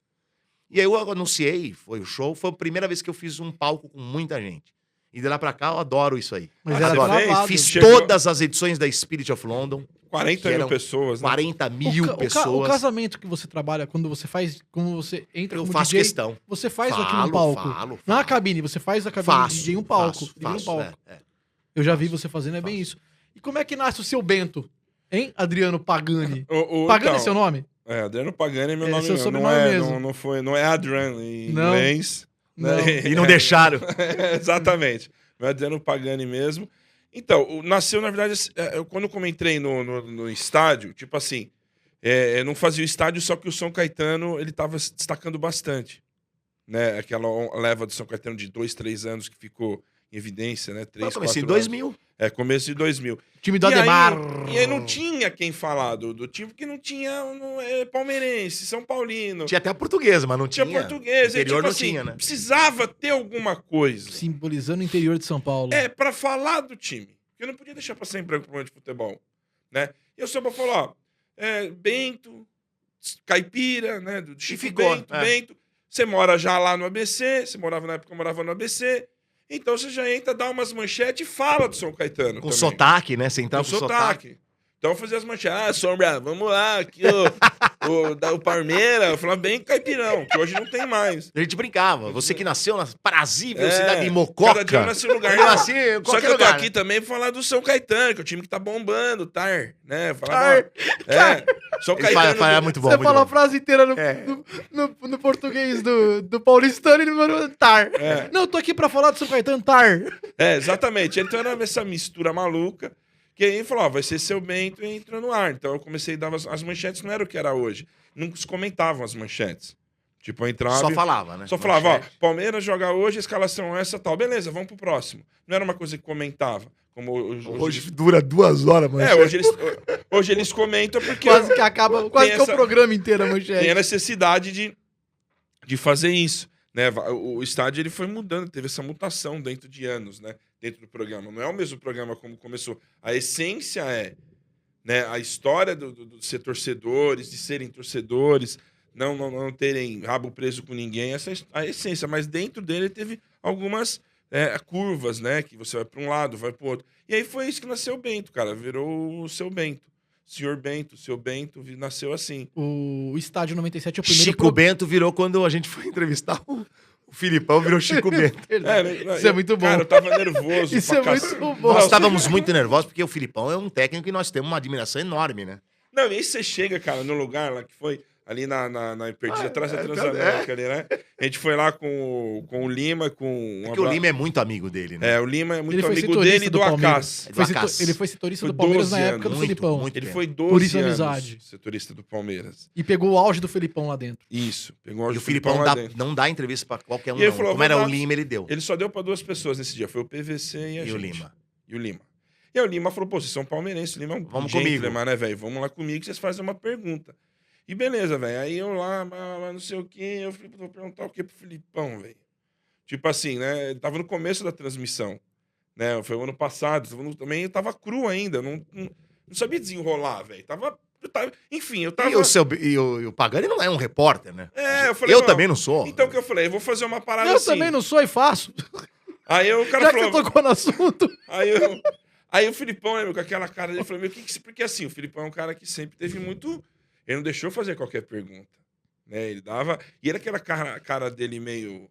E aí eu anunciei, foi o show, foi a primeira vez que eu fiz um palco com muita gente. E de lá pra cá eu adoro isso aí. Mas Ah, era você fez? travado. Fiz Chegou- todas as edições da Spirit of London, 40 que mil eram pessoas, né? 40 mil O pessoas. casamento que você trabalha, quando você entra Eu como faço DJ, questão. você faz aqui num palco. Não a cabine, você faz a cabine de DJ em um palco. DJ em um palco. É. Eu já vi você fazendo, é bem isso. E como é que nasce o seu Bento? Hein, Adriano Pagani? Pagani Então, é seu nome? Adriano Pagani é meu É nome, seu não sobrenome é, mesmo. não é Adrian em Não. inglês. Não. Né? E não deixaram. Exatamente. Não é Adriano Pagani mesmo. Então, nasceu, na verdade, quando eu entrei no estádio, tipo assim, eu não fazia o estádio, só que o São Caetano, ele tava se destacando bastante. Né? Aquela leva do São Caetano de 2, 3 anos que ficou em evidência, né? 3, Eu comecei em 4 anos. 2000. Começo de 2000. Time do E Ademar. aí não tinha quem falar do time, porque não tinha palmeirense, São Paulino. Tinha até a portuguesa, mas não tinha. Tinha português. Interior Tipo não assim, tinha, né? precisava ter alguma coisa. Simbolizando o interior de São Paulo. Pra falar do time. Porque eu não podia deixar pra sempre o programa de futebol. Né? E eu só pra falar, ó, Bento, Caipira, né? Do Chico ficou, Bento. Você mora já lá no ABC, você morava na época que eu morava no ABC. Então você já entra, dá umas manchetes e fala do São Caetano. Com também. sotaque, né? Você entrava Com com sotaque. Então eu fazia as manchetes. Sombra, vamos lá, aqui o Parmeira. Eu falava bem caipirão, que hoje não tem mais. A gente brincava. Você que nasceu na parazível É, cidade de Mococa. Cada dia eu nasci em um lugar. Eu nasci em Só qualquer que eu tô lugar, aqui né? também pra falar do São Caetano, que é o time que tá bombando, Tar, né? Falava, São Ele Caetano. fala, é muito bom. Você muito falou a bom. frase inteira É. no português do paulistano e no Tar. É. Não, eu tô aqui pra falar do São Caetano, Tar. Exatamente. Então era essa mistura maluca, que aí falou, ó, vai ser Seu Bento e entrou no ar. Então eu comecei a dar as manchetes, não era o que era hoje. Nunca se comentavam as manchetes. Tipo, eu entrava... Só falava, né? Só falava, ó, Manchete. Palmeiras joga hoje, a escalação é essa, tal. Beleza, vamos pro próximo. Não era uma coisa que comentava. Como Hoje dura 2 horas, mano. hoje eles comentam porque Quase que acaba, quase que é o essa- programa inteiro a tem a manchete. necessidade de fazer isso. Né? O estádio ele foi mudando, teve essa mutação dentro de anos, né? Dentro do programa. Não é o mesmo programa como começou. A essência é, né? A história do ser torcedores, de serem torcedores, não terem rabo preso com ninguém, essa é a essência. Mas dentro dele teve algumas curvas, né? Que você vai para um lado, vai para o outro. E aí foi isso que nasceu o Bento, cara. Virou o Seu Bento. Senhor Bento, Seu Bento, nasceu assim. O Estádio 97 é o primeiro... Chico Bento virou quando a gente foi entrevistar o Filipão, virou Chico Bento. Isso é muito bom. Cara, eu tava nervoso. Isso pra é muito cacete. bom. Nós Não, estávamos muito nervosos porque o Filipão é um técnico que nós temos uma admiração enorme, né? Não, e aí você chega, cara, no lugar lá que foi ali na Perdida, atrás da Transamérica ali, né? A gente foi lá com o Lima, com... Porque o Lima é muito amigo dele, né? o Lima é muito Ele foi amigo setorista dele e do do Palmeiras. Acas. Do Acas. Ele foi setorista Foi do Palmeiras 12 na época do anos, Felipão. muito. Ele tempo. foi 12 Por isso a anos amizade. setorista do Palmeiras. E pegou o auge do Felipão lá dentro. Isso. Pegou E o Filipão lá dentro. não dá entrevista pra qualquer um, E ele não. falou, Como era vou o dar- Lima, ele deu. Ele só deu pra 2 pessoas nesse dia. Foi o PVC e a E gente. o Lima. E o Lima. E aí o Lima falou, pô, vocês são palmeirenses. O Lima é um Vamos gentleman, comigo. né, velho? Vamos lá comigo que vocês fazem uma pergunta. E beleza, velho. Aí eu lá, não sei o quê. Eu falei, vou perguntar o quê pro Filipão, velho? Tipo assim, né? Ele tava no começo da transmissão. Né? Foi o ano passado. Também eu tava cru ainda. Não sabia desenrolar, velho. Enfim, eu tava... E o Pagani não é um repórter, né? Eu falei, Eu não. também não sou. Então o que eu falei? Eu vou fazer uma parada Eu assim. também não sou e faço. Aí o cara Já que falou... você tocou no assunto. Aí o Filipão, né, com aquela cara dele, falou, porque assim, o Filipão é um cara que sempre teve muito... Ele não deixou fazer qualquer pergunta, né? Ele dava... E era aquela cara dele meio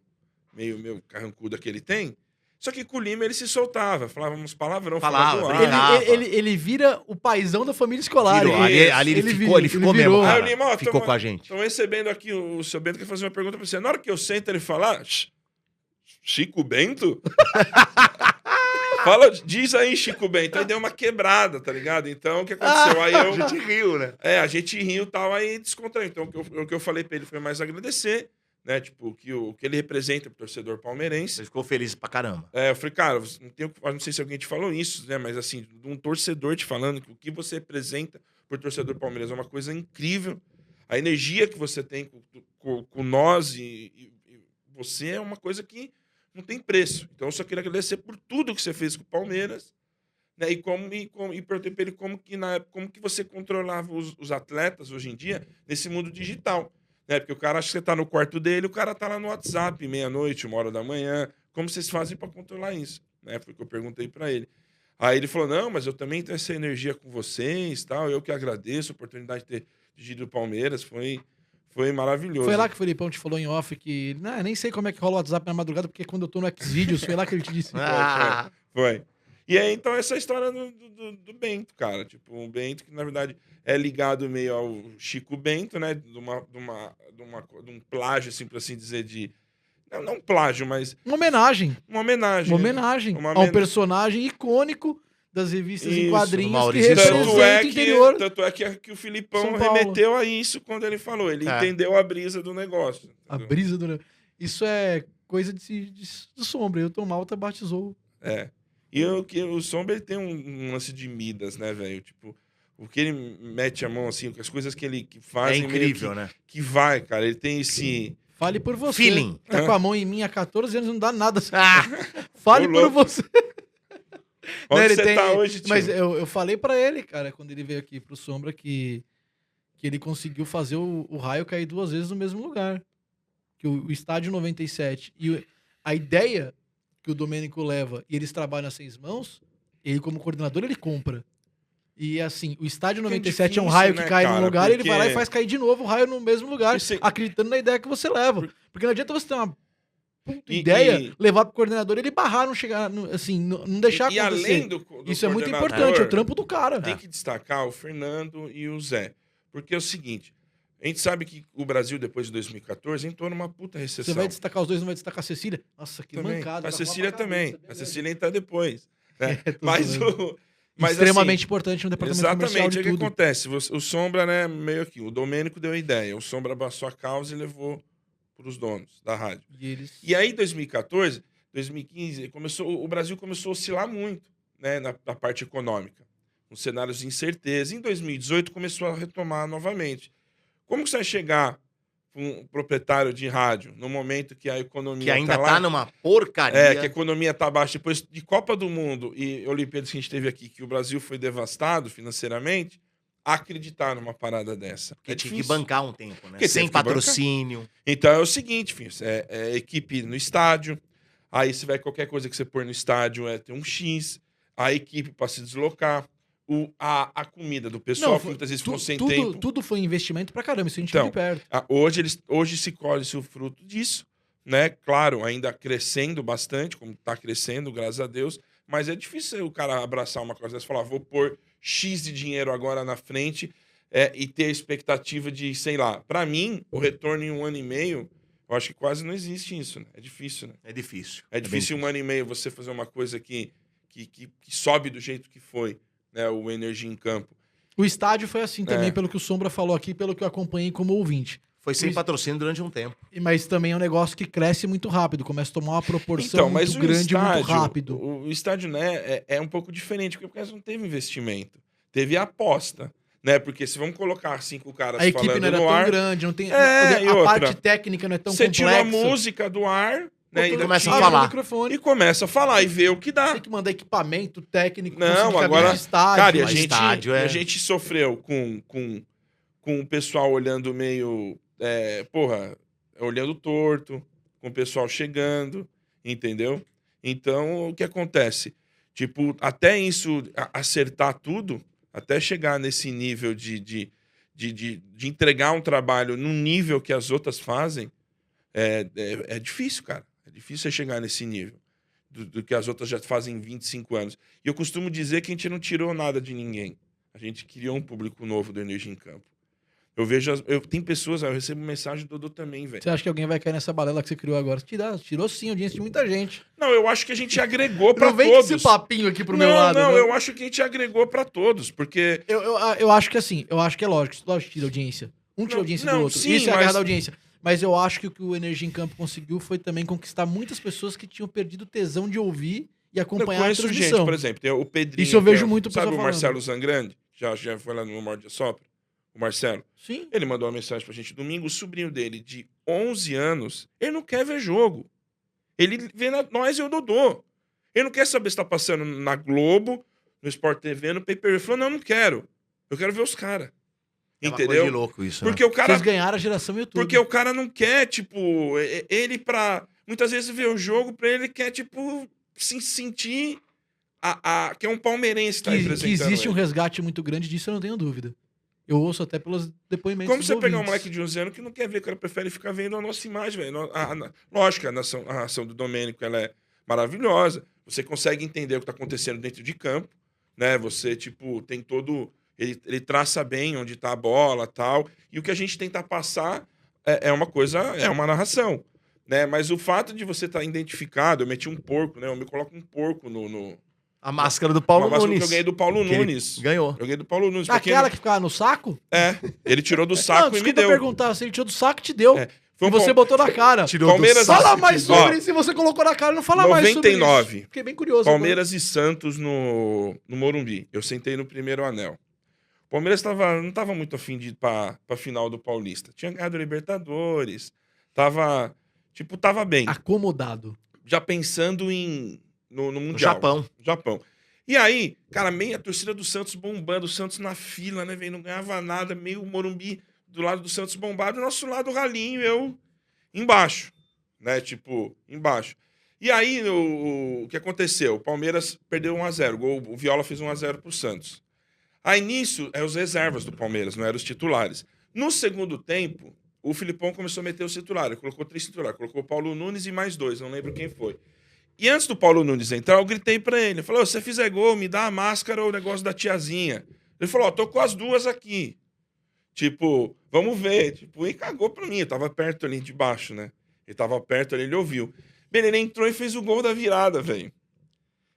carrancuda que ele tem, só que com o Lima ele se soltava, falava uns palavrão, Falava, falava brincava. Ele vira o paizão da família escolar. Virou. Ali ele ficou mesmo, virou. cara. Aí o Lima, ó, Ficou tamo- com a gente. Estão recebendo aqui o seu Bento, quer fazer uma pergunta pra você. Na hora que eu sento, ele fala, Chico Bento? Diz aí, Chico Bento. Aí deu uma quebrada, tá ligado? Então, o que aconteceu? Aí A gente riu, né? a gente riu e tal, aí descontraiu. Então, o que eu falei pra ele foi mais agradecer, né? Tipo, o que ele representa pro torcedor palmeirense. Você ficou feliz pra caramba. Eu falei, cara, não sei se alguém te falou isso, né? Mas assim, de um torcedor te falando que o que você representa pro torcedor palmeirense é uma coisa incrível. A energia que você tem com nós e você é uma coisa que não tem preço. Então, eu só queria agradecer por tudo que você fez com o Palmeiras, né? E perguntei pra ele como que, na época, como que você controlava os atletas hoje em dia nesse mundo digital. Né? Porque o cara acha que você tá no quarto dele, o cara tá lá no WhatsApp, meia-noite, 1h da manhã. Como vocês fazem para controlar isso? Né? Foi o que eu perguntei para ele. Aí ele falou, não, mas eu também tenho essa energia com vocês, tal. Eu que agradeço a oportunidade de ter dirigido o Palmeiras. Foi maravilhoso. Foi lá que o Felipão te falou em off que... Não, nem sei como é que rola o WhatsApp na madrugada, porque quando eu tô no Xvideos, foi lá que ele te disse. Ah, Foi. E aí, então, essa história do Bento, cara. Tipo, um Bento que, na verdade, é ligado meio ao Chico Bento, né? De um plágio, assim, por assim dizer, de... Não um plágio, mas... Uma homenagem. Uma homenagem. Uma homenagem Uma a um homen- personagem icônico das revistas em Isso, quadrinhos que Maurício de representa Souza. o interior. Tanto é que o Filipão São Paulo. remeteu a isso quando ele falou. Ele É. entendeu a brisa do negócio. A entendeu? brisa do... Isso é coisa de Sombra. Eu tô Malta batizou. É. E o Sombra, ele tem um lance de Midas, né, velho? Tipo, o que ele mete a mão, assim, as coisas que ele faz... é incrível, né? Que vai, cara. Ele tem esse... Fale por você. Feeling. Tá com a mão em mim há 14 anos, não dá nada. Ah, Fale Ô, por louco. você. Onde Né, ele você tá hoje, tio? Mas eu falei pra ele, cara, quando ele veio aqui pro Sombra, que ele conseguiu fazer o raio cair 2 vezes no mesmo lugar. Que o estádio 97 e a ideia que o Domênico leva e eles trabalham a 6 mãos, ele como coordenador, ele compra. E assim, o estádio Porque é 97 é um difícil, raio né, que cai cara? num lugar e ele Porque- vai lá e faz cair de novo o raio no mesmo lugar, Porque você- acreditando na ideia que você leva. Porque não adianta você ter uma puta E- ideia, e- levar pro coordenador e ele barrar, não chegar, assim, não deixar E acontecer. além do Isso é muito coordenador, importante, é o trampo do cara. Tem que destacar o Fernando e o Zé. Porque é o seguinte, a gente sabe que o Brasil, depois de 2014, entrou numa puta recessão. Você vai destacar os dois, não vai destacar a Cecília? Nossa, que Também. mancada. A tá Cecília com uma também. cabeça, A beleza. Cecília entra depois. Né? É, tô Mas zoando. mas, Extremamente assim, importante no departamento comercial exatamente, de o que tudo. acontece? O Sombra, né, meio aqui, o Domênico deu a ideia, o Sombra abraçou a causa e levou para os donos da rádio. E eles... E aí, 2014, 2015, o Brasil começou a oscilar muito, né, na parte econômica, com cenários de incerteza. Em 2018, começou a retomar novamente. Como que você vai chegar para um proprietário de rádio no momento que a economia que ainda lá? tá numa porcaria. É, que a economia tá baixa. Depois de Copa do Mundo e Olimpíadas que a gente teve aqui, que o Brasil foi devastado financeiramente, acreditar numa parada dessa. Porque É tinha que difícil. bancar um tempo, né? Porque Sem teve que bancar. patrocínio. Então é o seguinte, filho, é equipe no estádio, aí você vai qualquer coisa que você pôr no estádio ter um X, a equipe para se deslocar, a comida do pessoal, que muitas vezes ficam sem tempo. Tudo foi investimento pra caramba, isso a gente Então, viu de perto. Hoje se colhe-se o fruto disso, né? Claro, ainda crescendo bastante, como está crescendo, graças a Deus, mas é difícil o cara abraçar uma coisa dessa e falar, vou pôr X de dinheiro agora na frente e ter a expectativa de, sei lá, para mim, o retorno em 1 ano e meio, eu acho que quase não existe isso, né? É difícil, né? É difícil. É difícil em 1 ano e meio você fazer uma coisa que sobe do jeito que foi, né? O Energia em Campo. O estádio foi assim também, É. pelo que o Sombra falou aqui, pelo que eu acompanhei como ouvinte. Foi sem Isso. patrocínio durante um tempo. Mas também é um negócio que cresce muito rápido, começa a tomar uma proporção Então, mas muito o grande, estádio, muito rápido. O estádio, né, é um pouco diferente, porque não teve investimento. Teve aposta, né? Porque se vamos colocar 5 caras A equipe falando não era no tão ar, grande, não tem, e a outra? parte técnica não é tão você complexa. tira a música do ar, né? Botou- E começa a abre o falar. microfone, e começa a falar e vê o que dá. tem que mandar equipamento técnico, Não, conseguir caminho agora- de estádio. Cara, e a Mas gente, estádio, a gente sofreu com o pessoal olhando meio. Olhando torto, com o pessoal chegando, entendeu? Então, o que acontece? Tipo, até isso acertar tudo, até chegar nesse nível de entregar um trabalho no nível que as outras fazem, é difícil, cara. É difícil você chegar nesse nível do que as outras já fazem em 25 anos. E eu costumo dizer que a gente não tirou nada de ninguém. A gente criou um público novo do Energia em Campo. Eu vejo, tem pessoas, eu recebo mensagem do Dodô também, velho. Você acha que alguém vai cair nessa balela que você criou agora? Tirou sim, audiência de muita gente. Não, eu acho que a gente agregou pra Não vem com todos. esse papinho aqui pro meu Não, lado. não, né? eu acho que a gente agregou pra todos, porque Eu acho que assim, eu acho que é lógico, tira audiência. Um tira Não, audiência não, do outro. sim, Isso é a mas- guerra da audiência. Mas eu acho que o que o Energia em Campo conseguiu foi também conquistar muitas pessoas que tinham perdido o tesão de ouvir e eu acompanhar a conheço gente, transmissão. por exemplo, tem o Pedrinho. Isso eu vejo que muito o sabe pessoal o Marcelo falando. Zangrande? Já foi lá no Morde a Sopra? O Marcelo. Sim. Ele mandou uma mensagem pra gente domingo, o sobrinho dele, de 11 anos, ele não quer ver jogo. Ele vê nós e o Dodô. Ele não quer saber se tá passando na Globo, no Sport TV, no pay-per-view. Ele falou, não quero. Eu quero ver os caras. É uma coisa Entendeu? de louco isso, né? Porque o cara... Vocês ganharam a geração YouTube. Porque o cara não quer, tipo... Ele pra... Muitas vezes ver o jogo, pra ele quer, tipo... Se sentir... que é um palmeirense que tá representando. Que existe um ele. resgate muito grande disso, eu não tenho dúvida. Eu ouço até pelos depoimentos Como dos você pegar um ouvintes. moleque de 11 anos que não quer ver, o cara prefere ficar vendo a nossa imagem, velho. Lógico, a ação do Domênico, ela é maravilhosa. Você consegue entender o que tá acontecendo dentro de campo, né? Você, tipo, tem todo... Ele traça bem onde tá a bola, tal. E o que a gente tenta passar é uma coisa, é uma narração, né? Mas o fato de você estar identificado, eu meti um porco, né? Eu me coloco um porco no A máscara do Paulo uma máscara que Nunes. eu ganhei do Paulo Que ele Nunes. ganhou. Eu ganhei do Paulo Nunes. Pra quem Aquela não- que ficava no saco? Ele tirou do Não, saco e me desculpa deu. perguntar, se ele tirou do saco, te deu. É, E foi um você Pal- botou na cara. Tirou do Palmeiras- saco. Fala mais Ó, sobre isso. Se você colocou na cara, não fala mais sobre 99. isso. Fiquei bem curioso. Palmeiras e Santos no Morumbi. Eu sentei no primeiro anel. O Palmeiras não tava muito afim de ir pra final do Paulista. Tinha ganhado Libertadores. Tava bem. Acomodado. Já pensando no No Mundial. Japão. E aí, cara, meio a torcida do Santos bombando, o Santos na fila, né, velho? Não ganhava nada, meio o Morumbi do lado do Santos bombado, e nosso lado ralinho, eu embaixo, né? Tipo, embaixo. E aí, o que aconteceu? O Palmeiras perdeu 1-0, o Viola fez 1-0 pro Santos. Aí, nisso, os reservas do Palmeiras, não eram os titulares. No segundo tempo, o Filipão começou a meter os titulares, colocou 3 titulares, colocou o Paulo Nunes e mais 2, não lembro quem foi. E antes do Paulo Nunes entrar, eu gritei pra ele. Eu falei, se você fizer gol, me dá a máscara ou o negócio da tiazinha. Ele falou, tô com as duas aqui. Tipo, vamos ver. Tipo, e cagou pra mim. Eu tava perto ali de baixo, né? Ele tava perto ali, ele ouviu. Bem, ele entrou e fez o gol da virada, velho.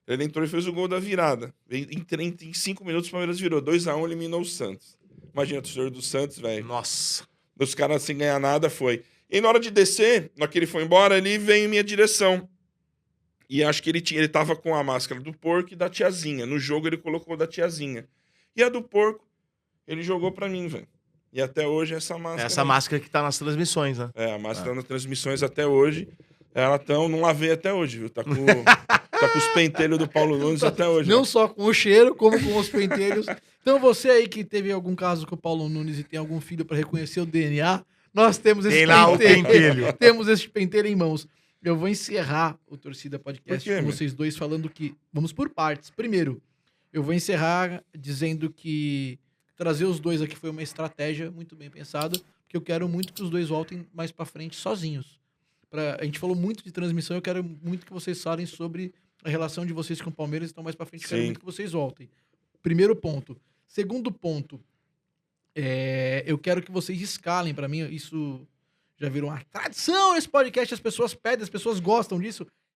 Ele entrou e fez o gol da virada. Em 5 minutos, o Palmeiras virou 2-1, eliminou o Santos. Imagina, o torcedor do Santos, velho. Nossa. Os caras sem ganhar nada, foi. E na hora de descer, na hora que ele foi embora, ele veio em minha direção. E acho que ele tava com a máscara do porco e da tiazinha. No jogo ele colocou da tiazinha. E a do porco, ele jogou pra mim, velho. E até hoje essa máscara... Essa máscara que tá nas transmissões, né? A máscara nas transmissões até hoje. Ela não lavei até hoje, viu? Tá com os pentelhos do Paulo Nunes até hoje. Não ó. só com o cheiro, como com os pentelhos. Então você aí que teve algum caso com o Paulo Nunes e tem algum filho pra reconhecer o DNA, nós temos esse Tem lá o pentelho. Temos esse pentelho em mãos. Eu vou encerrar o Torcida Podcast Por quê, com meu? vocês dois falando que... Vamos por partes. Primeiro, eu vou encerrar dizendo que trazer os dois aqui foi uma estratégia muito bem pensada, porque eu quero muito que os dois voltem mais pra frente sozinhos. A gente falou muito de transmissão, eu quero muito que vocês falem sobre a relação de vocês com o Palmeiras, então mais pra frente eu quero Sim. muito que vocês voltem. Primeiro ponto. Segundo ponto, eu quero que vocês escalem pra mim, isso... Já virou uma tradição esse podcast, as pessoas pedem, as pessoas gostam disso.